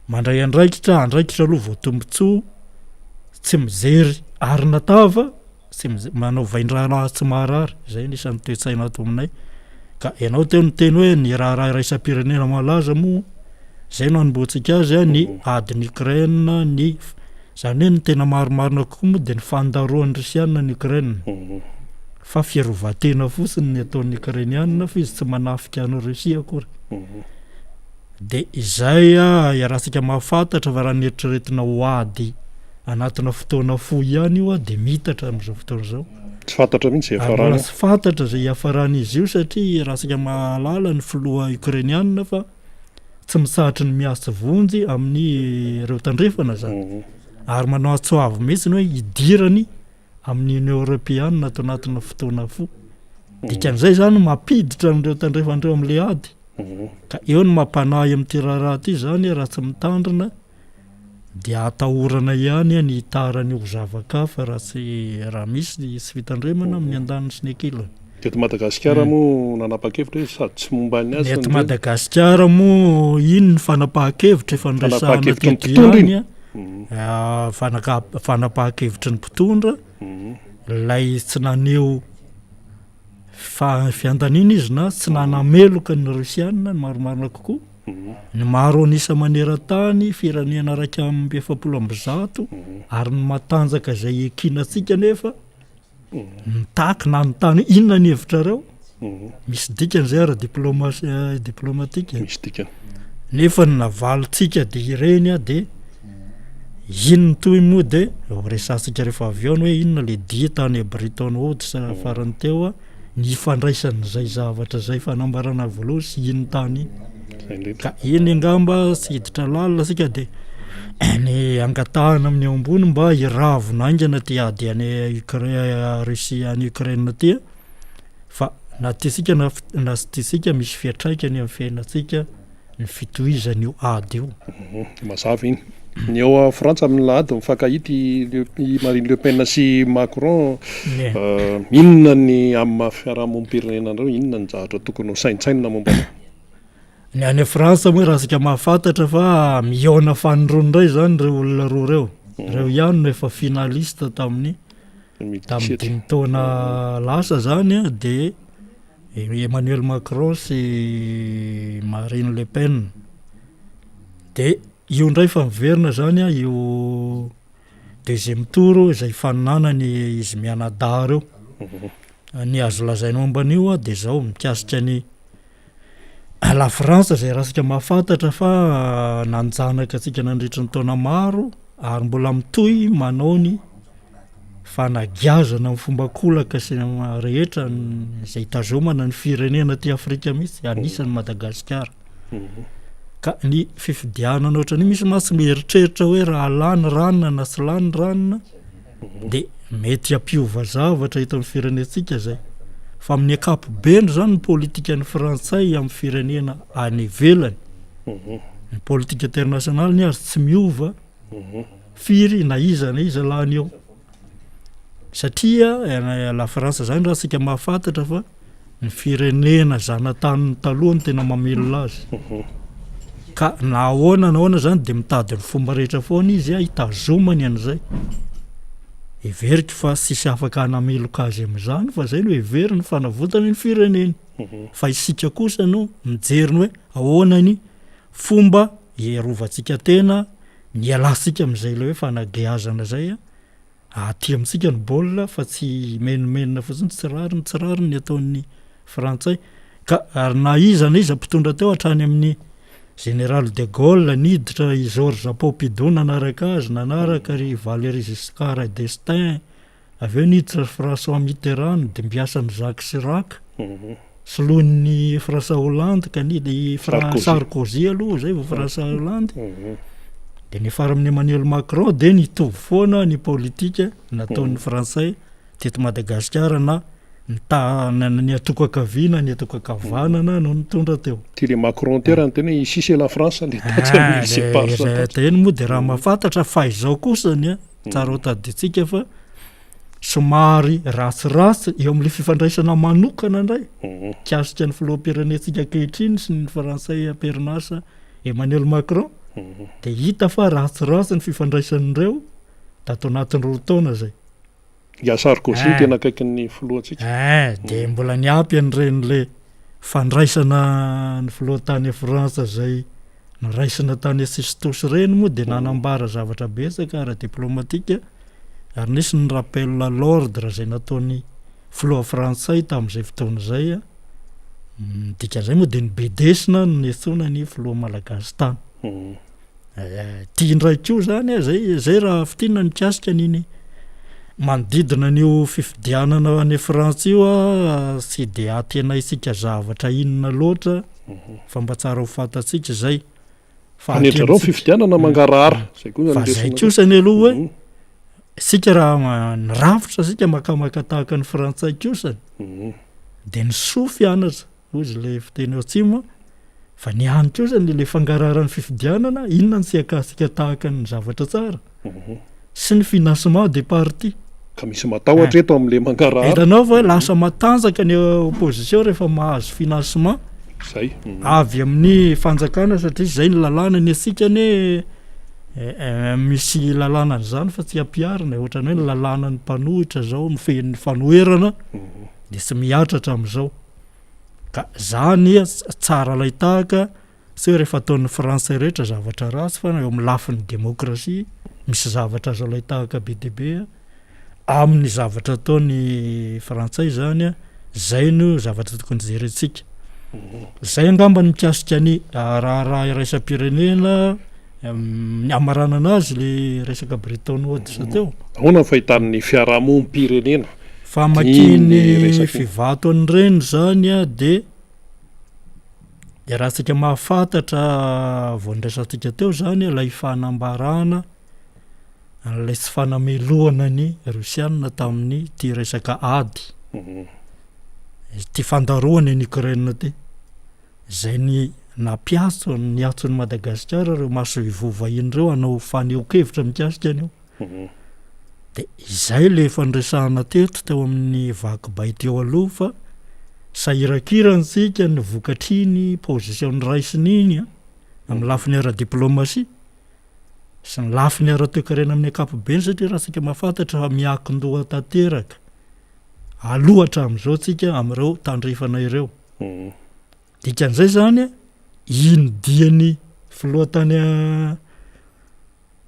mandray andraikitra aloha voatombotsoa tsy mijery arina tava tsy manao vaindraha tsy maharary zay nisan'ny toetsaina ato aminay ka ianao teo ny teny hoe ny raha raisam-pirenena malaza moa zay no anomboantsika azy ny adiny Ukraine ny zany hoe ny tena maromarina kokoa moa de ny fandaroan'ny Rusiana ny Ukraine fa fiarovan-tena fotsiny ny ataon'ny Ukrainiana fa izy tsy manafika an'ny Rusia akory de izay iarahantsika mahafantatra fa raha ny eritreretina hoady anatina fotoana fohy ihany io de mitatra amin'izao fotoana zao tsy fantatra mihitsy iafarany tsy fantatra zay iafarany izy io satria rahantsika mahalala ny filoha Ukrainiana fa tsy misahatra ny miasa vonjy amin'ny ireo tandrefana zany ary manao atsoavy mihitsy hoe hidirany amin'ny Union Européenne atao anatina fotoana fo. Dikan'izay zany mampiditra an'ireo tandrefandreo amin'le ady. Ka eo no mampanahy amin'ity raharaha ty zany raha tsy mitandrina dia atahorana ihany ny tarany ho zavakafa raha misy sy fitandremana amin'ny andaniny sy ny ankilany. Eto Madagasikara moa nanapa-kevitra hoe sady tsy momba ny azy. Eto Madagasikara moa iny ny fanapahan-kevitra efa nresahana teto fanapahan-kevitry ny mpitondra lay tsy naneho fiandanina izy na tsy nanameloka ny Rusiana ny maromarina kokoa. Ny maro anisa maneran-tany firenena raika amby 700 ary ny matanjaka izay ekinantsika nefa mitaky na ny tany inona ny hevitrareo misy dikan'izay ara-diplomatika misy dikany nefa ny navalitsika dia ireny dia inony toy moa dia resansika rehefa avy eo hoe inona le dia tany Bretton Woods farany teo ny fandraisan'izay zavatra zay fanambarana voalohany sy iny tany ka iny angamba sy hiditra lalina sika dia ny angatahana amin'ny ambony mba hiravona aingana ty ady any Rusia any Ukraine ty fa na tisika na sy tisika misy fiatraikany amin'ny fiainantsika ny fitohizan'io ady io. Mazava iny. Ny eo a Frantsa amin'ny lahady mifankahity Marine Le Pen sy Macron inona ny amin'ny fiarahamonim-pirenena andreo inona ny zavatra tokony ho saintsainina momba ny any Frantsa moa raha sika mahafantatra fa mihaona fanirony indray zany reo olona roa reo ihany no efa finalista tamin'ny dimy taona lasa zany dia Emmanuel Macron sy Marine Le Pen dia io ndray fa miverina zany io deuxième tour izay faninanany izy mianadahy reo ny azo lazaina momban'io dia zao mikasika ny la France zay raha sika mahafantatra fa nanjanaka atsika nandritra ny taona maro ary mbola mitohy manao ny fanagiazana amin'ny fomba kolaka sy rehetra izay tazomana ny firenena ty Afrika mihitsy anisan'ny Madagasikara. Ka ny fifidianana ohatrany misy masy mieritreritra hoe raha lany ranona na sy lany ranona dia mety ampiova zavatra hita amin'ny firenentsika zay fa amin'ny ankapobeny zany ny politika ny frantsay amin'ny firenena any ivelany ny politika internasionaly ny azy tsy miova firy na iza lany eo satria la France zany raha sika mahafantatra fa ny firenena zanatany talohany tena mamelona azy ka nahoana zany dia mitady ny fomba rehetra foana izy hitazomany an'izay everika fa sisy afaka hanameloka azy amin'izany fa zay no everiny fanavotany ny fireneny fa isika kosa no mijeriny hoe ahoana ny fomba hierovantsika tena ny alasika amin'izay le hoe fanageazana zay aty amintsika ny baolina fa tsy menomenona fotsiny tsy rariny ny ataon'ny frantsay ka ary na iza mpitondra teo hatrany amin'ny Général de Gaulle niditra i Georges Pompidou nanaraka azy nanaraka ry Valéry Giscard d'Estaing avy eo niditra François Mitterrand dia mbiasan'ny Jacques Chirac soloin'ny François Hollande ka nidy Sarkozy aloha zay vao François Hollande dia ny fara amin'ny Emmanuel Macron dia nitovy foana ny politika nataon'ny frantsay teto Madagasikara na ny atokakaviana ny atokakavanana no nitondra teo ty le Macron ty raha ny tena isisy la France le eny moa dia raha mahafantatra fa izao kosany tsara ho taditsika fa somary ratsiratsy eo amin'le fifandraisana manokana indray kiasika ny filoham-pirenentsika ankehitriny sy ny frantsay perinasa Emmanuel Macron dia hita fa ratsiratsy ny fifandraisan'ireo da atao anatin'ny roa taona zay Sarkozy tena akaikin'ny filohantsika dia mbola niampy an'ireny le fandraisana ny filohan-tany Frantsa zay niraisana tany Sistos reny moa dia nanambara zavatra betsaka ara-diplomatika ary nisy ny rappel à l'ordre zay nataon'ny filoha frantsay tamin'izay fotoana zay dikan'izay moa dia nibedesina no netsona ny filoha malagasy tany tia indraikio zany zay raha fitina nikasika niny manodidina n'io fifidianana any Frantsa io sy dia tena isika zavatra inona loatra fa mba tsara ho fantatsika zay fa netrareo fifidianana mangarahara fa zay kosany aloha hoe sika raha nyrafitra sika makamaka tahaka ny frantsay kosany de ny sofy anatra ozy le fiteny ao tsimo fa ny any kosany le fangararany fifidianana inona ny siakasika tahaka ny zavatra tsara sy ny financement de parti ka misy matahotra eto am'le mangarahara hitanao fa lasa matanjaka ny opposition rehefa mahazo financement zay avy amin'ny fanjakana satria zay ny lalàna ny asikany misy lalàna n'izany fa tsy ampiarina ohatrany hoe ny lalàna ny mpanohitra zao mifehy fanoherana de sy miatratra am'izao ka zany tsara lay tahaka sy hoe rehefa ataon'ny français rehetra zavatra rasy fa eo amin'ny lafin'ny démocratie misy zavatra azo lay tahaka be de be amin'ny zavatra ataony frantsay zany zay no zavatra tokony jerentsika zay angamba ny mikasika ny raha iraisam-pirenena amarana anazy le resaka Bretton Woods teo ahoana ny fahitan'ny fiarahamonim-pirenena famakiny fivato an'ireny zany de raha tsika mahafantatra voandraisantsika teo zany lay fanambarana lay tsy fanamelohana ny Rosiana tamin'ny ty resaka ady ty fandaroana ny Ukraine ty zay ny napiaso ny atson'ny Madagasikara reo maso ivovahiny reo anao faneokevitra mikasika anio de izay le fandraisana teto teo amin'ny vaky-bay teo aloha fa sahirakiransika ny vokatriny position ny raisin'iny amin'ny lafiny ara-diplomatie sy ny lafiny ara-toekarena amin'ny ankapobeny satria raha sika mahafantatra fa miakin-doha tanteraka alohatra am'izao tsika am'ireo tandrifana ireo dikan'izay zany iny diany filohatany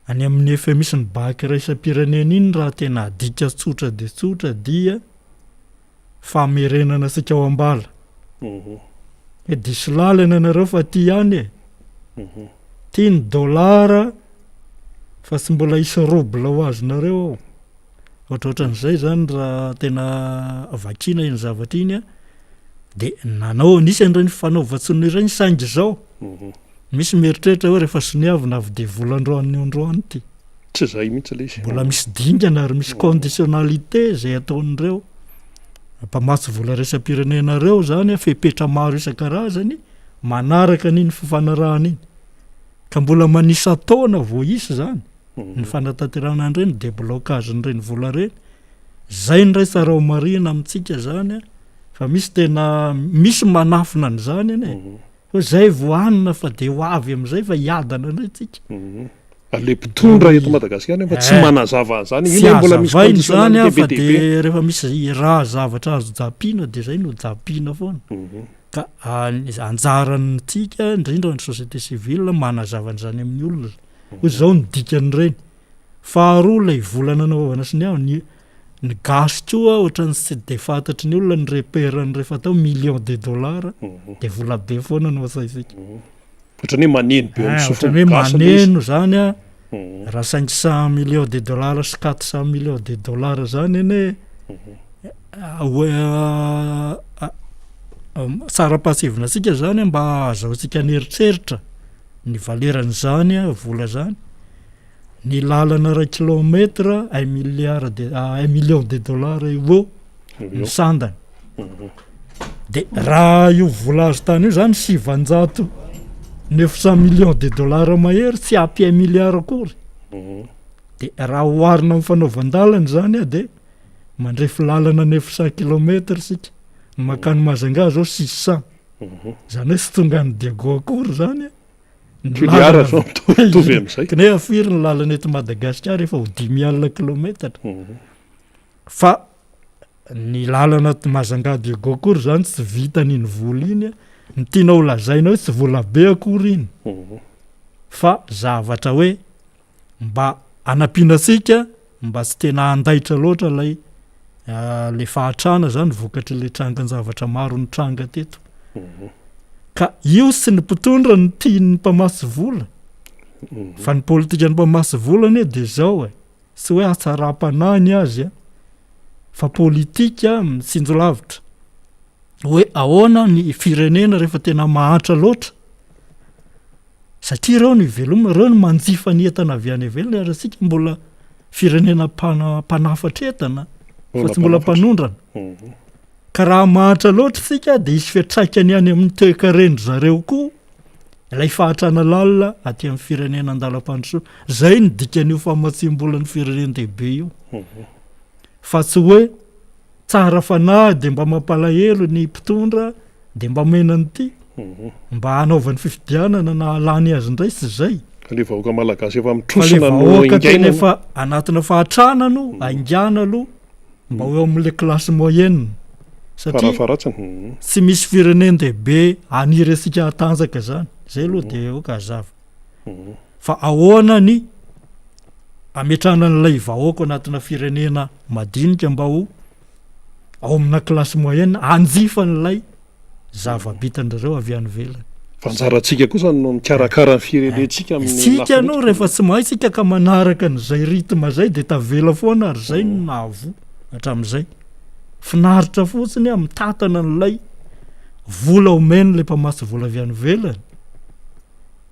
any amin'ny efa misy ny baky raisam-pirenena iny raha tena adika tsotra de tsotra dia famerenana sika ao ambala diso lalana anareo fa ty ihany ty ny dolara fa sy mbola isa roble ho azonareo ao ohatrohatran'izay zany raha tena vakina iny zavatra iny de nanao nisy an'ireny fanaovatsony ireny saingy zao misy mieritreritra hoe rehefa soniavina avy de volandroany ty tsy zay mihitsy le izy mbola misy dingana ary misy conditionnalité zay ataon'ireo mpamatsy vola raisam-pirenenareo zany fepetra maro isan-karazany manaraka n'iny fifanarahana iny ka mbola manisa taona vo isy zany ny fanatanterana an'ireny déblocage n'ireny vola reny zay ny ray sarao marina amintsika zany fa misy tena misy manafina an'izany ane fa zay voanina fa de ho avy am'izay fa hiadana anay tsika le mpitondra eto Madagasikara fa tsy manazava an'izany iny mbola misy zany fa de rehefa misy raha zavatra azo japina de zay no japina foana ka anjaran'ny tsika indrindra ny société civile manazava an'izany amin'ny olona hoy zao ny dikan'ireny faharoa lay volana anaovana sy ny aho ny gasy koa ohatrany tsy de fantatry ny olona ny reperany rehefa atao million de dollars de vola be foana no asaisika ohatrany hoe maneno be ohatrany hoe maneno zany raha 500 millions de dollars sy 400 millions de dollars zany ene tsara-pasivina sika zany mba azahotsika nyeritreritra ny valeran'izany vola zany ny lalana ray kilometra 1 million de dollars eo ny sandany de raha io vola azo tany io zany 700 900 millions de dollars mahery tsy apy 1 milliard akory de raha hoarina amin'ny fanaovan-dalany zany de mandrefy lalana 900 kilometra sika ny makany Mazanga zao 600 zany hoe sy tonga ny Diego akory zany miliara zao mitovy am'izay kanefa firy ny lalana eto Madagasikara efa ho 10,000 kilometra fa ny lalana Mazanga Diego akory zany tsy vita n'iny vola iny ny tianao lazaina hoe tsy vola be akory iny fa zavatra hoe mba anampianasika mba tsy tena andaitra loatra lay le fahatrana zany vokatry le tranga ny zavatra maro ny tranga teto ka io sy ny mpitondra ny tiany mpamasy vola fa ny politika ny mpamasy volany de zao sy hoe atsaram-panany azy fa politika mitsinjolavitra hoe ahoana ny firenena rehefa tena mahatra loatra satria reo ny veloma reo ny manjifa ny entana avy any ivelany ary sika mbola firenena mpanafatra fa tsy mbola mpanondrana ka raha mahatra loatra sika de isy fiatraikany any amin'ny toekarendry zareo koa ilay fahatrana lalina aty amin'ny firenena andalam-pandrosoana zay ny dikan'io famatsim-bola ny firenena dehibe io fa tsy hoe tsara fanahy de mba mampalahelo ny mpitondra de mba menany ity mba hanaovan'ny fifidianana na alany azy indray sy zay le vahoaka malagasy efa fa le mitrosina no vahoaka tena ingaina efa anatina fahatrana no aingana aloha mba eo amin'le klasy moyenne satria farafaratsiny tsy misy firenena dehibe aniry asika hatanjaka zany zay aloha de eoka hazava fa ahoana ny ametrahana n'ilay vahoaka anatina firenena madinika mba ho ao amina klasy moyenne anjifa n'ilay zava-bitan'ireo avy any velany fanjaratsika kosa no mikarakara ny firenentsika amin'ny sika no rehefa tsy mahay sika ka manaraka n'izay rythme zay de tavela foana ary zay no nahavo hatramin'izay finaritra fotsiny amin'ny tatana n'ilay vola omeny le mpamasy vola avy any velany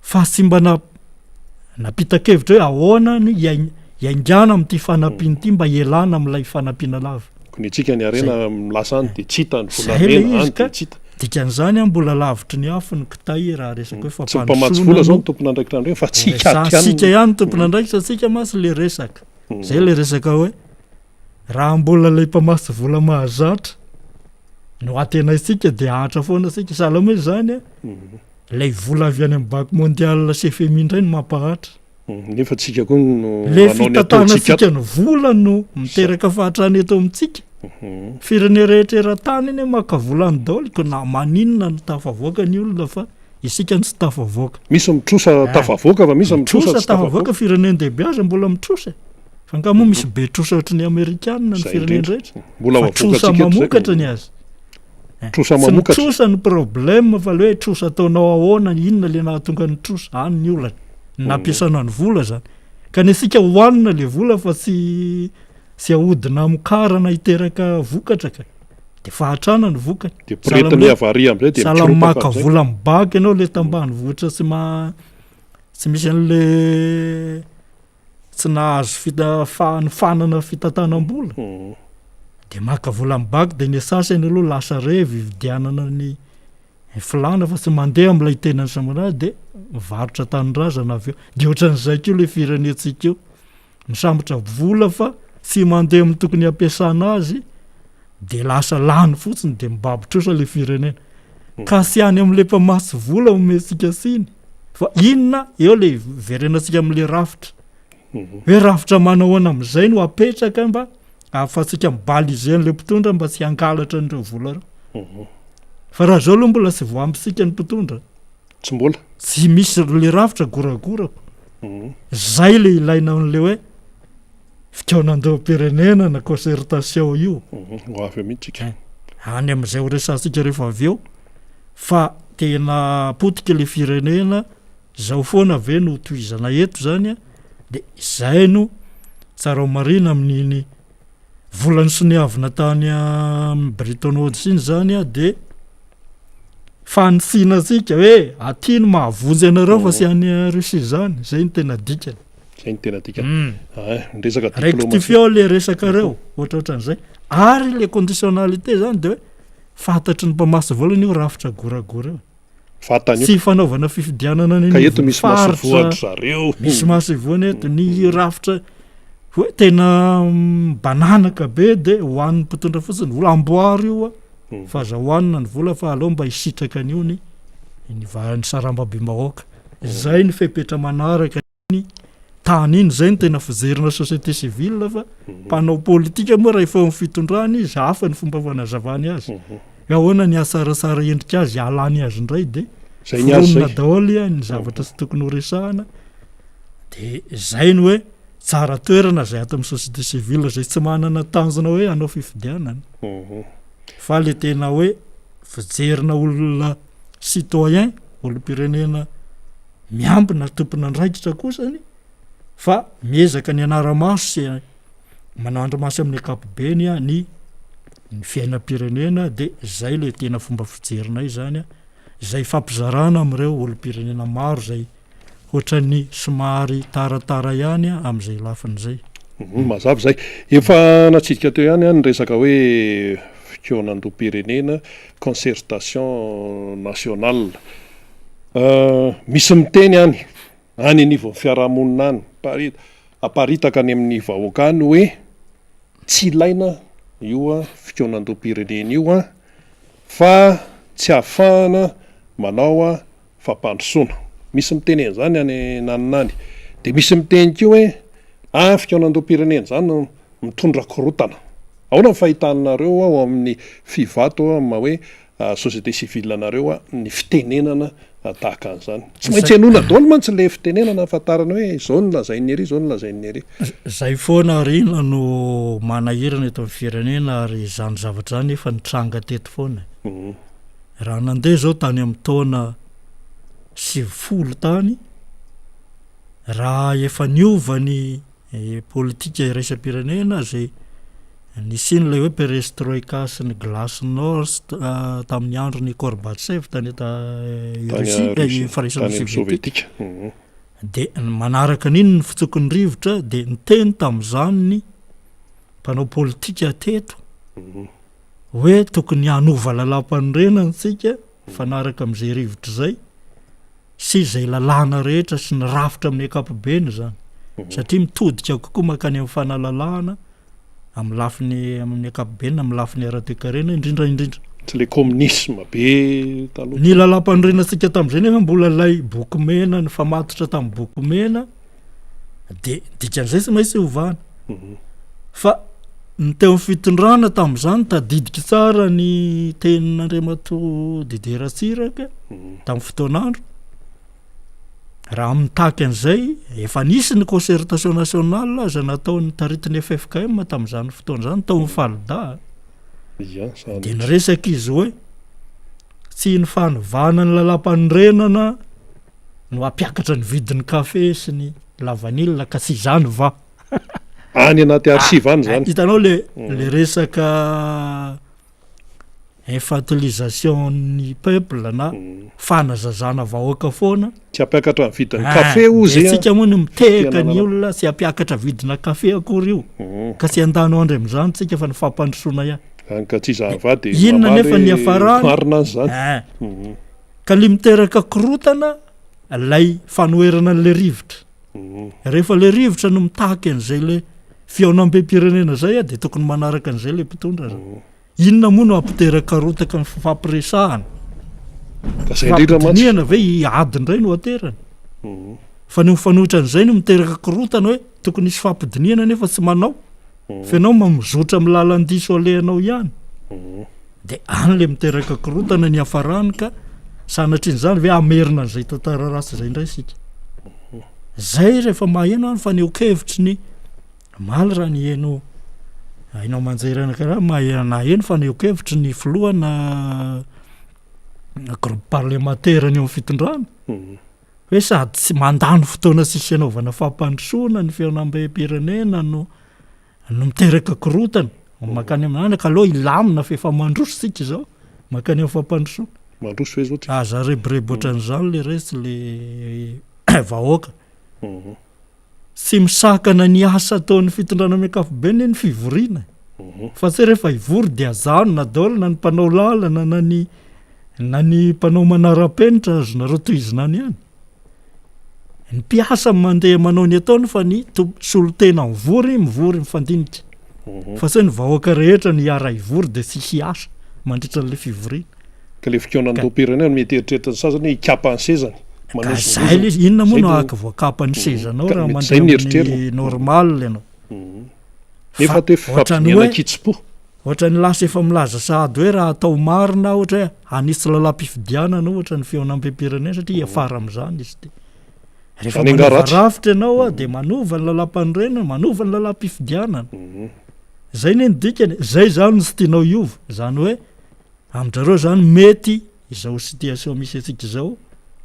fa sy mba napita-kevitra hoe ahoana ny iaingana amin'ity fanampiany ity mba ielana amin'ilay fanampiana lava ny tsika ny arena milasa any de tsita ny zay le volamena izy any ka de tsita dikan'izany a mbola lavitry ny afo ny kitay raha resaka hoe tsy mpamatsy vola zao ny tompona andraikitra andreny fa tsika sika ihany tompona andraikitra sika masy le resaka zay le resaka hoe raha mbola le mpamasy vola mahazatra no atenaisika de ahatra foana sika salama hoe zany a lay vola avy any amin'ny banque mondiale CFMI indray no mampahatra nefa tsika koa no le fitantanasika ny vola no miteraka fahatrany eto amintsika firene rehetra eran-tany iny maka volany daoliko na maninona no tafavoaka ny olona fa isika ny tsy tafavoaka misy mitrosa tafavoaka fa misy mitrosa trosa tafavoaka firenena dehibe azy mbola mitrosa fa nga moa misy be trosa ohatry ny amerikanina ny firenena rehetra mbola fa trosa mamokatra ny azy trosa sy mamokatra trosa ny problème fa le hoe trosa ataonao ahoana inona le nahatonga ny trosa any ny olana nampiasana ny vola zany ka ny asika hoanina le vola fa sy ahodina amikarana hiteraka vokatra ka de fahatrana ny vokany de pretina avaria am'izay de sahala maka vola mibaky ianao le tambany vohatra tsy misy an'le tsy nahazo fanana fitantanam-bola de maka vola mibaky de ny sasany aloha lasa revy vidianana ny filana fa tsy mandeha am'ilay tenany samana de mivarotra tanindrazana avy eo de ohatran'izay keo le firenetsika eo misambotra vola fa tsy mandeha amin'ny tokony ampiasana azy de lasa lany fotsiny de mibabitrosa le firenena ka sy any am'le mpamasy vola omesika siny fa inona eo le verenasika am'le rafitra hoe rafitra manahoana am'izay no apetraka mba ahafatsika mibalizen'le mpitondra mba tsy hangalatra n'ireo vola reo fa raha zao aloha mbola sy voampysika ny mpitondra tsy mbola tsy misy le rafitra goragorako zay le ilaina n'le hoe fikaonandeo-pirenena na concertation io ho avy amitsika any am'izay ho resansika rehefa avy eo fa tena potika le firenena zao foana ve no toizana eto zany a de zay no tsara marina amin'iny volany sy ny avina tany Bretton Woods iny zany a de fanisina sika hoe aty no mahavonjy anareo fa sy any Russie zany zay ny tena dikany zay ny tena dikany resaka rectifio le resaka reo ohatraohatran'izay ary le conditionnalité zany de hoe fantatry ny mpamasy volany io rafitra goragora eo fatany sy fanaovana fifidianana ka eto misy masovoany zareo misy masovoany eto ny rafitra hoe tena bananaka be de hoan'ny mpitondra fotsiny vola amboary io fa zahoanina ny vola fa aleo mba hisitraka an'io ny ny sarambabe mahoaka zay ny fepetra manaraka ny tany iny zay ny tena fijerina société civile fa mpanao politika moa raha efa amin'ny fitondrany izy hafa ny fomba fanazavany azy ahoana ny asarasara endrika azy alany azy indray de foronina daholy ny zavatra tsy tokony ho resahana de zay ny hoe tsara toerana zay ato amin'ny société civile zay tsy manana tanjona hoe anao fifidianana fa le tena hoe fijerina olona citoyen olom-pirenena miambina tompona andraikitra kosany fa miezaka ny anara-maso sy manao andromasy amin'ny akapobeny a ny fiainam-pirenena de zay le tena fomba fijerina izy zany a zay fampizarana am'ireo olom-pirenena maro zay ohatran'ny somary taratara ihany a am'izay lafin'izay Mazava zay efa natsika teo ihany ny resaka hoe fikoanandoam-pirenena concertation nationale misy miteny any anivo fiarahamonina any aparitaka any amin'ny vahoaka any hoe tsy ilaina io a fikoanandoam-pirenena io a fa tsy ahafahana manao a fampandrosoana misy miteny an'izany any naninany de misy miteny keo hoe fikoanandoam-pirenena zany mitondra korotana aona fahitanareo ao amin'ny fivato ma hoe société civile anareo a ny fitenenana tahaka an'izany tsy maintsy anona daoly mantsy le fitenenana afantarana hoe zao ny lazainy ery zao ny lazainy ery zay foana rina no manahirana eto amin'ny firenena ary zany zavatra zany efa nitranga teto foana raha nandeha zao tany amin'ny taona 90 tany raha efa niovany politika iraisam-pirenena zay nisy ilay hoe perestroïka sy ny glasnost tamin'ny andro ny Gorbatchev tany eta Russie sovietika de manaraka an'iny ny fitsokon'ny rivotra de niteny tamin'izany ny mpanao politika teto hoe tokony hanova lalam-panorenana tsika fanaraka amin'izay rivotra zay sy izay lalàna rehetra sy ny rafitra amin'ny ankapobeny zany satria mitodika kokoa makany amin'ny fanalalahana amin'ny lafiny amin'ny ankapobeny amin'ny lafiny ara-toe-karena indrindra tsy le communisme be taloha ny lalam-panorenana tsika tamin'izay nefa mbola lay boky mena ny famatotra tamin'ny boky mena de dikan'izay sy maintsy ovana fa ny teo amin'ny fitondrana tamin'izany tadidika tsara ny tenin'Andriamatoa Didier Ratsiraka tamin'ny fotoan'andro raha mitaky an'izay efa nisy ny concertation nationale aza nataony taritiny FFKM tamin'izany fotoana zany tao ny Falda de niresaka izy hoe tsy ny fanovana ny lalam-panorenana no ampiakatra ny vidin'ny kafe sy ny lavanila ka tsy izany va any anaty archive any zany hitanao le resaka infantilisation ny peuple na fanazazana vahoaka foana tsy ampiakatra ny vidin'ny kafe ozy tsika moa ny mitehaka ny olona sy ampiakatra vidina kafe akory io ka tsy andano andry amin'izany tsika fa ny fampandrosoana ihany ka tsy zava de inona nefa ny afarany marina zany ka li miteraka korotana lay fanoerana an'le rivotra rehefa le rivotra no mitaky an'izay le fiaonam-be-pirenena zay de tokony manaraka an'izay le mpitondra inona moa no ampiteraka rotaka ny fampiresahana fampidiniana ve adiny ray no aterany fa ny mifanohitra an'izay no miteraka korotana hoe tokony isy fampidiniana nefa tsy manao fa ianao mamizotra amin'ny lalan-diso alehanao ihany de any le miteraka korotana ny afarany ka sanatr'in'izany ve amerina an'izay tantara rasy zay indray sika zay rehefa maheno any fa neokevitry ny maly raha ny eno ainao manjairana karaha naheno fa neokevitry ny filohana groupe parlementaire ny eo amin'ny fitondrana hoe sady tsy mandano fotoana sisy anaovana fampandrosoana ny fiaonam-be-pirenena no miteraka korotana makany amin'any ka aloha ilamina fa efa mandroso sika zao makany amin'ny fampandrosoana mandroso hoe zao aza reborebotra an'izany le resy le vahoaka sy misakana ny asa ataon'ny fitondrana amin'ny ankapobeny ny fivoriana fa tsy rehefa ivory de azano na daoly na ny mpanao lalana na ny mpanao manara-penitra azonareo toizinany ihany ny mpiasa mandeha manao ny ataony fa ny solotena mivory mifandinika fa tsy ny vahoaka rehetra ny ara ivory de tsisy asa mandritra n'le fivoriana ka le fikoanandoam-pirenena mety eritreritra ny sasany ikapa ny sezany zay le inona moa no ahaka voakapany sezanao raha mandeha amin'ny normal ianao nefa te fampidiniana kitsipo ohatra ny lasa efa milaza sahady hoe raha atao marina ohatra hoe hanisy lalam-pifidianana ohatra ny fiaonam-be-pirenena satria afara amin'izany izy de rehefa manovarafitra ianao de manova ny lalam-panorenana manova ny lalam-pifidianana zay ne nydikany zay zany sy tianao iova zany hoe aminjareo zany mety izao situation misy atsika zao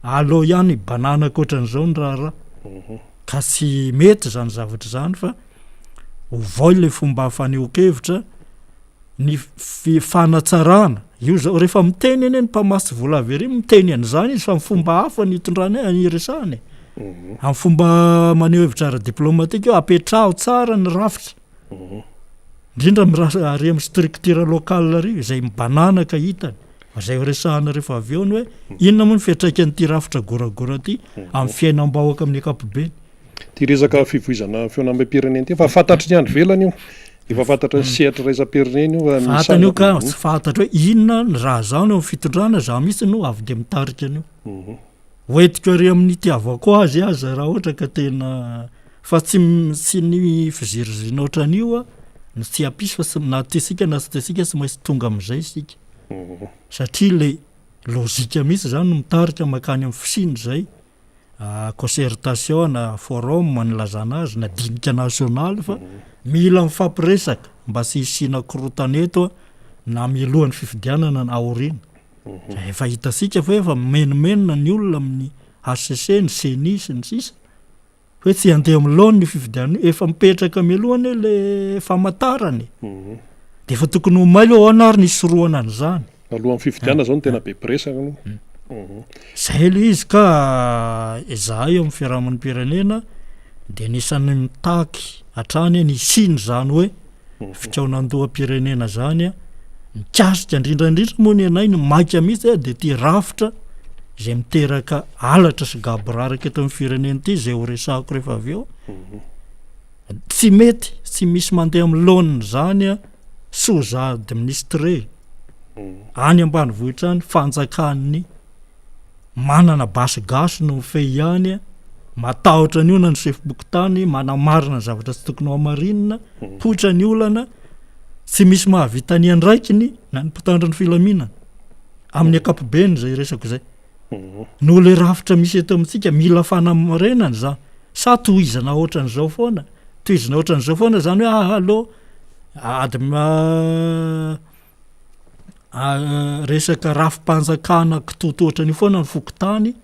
alo ihany bananaka ohatran'izao ny raharaha ka tsy mety zany zavatra zany fa ovao le fomba faneokevitra ny fanatsarana io zao rehefa miteny eny ny mpamasy vola avery miteny an'izany izy fa mifomba hafa ny hitondrany iresahany amin'ny fomba maneho hevitra ara-diplomatika eo apetraho tsara ny rafitra indrindra ary amin'ny structure locale ry izay mibananaka hitany zay resahana rehefa avy eo ny hoe inona moa ny fiatraikan'ity rafitra goragora ty amin'ny fiainam-bahoaka amin'ny ankapobeny ty resaka fivoizana feonam-pirenena ty efa fantatry ny andro velany io efa fantatra ny sehatra raisam-pirenena io fatany io ka tsy fantatra hoe inona ny raha zany eo amin'ny fitondrana za misy no avy de mitarika an'io hoentiko ary amin'ny tiavako azy raha ohatra ka tena fa tsy ny fizirizina ohatran'io a ny tsy ampisy fa na tesika na tsy tesika sy maintsy tonga amin'izay isika satria le lozika misy zany no mitarika makany amin'ny fisiny zay concertation na forum manylazana azy na dinika nasionaly fa mila mifampiresaka mba sy hisina korotaneto na milohan'ny fifidianana na aoriana efa hitasika fa efa menomenona ny olona amin'ny HCC ny CENI sy ny sisa hoe tsy andeha milohany ny fifidianana efa mipetraka milohany le famantarany de efa tokony ho mailo ao anary ny soroana an'izany alohan'ny fifidianana zao no tena be presaka no zay le izy ka izahay eo amin'ny fiarahamon'ny pirenena de nisan'ny mitaky hatrany ny siny zany hoe fikaonandoha-pirenena zany a mikasika indrindraindrindra moa ny anay ny maika mihitsy de ty rafitra zay miteraka alatra sy gaboraraka eto amin'ny firenena ty zay ho resahako rehefa avy eo tsy mety tsy misy mandeha amin'ny laoniny zany a sozady ministre any ambanivohitra any fanjakany manana basy gasy no fe ihany matahotra ny olana ny sefibokotany manamarina ny zavatra tsy tokony ao amarinina potra ny olana tsy misy mahavitany andraikiny na ny mpitandro ny filaminana amin'ny ankapobeny zay resako zay no le rafitra misy eto amintsika mila fanamarenany zany sa tohizana ohatran'izao foana tohizana ohatran'izao foana zany hoe allo ady resaka rafim-panjakana kitoto ohatran'io foana ny fokotany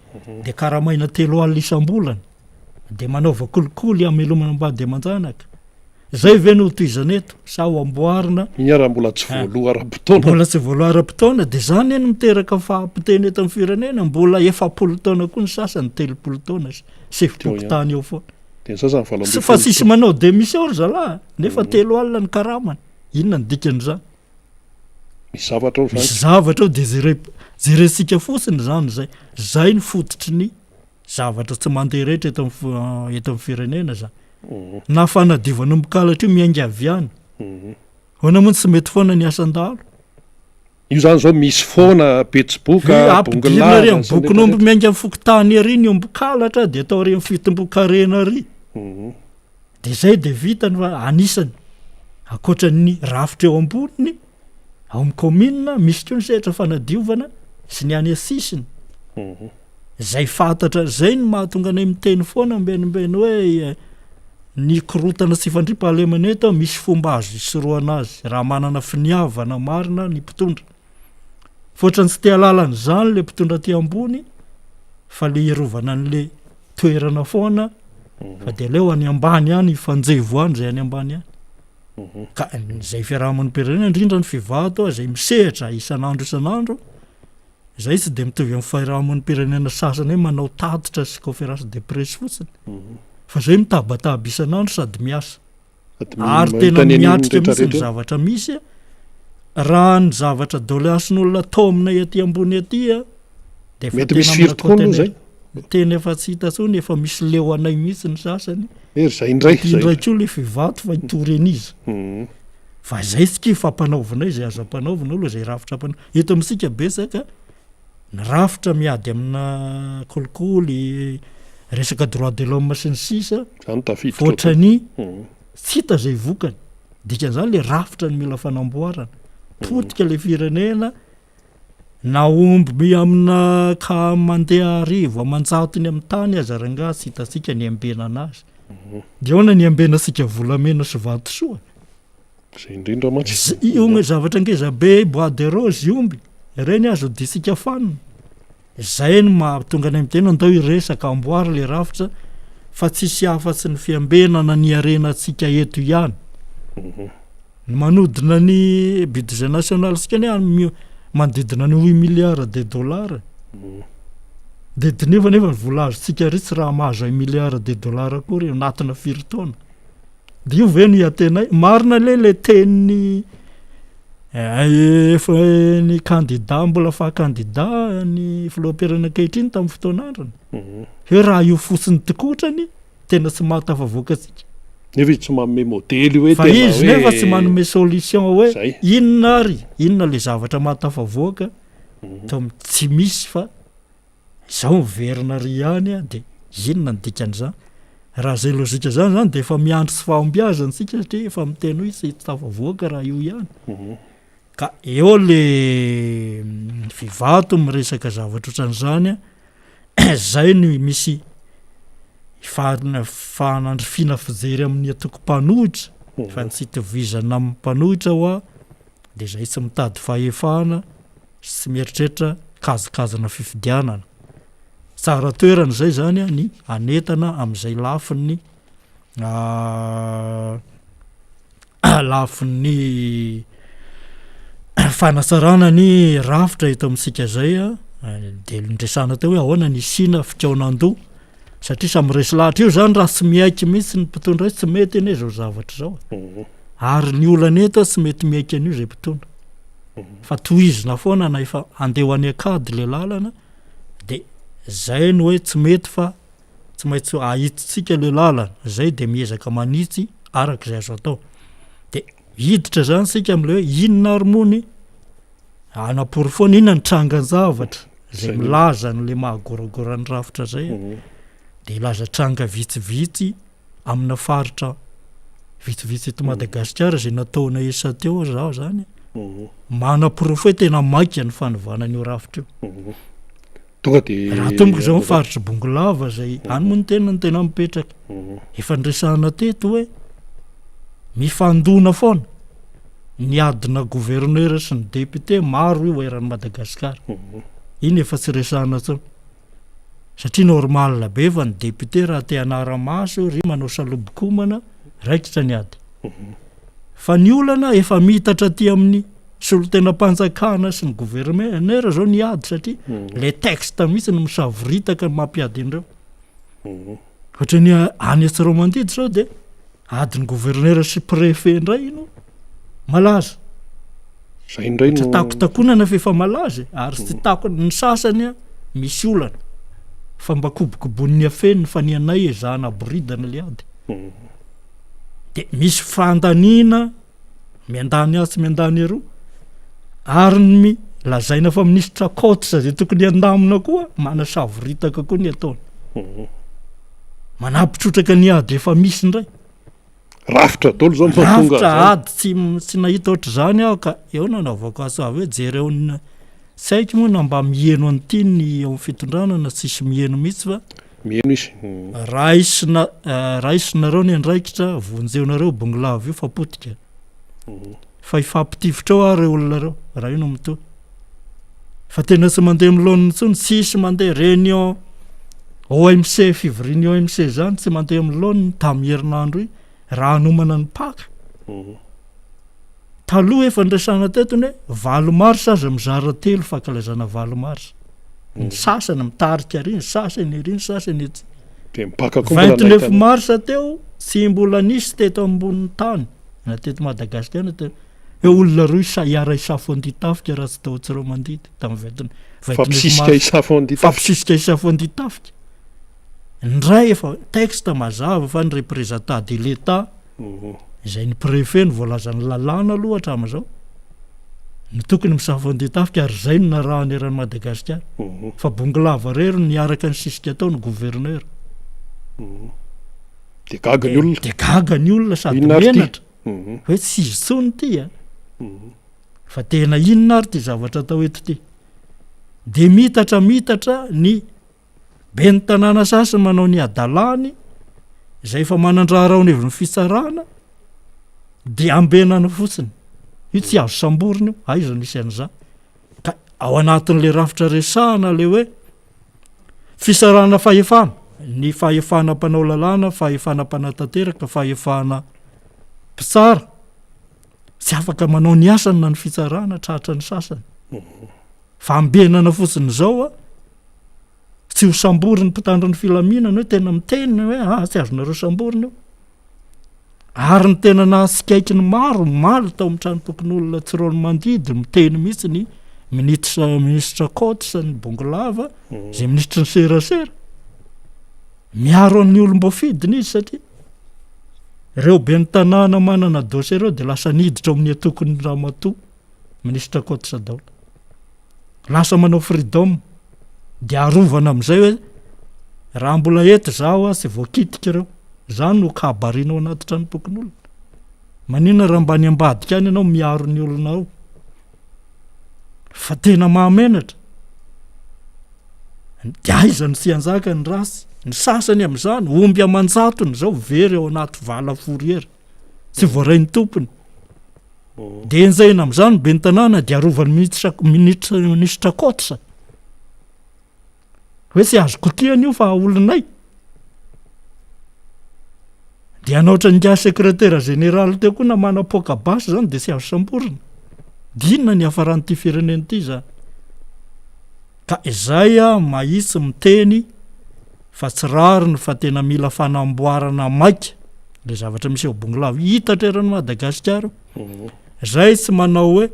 de karamaina 3 alina isam-bolana de manaova kolikoly amelomana ambady aman-janaka zay ve no tohizana eto sa ho amboarina mbola tsy voaloha ara-potoana mbola tsy voaloha ara-potoana de zany eny miteraka fahampiteny eto amin'ny firenena mbola 7 taona koa ny sasany 3 taona sefibokotany eo foana de sasany fa sisy manao démission zalahy nefa 3 alina ny karamana inona ny dikan'izany misy zavatra ao misy zavatra ao de jerentsika fotsiny zany zay ny fototry ny zavatra tsy mandeha rehetra eto amin'ny firenena zany na fanadivana mbokalatra io miainga avy any hoana moa tsy mety foana ny asan-dalo io zany zao misy foana petsiboka ampidirina ry amin'ny bokinomby miainga amin'ny fokotany ary ny ombokalatra de atao ary amin'ny fitombokarena ary de zay de vitany fa anisany akoatran'ny rafitra eo amboniny ao amin'ny commune misy koa ny sehatra fanadiovana sy ny any asisiny zay fantatra zay ny mahatonga anay miteny foana mbenimbeny hoe ny korotana sy fandripahalemana eto misy fomba azo isoroana azy raha manana finiavana marina ny mpitondra fotrany tsy te halalany zany le mpitondra ty ambony fa le irovana an'le toerana foana fa de leo any ambany any fanjevo any zay any ambany any ka zay fiarahamon'ny pirenena indrindra ny fivato zay misehatra isan'andro zay tsy de mitovy amin'ny fiarahamon'ny pirenena sasany hoe manao tatitra sy conférence de presse fotsiny fa zay mitabataba isan'andro sady miasa ary tena miatrika misy ny zavatra misy raha ny zavatra doleasin'olona tao aminay aty ambony aty de mety misy firy tokoa aloha zay tena efa tsy hita tsony efa misy leo anay mihitsy ny sasany zay indraiky io le fivato fa itoren'izy fa zay tsika fampanaovanay zay azo ampanaovana aloha zay rafitra eto amintsika besaka ny rafitra miady amina kolikoly resaka droit de l'homme sy ny sisa fotrany tsy hita zay vokany dikan'izany le rafitra ny mila fanamboarana potika le firenena na omby amina ka mandeha arivo amanjatony amin'ny tany azaranga tsy hitasika ny ambena anazy de ona ny ambena sika volamena sy vatosoa zay indrindra mantsy io zavatra ngezabe bois de rose omby reny azo disika fanina zay ny mahatonga anay mitena andao iresaka amboary le rafitra fa tsisy afa-tsy ny fiambenana ny arenatsika eto ihany ny manodina ny budget national sika ny manodidina ny 8 milliards de dollars de nefa ny volazontsika ry tsy raha mahazo 1 milliard de dollara kory anatina 4 taona de io ve no iatenay marina le teniny efa ny candidat mbola fa candidat ny filohampirenena ankehitriny tamin'ny fotoan'andrany hoe raha io fotsiny tokotrany tena tsy mahatafavoaka antsika nefa izy tsy manome modely hoe fa izy nefa tsy manome solution hoe inona le zavatra mahatafavoaka tsy misy fa izao miverina ry ihany a de inona ny dikan'izany raha zay lozika zany de efa miandro sy fahombiazana sika satria efa miteny hoe tsy tafavoaka raha io ihany ka eo le fivato miresaka zavatra ohatran'izany a zay no misy fanandrifina fijery amin'ny atoko-panohitra fa tsy tovizana amin'ny mpanohitra hoa de zay tsy mitady fahefana sy mieritreritra kazokazana fifidianana tsara toerana zay zany a ny anetana amin'izay lafiny lafiny fanasarana ny rafitra eto amintsika zay a de ndresana teo hoe ahoana ny sina fikaonan-doha satria samyresy lahatra io zany raha tsy miaiky mihitsy ny mpitondra hoe tsy mety ane zao zavatra zao ary ny olana eto tsy mety miaiky an'io zay mpitondra fa tohizina foana na efa andeha any akady le lalana de zay no hoe tsy mety fa tsy maintsy ahitsitsika le lalana zay de miezaka manitsy arak'izay azo atao de hiditra zany sika am'le hoe inona ary mony anapory foana inona ny trangan-javatra zay milaza n'le mahagoragorany rafitra zay de ilaza tranga vitsivitsy amina faritra vitsivitsy eto Madagasikara zay nataona esa teo zao zany manaporofo hoe tena maika ny fanovana an'io rafitra io tonga de raha tomboko zao mifaritry bongolava zay any moa ny tena mipetraka efa ndresahana teto hoe mifandona foana ny adina gouverneur sy ny député maro io eran'ny Madagasikara iny efa tsy resahana tsao satria normal be fa ny député raha te anara-maso ry manao salobokomana raikitra ny ady fa ny olana efa mitatra aty amin'ny solon-tena-panjakana sy ny gouverneur zao ny ady satria le texte mihitsy no misavoritaka mampiady indreo ohatra ny any Atsiromandedy zao de adiny gouverneur sy préfet indray no malaza zay indray no takotakonana fa efa malaza ary tsy tako ny sasany a misy olana fa mba kobokobon'ny afeniny fa ny anay ezahana boridana le ady de misy fandanina miandany atsy miandany aroa ary ny lazaina fa ministra Kotsa zay tokony andamina koa mana savoritaka koa ny ataony manapitrotraka ny ady efa misy indray rafitra dolo zao rafitra ady tsy nahita ohatra zany aho ka eo nanaovako aso avy hoe jery eo ny tsy haiko moa na mba mieno an'ity ny eo fitondrana na tsisy mieno mihitsy fa mieno izy raha isinareo ny andraikitra vonjeonareo bongolava io fa potika fa ifampitivitra ao ary olona reo raha io no mitoa fa tena tsy mandeha miloniny tsony tsisy mandeha réunion OMC fivoriany OMC zany tsy mandeha miloniny tamin'ny herinandro io raha anomana ny paka taloha efa ndraisana tetony hoe 8 mars aza mizara 3 fankalazana 8 mars ny sasany mitarika ary ny sasany ery ny sasany etsy de mipaka koa 29 mars teo tsy mbola nisy teto ambonin'ny tany na teto Madagasikara teo olona roa iara isafonditafika raha tsy tao Atsiromandedy tamin'ny 29 fampisisika isafonditafika ndray efa texte mazava fa ny représentant de l'État zay ny préfet ny voalazany lalàna aloha hatramin'izao ny tokony misafonditafika ary zay no narahany eran'ny Madagasikara fa bongolava rery niaraka ny sisika tao ny gouverneur de gaga ny olona de gaga ny olona sady menatra hoe tsy izy tsony ty fa tena inona ary ty zavatra atao eto ty de mitatra ny ben'ny tanàna sasany manao ny adalany zay efa manandrarao ny heviny fitsarana de ambenana fotsiny io tsy azo samboriny io aiza nisy an'izany ka ao anatin'le rafitra resahana le hoe fisarana fahefana ny fahefana mpanao lalàna fahefana mpanatanteraka fahefana mpitsara tsy afaka manao ny asany na ny fitsarana tratra ny sasany fa ambenana fotsiny zao a tsy ho sambory ny mpitandro ny filaminana hoe tena miteny hoe tsy azonareo samborina io ary ny tena nasikaiky ny maro maly tao amin'ny trano tokony olona tsirony mandidy miteny mihitsy ny ministra Kotsa ny Bongolava zay ministra ny serasera miaro an'ny olom-bofidiny izy satria ireo be ny tanàna manana dosy ireo dia lasa niditra amin'ny atokony Ramatoa ministra Kotsa daola lasa manao freedom dia arovana amin'izay hoe raha mbola eto zaho sy voakitika ireo zany no kabarinao anaty trano tokony olona manina raha mbany ambadika any ianao miaro ny olona ao fa tena mahamenatra dia aiza ny sy anjaka ny rasy ny sasany amin'izany omby amanjatony zao very ao anaty vala fourrière tsy voaray ny tompony dia enjaina amin'izany be ny tanàna dia arovan'ny ministra Kotsa hoe sy azo kotiana io fa olonay dia anao ohatran'ny gas sekretera général teo koa na mana-poka basy zany dia sy azo samborina dinona ny hafaran'ity firenena ity zany ka izay mahitsy miteny fa tsy rariny fa tena mila fanamboarana maika le zavatra misy eo Bongolava hitatrerany Madagasikara izay tsy manao hoe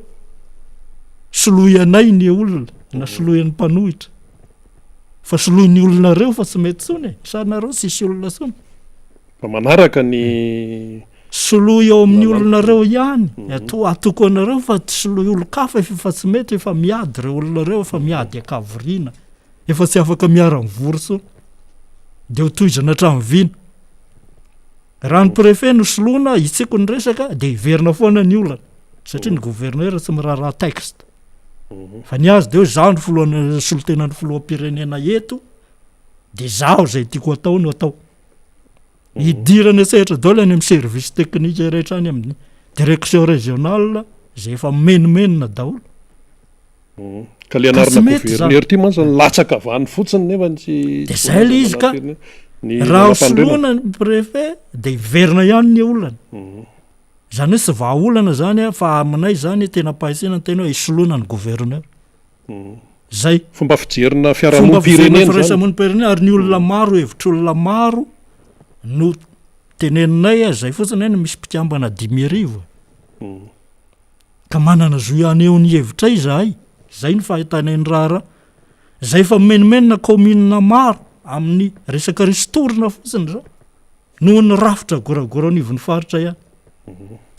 soloy-anay ny olona na soloy-an'ny mpanohitra fa soloy-ny olona reo fa tsy mety tsony sanareo sisy olona tsony fa manaraka ny soloy ao amin'ny olona reo ihany atoko anareo fa tsy soloy olo-kafa efa tsy mety efa miady reo olona reo efa miady akavoriana efa tsy afaka miara-mivory tsony dia ho toizana hatramin'ny vina raha ny préfet no soloina itsiko ny resaka dia hiverina foana ny olana satria ny gouverneur tsy miraharaha texte fa ny azy dia hoe zaho ny solotena ny filoham-pirenena eto dia zaho zay tiako atao no atao hidirana sehatra daoly any amin'ny service technique rehetra any amin'ny direction régionale zay efa menomenona daolo ka le anarana gouverneur ty mantsy latsaka avany fotsiny nefa tsy dia zay le izy ka raha hosoloana ny préfet dia hiverina ihany ny olana zany hoe sy vahaolana zany fa aminay zany tena pahisina ny tena hoe hisoloana ny gouverneur zay fomba fijerina fiarahamonimpirenena ary ny olona maro hevitr'olona maro no teneninay zay fotsiny ny misy mpikambana 10,000 ka manana zo ihany eo ny hevitra izahay zay ny fahitanay ny raharaha zay fa menomenina commune maro amin'ny resaka ristorina fotsiny zao noho ny rafitra goragora anivon'ny faritra ihany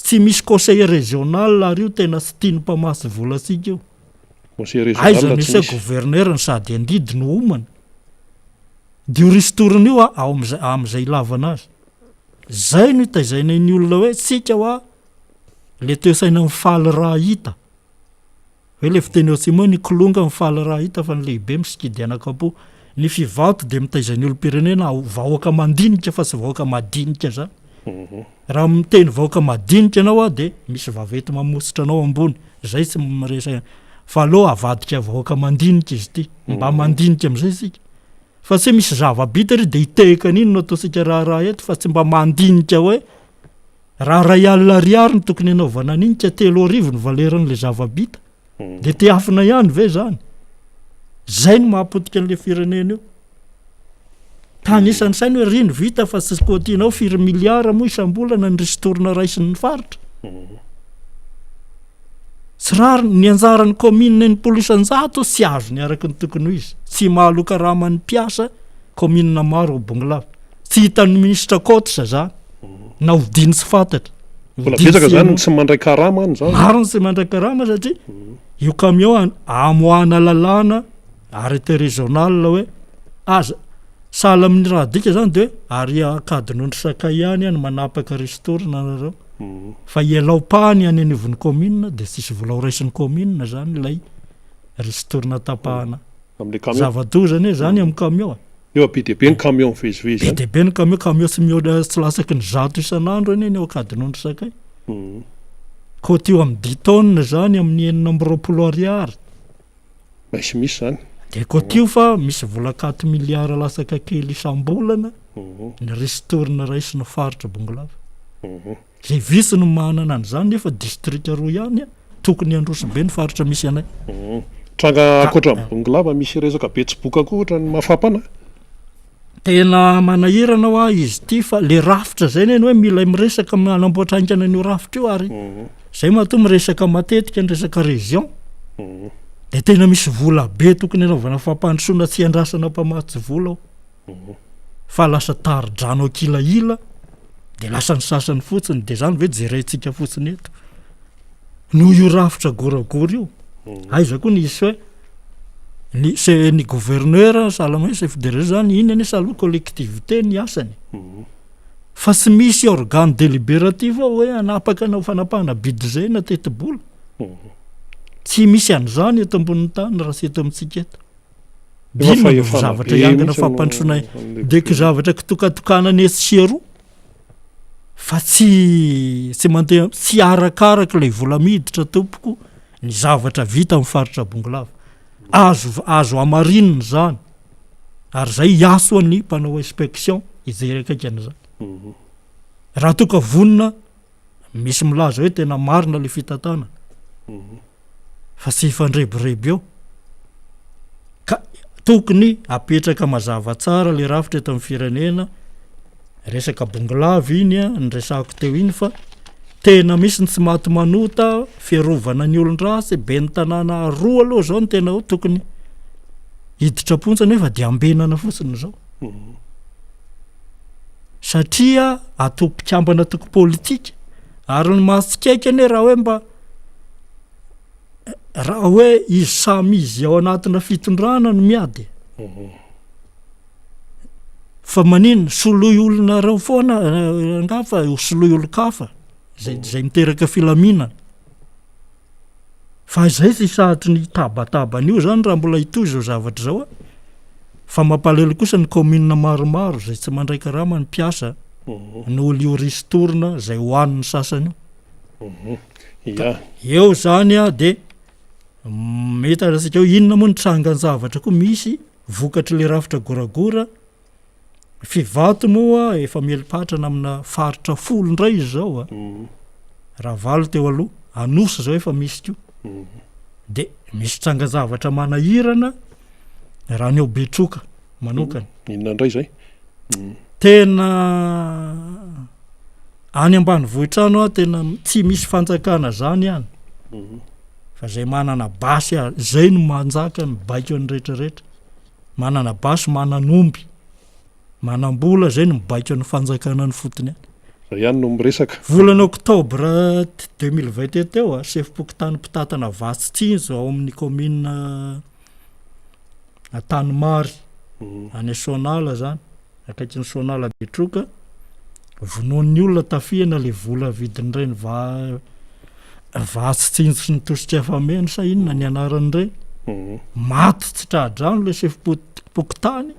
tsy misy conseil régional ary io tena sy tiany mpamasy volasika io aiza misy gouverneur ny sady andidy no omana dia io ristorina io ao amin'izay ilavana azy zay no hitaizainay ny olona hoe tsika hoa le toesaina mifaly raha hita hoe le fiteny eo tsimo ny kolonga mifaly raha hita fa ny lehibe misikidy anakapo ny fivato dia mitaizany olom-pirenena vahoaka mandinika fa tsy vahoaka madinika zany raha miteny vahoaka madinika anao dia misy vavety mamositra anao ambony zay tsy miresa fa aloha avadika vahoaka mandinika izy ity mba mandinika amin'izay sika fa tsy misy zava-bita ry dia hitehika an'iny no ataosika raha eto fa tsy mba mandinika hoe raha ray alina ariary ny tokony anaovana aninika 3,000 ny valeran'la zava-bita dia teafina ihany ve zany zay no mahapotika an'le firenena io tanisany sainy hoe riny vita fa tsy kotianao 4 miliara moa isam-bolana ny ristorina raisin'ny faritra tsy rary ny anjarany commune ny polisanjato sy azo ny araky ny tokony ho izy tsy mahaloka raman'ny mpiasa commune maro ao Bongolava tsy hitan'ny ministra Kotsa zany na hodiny tsy fantatra mbola betsaka zany tsy mandray karama any zany maro ny tsy mandray karama satria io camion amoahana lalàna arrêté régional hoe aza sahala amin'ny raha dika zany dia hoe ary akadin'ondry sakay ihany any manapaka ristorina nareo fa ialaopahany any anivon'ny commune dia tsisy vola horaisin'ny commune zany ilay ristorina tapahana zava-dozany hoe zany amin'ny camion eo be dia be ny camion mivezivezy be dia be ny camion tsy lasaky ny 100 isan'andro any eny eo akadin'ondry sakay koty eo amin'ny 10 tonnes zany amin'ny 920 ariary misy zany dia koty io fa misy vola 4 miliara lasaka kely isam-bolana ny ristorina raisiny faritra Bongolava zay visy no manana an'izany nefa district roa ihany tokony androso be ny faritra misy anay tranga akoatra mibongilava misy resaka betsiboka koa ohatra ny mafampana tena manahirana ho a izy ty fa le rafitra zay neny hoe mila miresaka manamboatra haingana an'io rafitra io ary zay mahato miresaka matetika ny resaka région de tena misy vola be tokony anaovana fampandrosoana tsy andrasana mpamatsy vola ao fa lasa taridrano akilaila de lasa ny sasany fotsiny de zany hoe jerentsika fotsiny eto noho io rafitra goragory io aiza koa ny isy hoe ny gouverneur salama hoe chef de région zany iny ane salama collectivité ny asany fa tsy misy organe délibératif ao hoe anapaka anao fanapahana budget na tetibola tsy misy an'izany eto ambonin'ny tany raha sy eto amintsika eto dino zavatra iangana fampandrosoana deko zavatra kitokatokana ny esiaroa fa tsy mandeha tsy arakaraka ilay vola miditra tompoko ny zavatra vita amin'ny faritra bongolava azo amarinina zany ary zay iaso ny mpanao inspection ijerekakana zany raha toka vonina misy milaza hoe tena marina le fitatana fa tsy fandreborebo eo ka tokony apetraka mazava tsara le rafitra eto amin'ny firenena resaka bongolava iny a ny resako teo iny fa tena misy ny tsy maty manota fiarovana ny olon-drasy be ny tanàna roa aloha zao ny tena ho tokony hiditra-pontsany nefa de ambenana fotsiny zao satria atopikambana toko politika ary ny mahatsikaiky ane raha hoe mba raha hoe izy samy izy ao anatina fitondrana no miady fa maninona soloy olona reo foana angafa soloy olo-kafa zay miteraka filaminana fa zay sy sahatry ny tabatabany io zany raha mbola hitoy zao zavatra zao fa mampalelo kosa ny commune maromaro zay tsy mandraika raha ma ny mpiasa ny olo io ristorina zay hoaniny sasany io eo zany a de mety arasika eo inona moa ny trangany zavatra koa misy vokatry le rafitra goragora fivato moa efa mielipatrana amina faritra folo ndray izy zao a raha valo teo aloha anosy zao efa misy kio de misy tranga zavatra manahirana raha ny eo betroka manokany inona ndray zay tena any ambany vohitrano a tena tsy misy fanjakana zany any fa zay manana basy zay no manjaka mibaiko ny rehetrarehetra manana basy mananomby manambola zay no mibaiko ny fanjakana ny fotony zay ihany no miresaka volana octobre 2021 teo a sefim-pokotany mpitatana Vasitsinjo ao amin'ny commune Tanimary any Sonala zany akaiky ny Sonala Betroka vonoan'ny olona tafiana le vola vidin'ireny Vasitsinjo sy ny tositra fameno sa inona ny anaran'ireny maty tsy tradrano le sefim-pokotany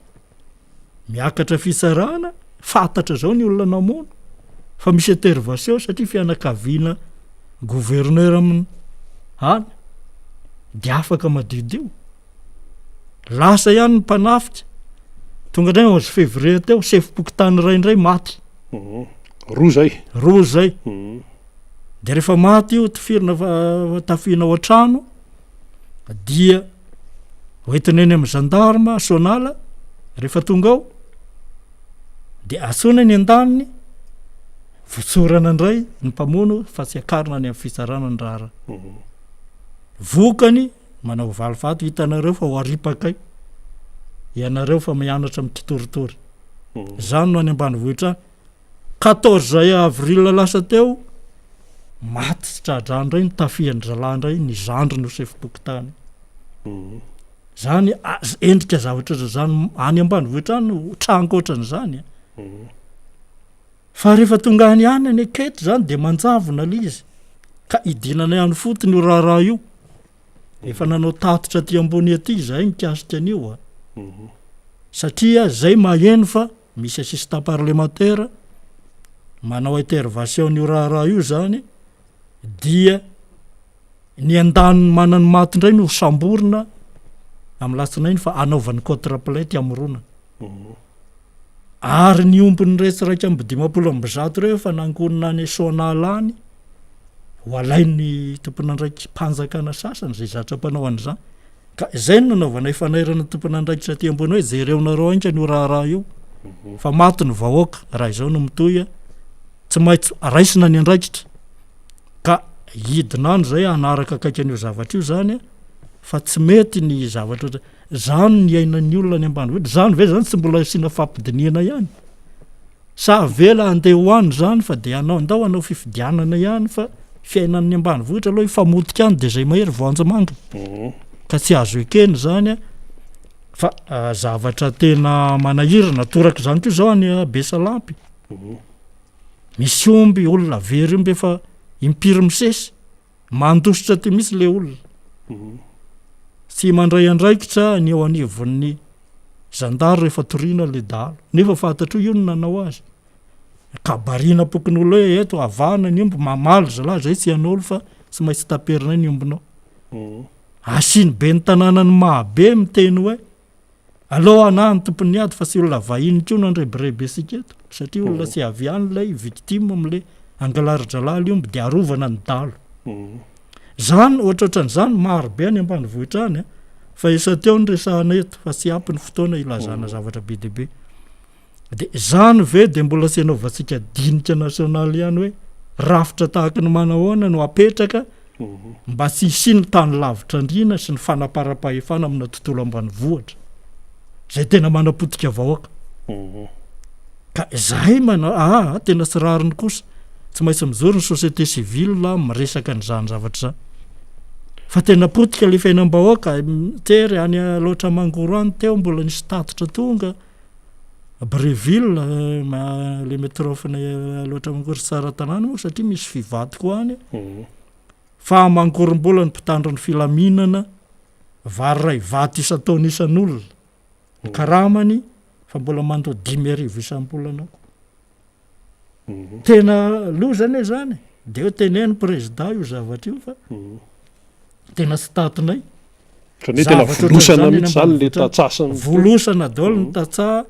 miakatra fisarana fantatra zao ny olona namono fa misy intervention satria fianakaviana gouverneur amin'ny any de afaka madiodio lasa ihany ny mpanafika tonga ndray 11 février teo sefim-pokotany raindray maty roa zay de rehefa maty io tafirina ao an-trano dia hoentineny amin'ny gendarme Sonala rehefa tonga ao de asona ny an-daniny votsorana indray ny mpamono fa tsy akarina any amin'ny fisarana ny rara vokany manao valivato hitanareo fa ho aripakay ianareo fa mianatra amin'ny titoritory zany no any ambany vohitra 14 avril lasa teo maty tsy tradrano indray ny tafiany zalaindray ny zandry no sefim-pokotany zany endrika zavatra zany any ambany vohitrano trango ohatran'izany fa rehefa tonga any any any aketo zany de manjavona le izy ka idinana ihany fotony io raharaha io efa nanao tatitra aty ambony aty zay mikasika an'io a satria zay maheno fa misy assistant parlementaire manao intervention n'io raharaha io zany dia ny andaniny manany maty indray no samborina amin'ny latsinainy fa anaovan'ny contraplainte amrona ary ny ombony resy raika amby 50 reo fa nangonina any Sonala any ho alainy tomponandraiky mpanjakana sasany zay zatra mpanao an'izany ka zay no nanaovana ifanairana tompona andraikitra ty ambony hoe zereonareo ainka no raharaha io fa maty ny vahoaka raha izao no mitoy a tsy maintsy raisina ny andraikitra ka hidinano zay anaraka akaiky an'io zavatra io zany a fa tsy mety ny zavatra oatra zany ny ainan'ny olona ny ambanivohitra zany ve zany tsy mbola sina fampidiniana ihany sa vela andeha hoany zany fa de anao andao anao fifidianana ihany fa fiainan'ny ambanivohitra aloha ifamotika any de zay mahery voanjamanga ka tsy azo ekeny zany a fa zavatra tena manahirana toraka zany ko zao any Besalampy misy omby olona very omby efa impiry misesy mandositra ty misy le olona tsy mandray andraikitra ny eo anivon'ny zandaro efa toriana le dalo nefa fantatro io no nanao azy kabarina pokony olo hoe eto avana ny omby mamaly zalahy zay tsy an'olo fa tsy maintsy taperina ny ombinao asiny be ny tanànany mahabe miteny hoe aloha ana ny tompony ady fa sy olona vahiny ko no andrebireby asika eto satria olona sy avy any lay victime am'le angalaridra-laly omby de arovana ny dalo zany ohatrohatran'izany maro be any ambanivohitra any fa isa teo ny resahana eto fa sy ampy ny fotoana ilazana zavatra be deaibe de zany ve de mbola sy anaovantsika dinika nasionaly ihany hoe rafitra tahaka ny manahoana no apetraka mba tsy isiny tany lavitra andrina sy ny fanapara-pahefana amina tontolo ambanivohitra zay tena manapotika vahoaka ka zay tena sy rariny kosa tsy maintsy mizory ny société civile la miresaka n'izany zavatra zany fa tena potika le fiainam-bahoaka tery any loatra mangoro any teo mbola nisy tatitra tonga Breville le métrofony loatra mangoro tsara tanàna moa satria misy fivady koa any fa mangorom-bola ny mpitandro ny filaminana vary ray vaty isa-taona isan'olona ny karamany fa mbola mandao 5,000 isam-bolana tena lozany zany de hoe teneny président io zavatra io fa tena sy tatinay fa ne tena volosana mihitsy zany le tatsasany volosana daholo ny tatsaha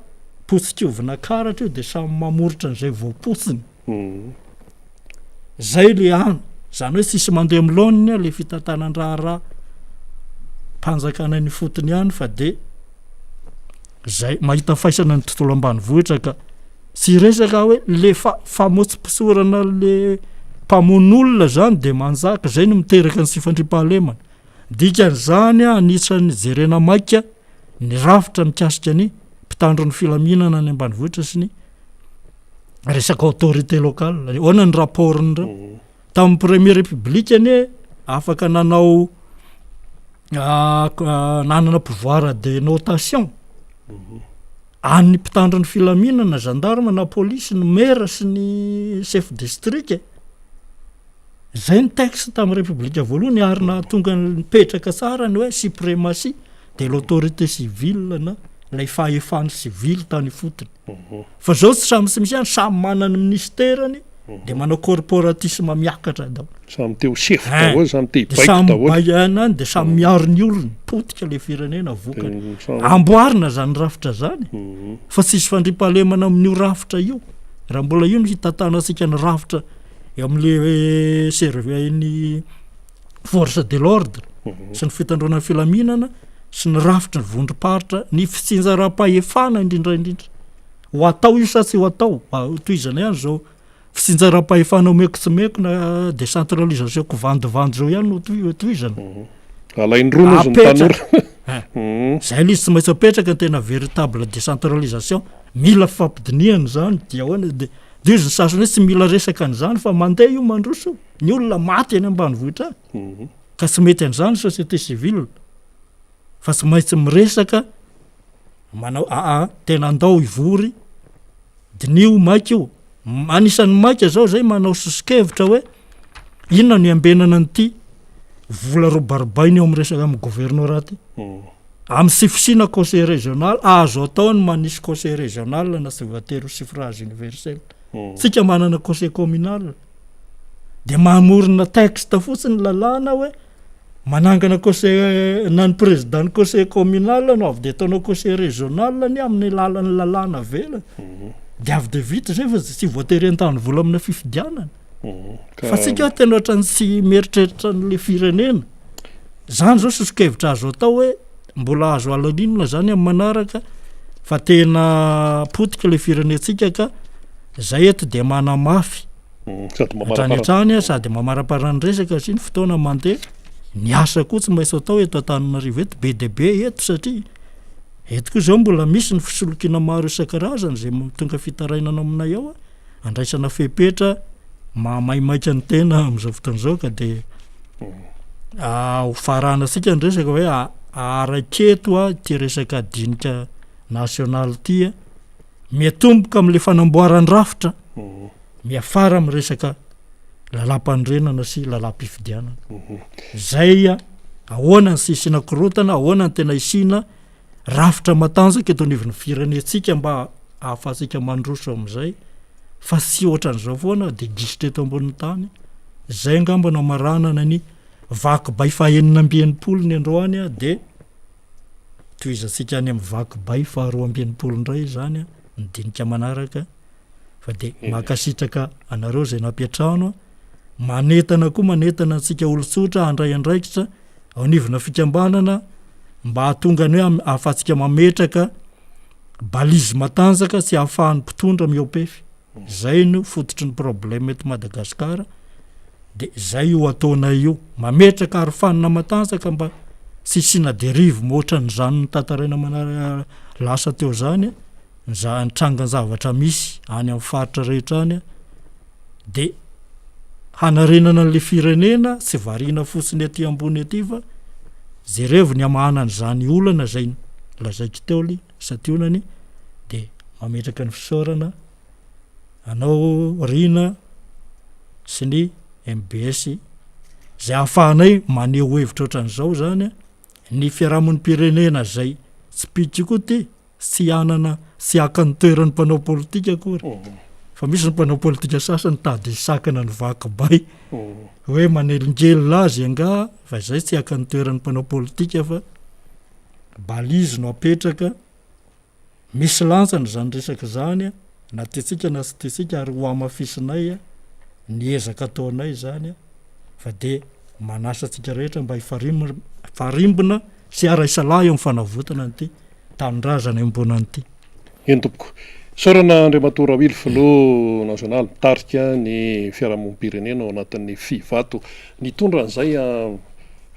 posikiovina karatra io de samy mamoritra n'izay voaposiny zay le any zany hoe tsisy mandeha am'laoniny le fitantanan-draharaha mpanjakana ny fotony ihany fa de zay mahita faisana ny tontolo ambanivohitra ka sy resaka hoe le famotsim-pisorana le mpamon'olona zany de manjaka zay no miteraka ny sifandrim-pahalemana dikan'izany anisan'ny jerena maika ny rafitra mikasika ny mpitandro ny filaminana ny ambanivohitra sy ny resaka autorité locale oana ny rapportny reo tamin'ny premier république anie afaka nanao nanana pouvoir de notation any mpitandro ny filaminana gendarme na polisy ny maire sy ny chef district zay ny texte tamin'ny république voalohany ary na tonga nipetraka tsara ny hoe suprématie de l'autorité civile na lay fahefany civile tany fotony fa zao tsy samy sy misy any samy manany ministerany de manao corporatisme miakatra dao samy teo chef daholo samy te de samy bayanany de samy miaro ny olony potika le firenena vokany amboarina zany rafitra zany fa tsisy fandrimpahalemana amin'io rafitra io raha mbola io no hitatana asika ny rafitra am'le serviny force de l'ordre sy ny fitandrona filaminana sy ny rafitra ny vondrom-paritra ny fitsinjaram-pahefana indrindraindrindra ho atao io sa tsy ho atao toizana ihany zao fitsinjaram-pahefana omeko tsy meko na décentralisation kovandivandy zao ihany no toizana alainy rono izy ny tanora zay lizy tsy maintsy apetraka ny tena véritable décentralisation mila fampidiniana zany dia hoana de izy ny sasany hoe tsy mila resaka an'izany fa mandeha io mandroso ny olona maty any ambanivohitra ka tsy mety an'izany société civile fa tsy maintsy miresaka manao tena andao ivory dinio maika io anisan'ny maika zao zay manao sosikevitra hoe inona no iambenana nyty vola robarobainy eo am'resaka amin'ny gouvernorat amin'ny sifisina conseil régional azo atao ny manisy conseil régional na sy voatery suffrage universel tsika manana conseil communal de mamorina texte fotsiny lalàna hoe manangana conseil na ny président ny conseil communal no avy de ataonao conseil régional ny amin'ny lalan'ny lalàna vela de avy de vita zay fa tsy voatery an-tany vola amina fifidianana fa tsika tena ohatrany sy mieritreritra n'le firenena zany zao sosokevitra azo atao hoe mbola azo alalinona zany am manaraka fa tena potika le firenetsika ka zay eto de manamafy atrany sady mamaraparany resaka sy ny fotoana mandeha ny asa koa tsy maintsy atao eto Antananarivo eto be de be eto satria eto koa zao mbola misy ny fisolokina maro isan-karazany zay tonga fitarainana aminay ao andraisana fepetra mamaimaika ny tena am'izao fotoan'izao ka de faranasika ny resaka hoe araketo ty resaka dinika nasionaly ty miatomboka am'le fanamboarany rafitra miafara am resaka lalam-pandrenana sy lalam-pifidianana zay ahoana ny sisina korotana ahoana ny tena isina rafitra matanjaka eto anivon'ny firenetsika mba ahafahatsika mandroso am'izay fa sy ohatran'izao foana de gisitra eto ambonin'ny tany zay angambana maranana ny vaky bay fahaenina ambienipolo ny androany de toizatsika any amin'ny vaky bay faharoa ambienipolo indray zany ny dinika manaraka fa de makasitraka anareo zay nampiatrano manetana koa manetana antsika olotsotra andray andraikitra ao anivona fikambanana mba hahatonga ny hoe ahafahantsika mametraka balizy matanjaka sy ahafahan'ny mpitondra miopefy zay no fototry ny problème eto Madagasikara de zay io ataona io mametraka arofanina matanjaka mba sisina derive moatra ny zany ny tantaraina manara lasa teo zany ny trangan zavatra misy any amin'ny faritra rehetra any de hanarenana an'le firenena sy variana fotsiny aty ambony aty fa zerevo ny amahanany zany olana zay lazaiko teo li sationany de mametraka ny fisaorana anao rina sy ny MBS zay ahafahanay maneho hevitra ohatran'izao zany ny fiarahamon'ny pirenena zay tsy pitsy koa ty sy anana sy akany toerany mpanao politika akory fa misy ny mpanao politika sasany tady sakana ny vaky bay hoe manelingely lazy anga fa zay tsy akany toerany mpanao politika fa balizy no apetraka misy lantsany zany resaka zany na tetsika na sy tetsika ary ho amafisinay ny ezaka ataonay zany fa de manasatsika rehetra mba farimbona sy araisalahy amin'ny fanavotana an'ity tanindrazana ambona an'ity entompoko saorana Andriamatora Wily Filoha national mitarika ny fiarahamonim-pirenena ao anatin'ny fivato nitondra an'izay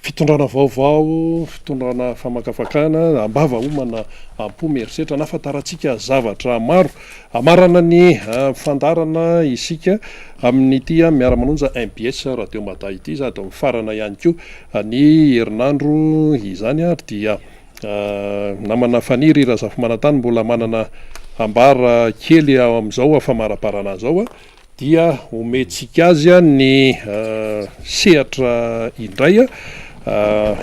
fitondrana vaovao fitondrana famakafakana ambava omana ampo-merisetra nafataratsika zavatra maro amarana ny fandarana isika amin'ity miara-manonja MBS radio Mada ity sady mifarana ihany koa ny herinandro izany ary dia namana faniry Razafy Manantany mbola manana ambara kely ao amin'izao afamaraparana zao dia ometsika azy ny sehatra indray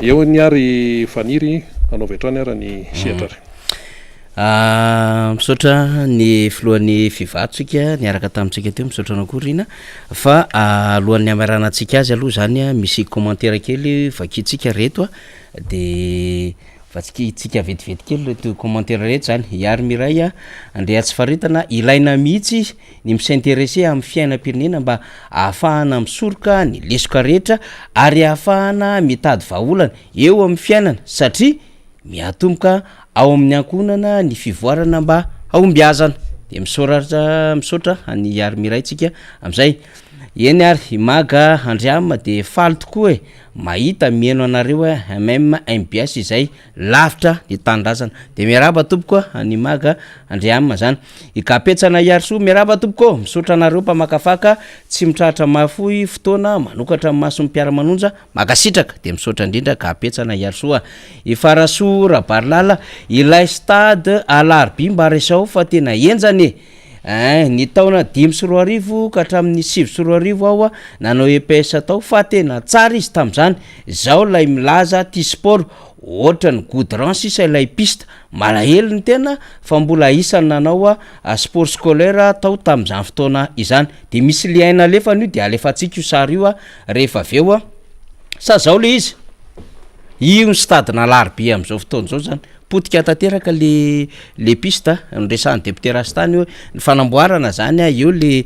eo ny ary faniry anao vetrany ara ny sehatra ry misaotra ny filohan'ny fivatsika niaraka tamintsika teo misaotra anakorina fa alohan'ny amaranantsika azy aloha zany misy commentaire kely vakitsika reto de tsika vetivety kely reto commentaire reto zany iary miray andrea tsy faritana ilaina mihitsy ny misinteresse amin'ny fiainam-pirenena mba ahafahana misoroka ny lesoka rehetra ary ahafahana mitady vahaolana eo amin'ny fiainana satria miatomboka ao amin'ny ankonana ny fivoarana mba aombiazana de misaotra any iary miray tsika am'izay eny ary maga andriama de faly tokoa mahita mieno anareo même MBS izay lavitra ny tanindrazana de miaraba tompoko any maga andriama zany ikapetsana iarso miaraba tompoko misaotra anareo mpamakafaka tsy mitratra mafoy fotoana manokatra masony mpiara-manonja makasitraka de misaotra indrindra kapetsana iarso ifaraso rabarilala ilay stade alarbi mba resao fa tena enjany ny taona 5 ka hatramin'ny 7 ao nanao EPS tao fa tena tsara izy tam'zany zao lay milaza ty sport ohatra ny goudron sisa ilay piste malahelo ny tena fa mbola isany nanao sport scolaire tao tam'zany fotoana izany de misy liaina alefa an'io de alefatsika io sary io rehefa aveo sa zao le izy io ny stade nalarbi am'izao fotoana zao zany potika tanteraka le piste nresany député Rastany hoe ny fanamboarana zany io le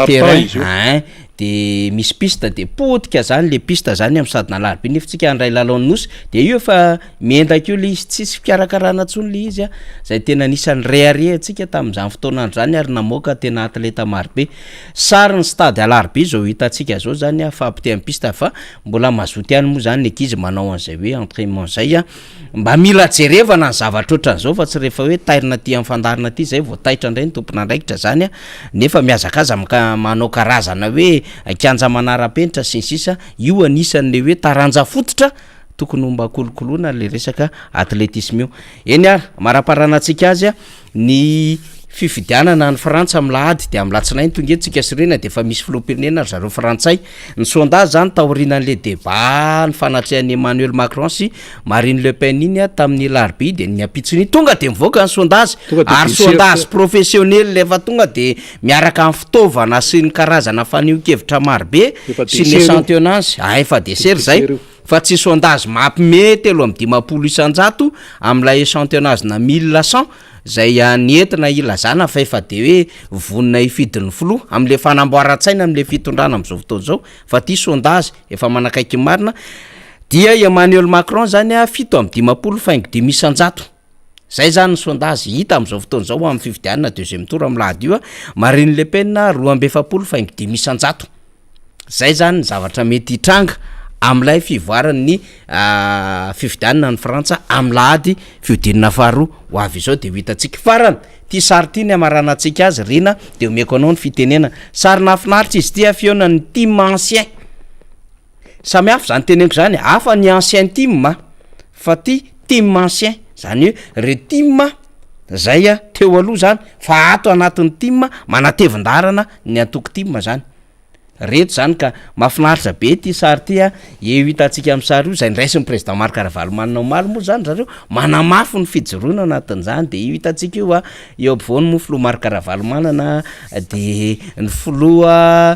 terrain de misy piste de potika zany le piste zany am sady nalarby nefa tsika andray lalao-nosy de io efa miendaka io le izy tsisy fikarakarana tsony le izy a zay tena nisany reharehantsika tamin'izany fotoanandro zany ary namoaka tena atleta marobe sary ny stade alarby zao hitantsika zao zany a fampitean'ny piste fa mbola mazoty ihany moa zany ankizy manao an'izay hoe entraînement zay a mba mila jerevana ny zavatra ohatran'izao fa tsy rehefa hoe tairina ty amin'ny fandarina ty zay vao taitra indray ny tompon'andraikitra zany a nefa miazakaza manao karazana hoe akanja manara-penitra sy ny sisa io anisan'le hoe taranja fototra tokony mba kolokoloana le resaka atletisme io eny ary maraparanantsika azy a ny fifidianana ny Frantsa amin'ny lahady de amin'ny latsinainy tonga eto tsika sirena de efa misy filoham-pirenena ry zareo frantsay ny sondage zany taorianan'le débat ny fanatrehan'ny Emmanuel Macron sy Marine Le Pen iny a tamin'ny larby de ny apitsiny tonga de mivoaka ny sondage ary sondage professionnel lefa tonga de miaraka amin'ny fitaovana sy ny karazana fanio-kevitra marobe sy ny échantillonnage efa deser zay fa tsy sondage mampime 3.5 isanjato am'ilay échantillonnage na 1100 zay nientina ilazana fa efa de hoe vonina ifidin'ny filoha am'le fanamboaran-tsaina am'le fitondrana am'izao fotoana zao fa ty sondage efa manakaiky marina dia Emmanuel Macron zany a 7.5 isanjato zay zany ny sondage hita am'izao fotoana zao amin'ny fifidianana deuxième tour amin'ny lahady io a Marine Le Pen 2.5 isanjato zay zany ny zavatra mety hitranga am'ilay fivoarany fifidianana ny Frantsa amin'ny lahady fiodinana faharoa ho avy izao de ho hitantsika farany ty sary ty ny amaranantsika azy rina de omeko anao ny fitenena sary nafinaritra izy ty afiona ny team ancien samy hafa zany teneniko zany hafa ny ancien team fa ty team ancien zany hoe re team zay a teo aloha zany fa ato anatin'ny team manatevin-darana ny antoko team zany reto zany ka mafinaritra be ty sary ty a eo hitantsika amin'ny sary io zay ndraisin'ny président Marc Ravalomanana omaly moa zany zareo manamafy ny fijoroana anatin'izany de io hitantsika io a eo ampovoany moa filoha Marc Ravalomanana de ny filoha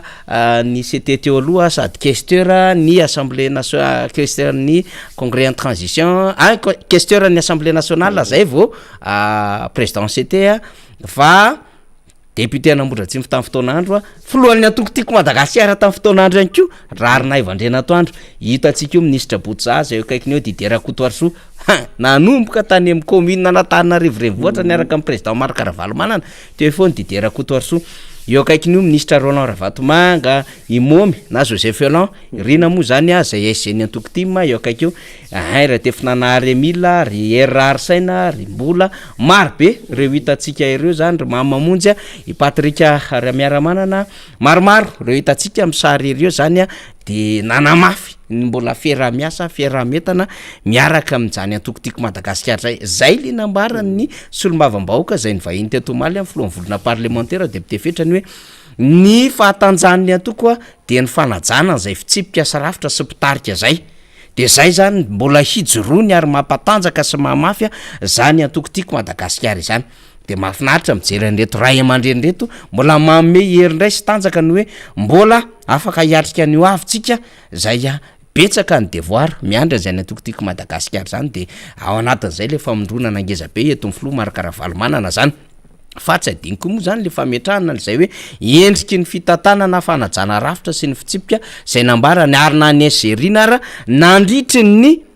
ny CT teo aloha sady questeur ny assemblée nationale questeur ny congrès en transition questeur ny assemblée nationale zay vao président CT fa député nambodratsy tamin'ny fotoanandro a filohan'ny antoko tiako Madagasikara tamin'ny fotoanandro ihany koa rarina Ivandrena Atoandro hitantsika io ministre Boutsaza eo akaikiny eo Didier Rakotoarso nanomboka tany amin'ny commune Antananarivo renivohitra niaraka amin'ny président Marc Ravalomanana teo foany Didier Rakotoarso eo akaikiny io ministre Roland Ravatomanga Imomy na Joseph Elan rina moa zany a zay SN antoko team eo akaiky eo raha tefinana Remila ry Erard Saina ry Mbola maro be reo hitantsika ireo zany ry mamamonjy i Patrick Ramiaramanana maromaro reo hitantsika amin'ny sary ireo zany a de nanamafy ny mbola fiarah-miasa fiarah-metana miaraka amin'izany antoko tiako Madagasikara zay le nambarany ny solombavambahoaka zay ny vahiny teto Maly amin'ny filohan'ny volana parlementaire député fetrany hoe ny fahatanjan'ny antoko a de ny fanajana zay fitsipika sy rafitra sy pitarika zay de zay zany mbola hijoroany ary mampatanjaka sy mahamafy zany antoko tiako Madagasikara zany de mahafinaritra mijery an'reto ray aman-dreny reto mbola manome hery indray sy tanjaka ny hoe mbola afaka hiatrika an'io avyntsika zay a betsaka ny devoir miandra zay ny antoko tiako Madagasikara zany de ao anatin'izay le famondronana ngeza be eto ny filoha Marc Ravalomanana zany fa tsy adiniko moa zany le fametrahana zay hoe endriky ny fitantanana fanajana rafitra sy ny fitsipika zay nambarany ary na ny Algérina ara nandritry ny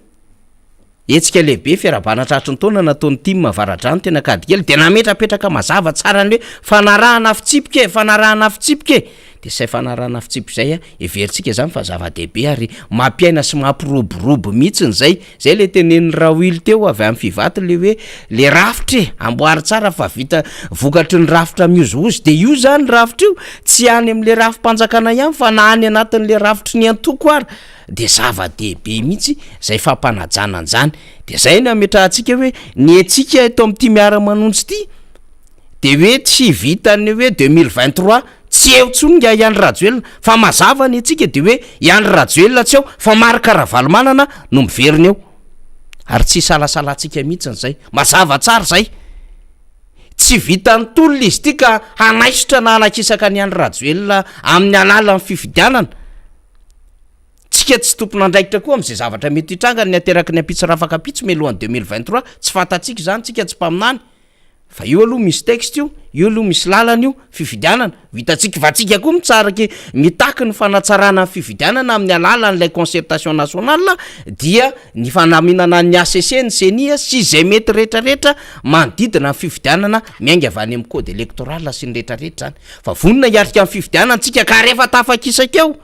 etsika lehibe fiarabana tratry ny taona nataon'ny team avaradrano tena kadikely de nametrapetraka mazava tsara ny hoe fanarahana fitsipika de say fanarahana fitsipika zay a everitsika zany fa zava-dehibe ary mampiaina sy mampiroborobo mihitsiny zay le tenen'ny Raoil teo avy amin'ny fivaty le hoe le rafitra amboary tsara fa vita vokatry ny rafitra miozozy de io zany rafitra io tsy any am'le rafim-panjakana ihany fa na any anatin'le rafitry ny antoko ary de zava-dehibe mihitsy zay fampanajana an'izany de zay ny ametrahantsika hoe ny etsika eto amin'ity miara-manonjy ty de hoe tsy vitany hoe 2023 tsy eo tsonga Iandry Rajoelina fa mazava ny etsika de hoe Iandry Rajoelina tsy eo fa Marc Ravalomanana no miveriny eo ary tsy salasalantsika mihitsy zay mazava tsara zay tsy vitany tolona izy ty ka hanaisotra na hanakisaka ny Iandry Rajoelina amin'ny alalan'ny fifidianana tsika tsy tompon'andraikitra koa am'izay zavatra mety hitranga ny ateraky ny apitsy rafaka apitsy melohan'ny 2023 tsy fantatsika zany tsika tsy mpaminany fa io aloha misy texte io io aloha misy lalana io fividianana vitatsika vatsika koa mitsaraky mitaky ny fanatsarana fividianana amin'ny alalan'ilay concertation nationale dia ny fanaminana ny ACC ny CENI sy zay mety rehetrarehetra manodidina ny fividianana miainga avy any amin'ny code électoral sy ny rehetrarehetra zany fa vonona hiarika amin'ny fividianana antsika ka rehefa tafakisakeo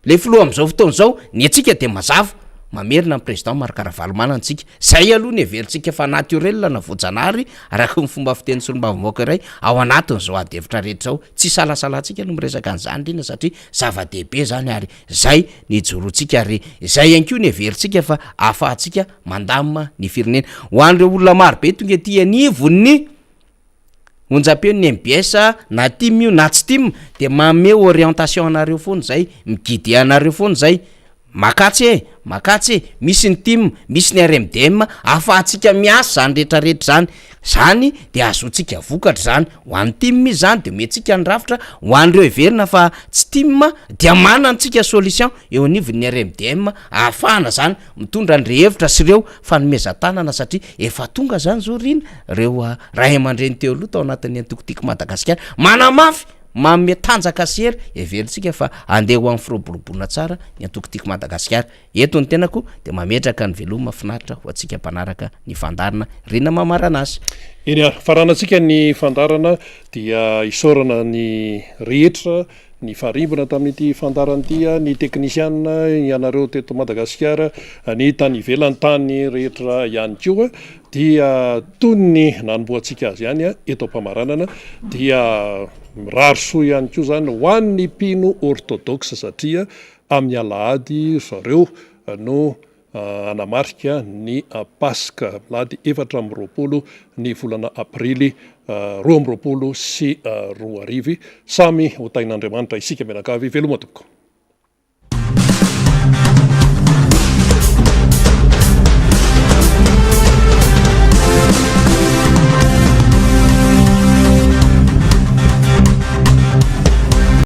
le filoha am'izao fotoan'izao ny atsika de mazava mamerina amin'ny président marikaravalomana antsika zay aloha ny everitsika fa naturel na vojanahary araka ny fomba fiteny solombavamboaka iray ao anatin'izao adevitra rehetra zao tsy salasalantsika no miresaka an'izany rina satria zava-dehibe zany ary zay ny jorontsika ary zay ihany koa ny everitsika fa ahafahantsika mandamina ny firenena ho an'ireo olona maro be tonga ty anivony onjam-peo ny MBS na tim io na tsy tim de mame orientation anareo foana zay migidy anareo foana zay makatsy misy ny tim misy ny RMDM ahafahantsika miasa zany rehetrarehetra zany de azotsika vokatra zany ho an'ny tim zany de metsika ny rafitra ho an'ireo everina fa tsy tim dia manantsika solution eo anivon'ny RMDM ahafahana zany mitondra ny rehevitra sy ireo fanomezan-tanana satria efa tonga zany zao rina reo raha aman-dreny teo aloha tao anatin'ny antokotiky Madagasikara manamafy mamy tanjaka sery everitsika fa andeha ho amin'ny firoborobona tsara ny antokotiky Madagasikara eto ny tenako de mametraka ny veloma finaritra ho antsika mpanaraka ny fandarana rina mamarana azy eny faranantsika ny fandarana dia isorana ny rehetra ny farimbona tamin'ity fandaran'ity ny teknisiana ianareo teto Madagasikara ny tany ivelany tany rehetra ihany koa dia tony nanomboantsika azy ihany eto am-pamaranana dia rarosoa ihany koa zany ho an'ny mpino orthodoxe satria amin'ny alahady zareo no anamarika ny paska lady 4 ny volana aprily 2024 samy ho tain'Andriamanitra isika menakavy veloma tompoko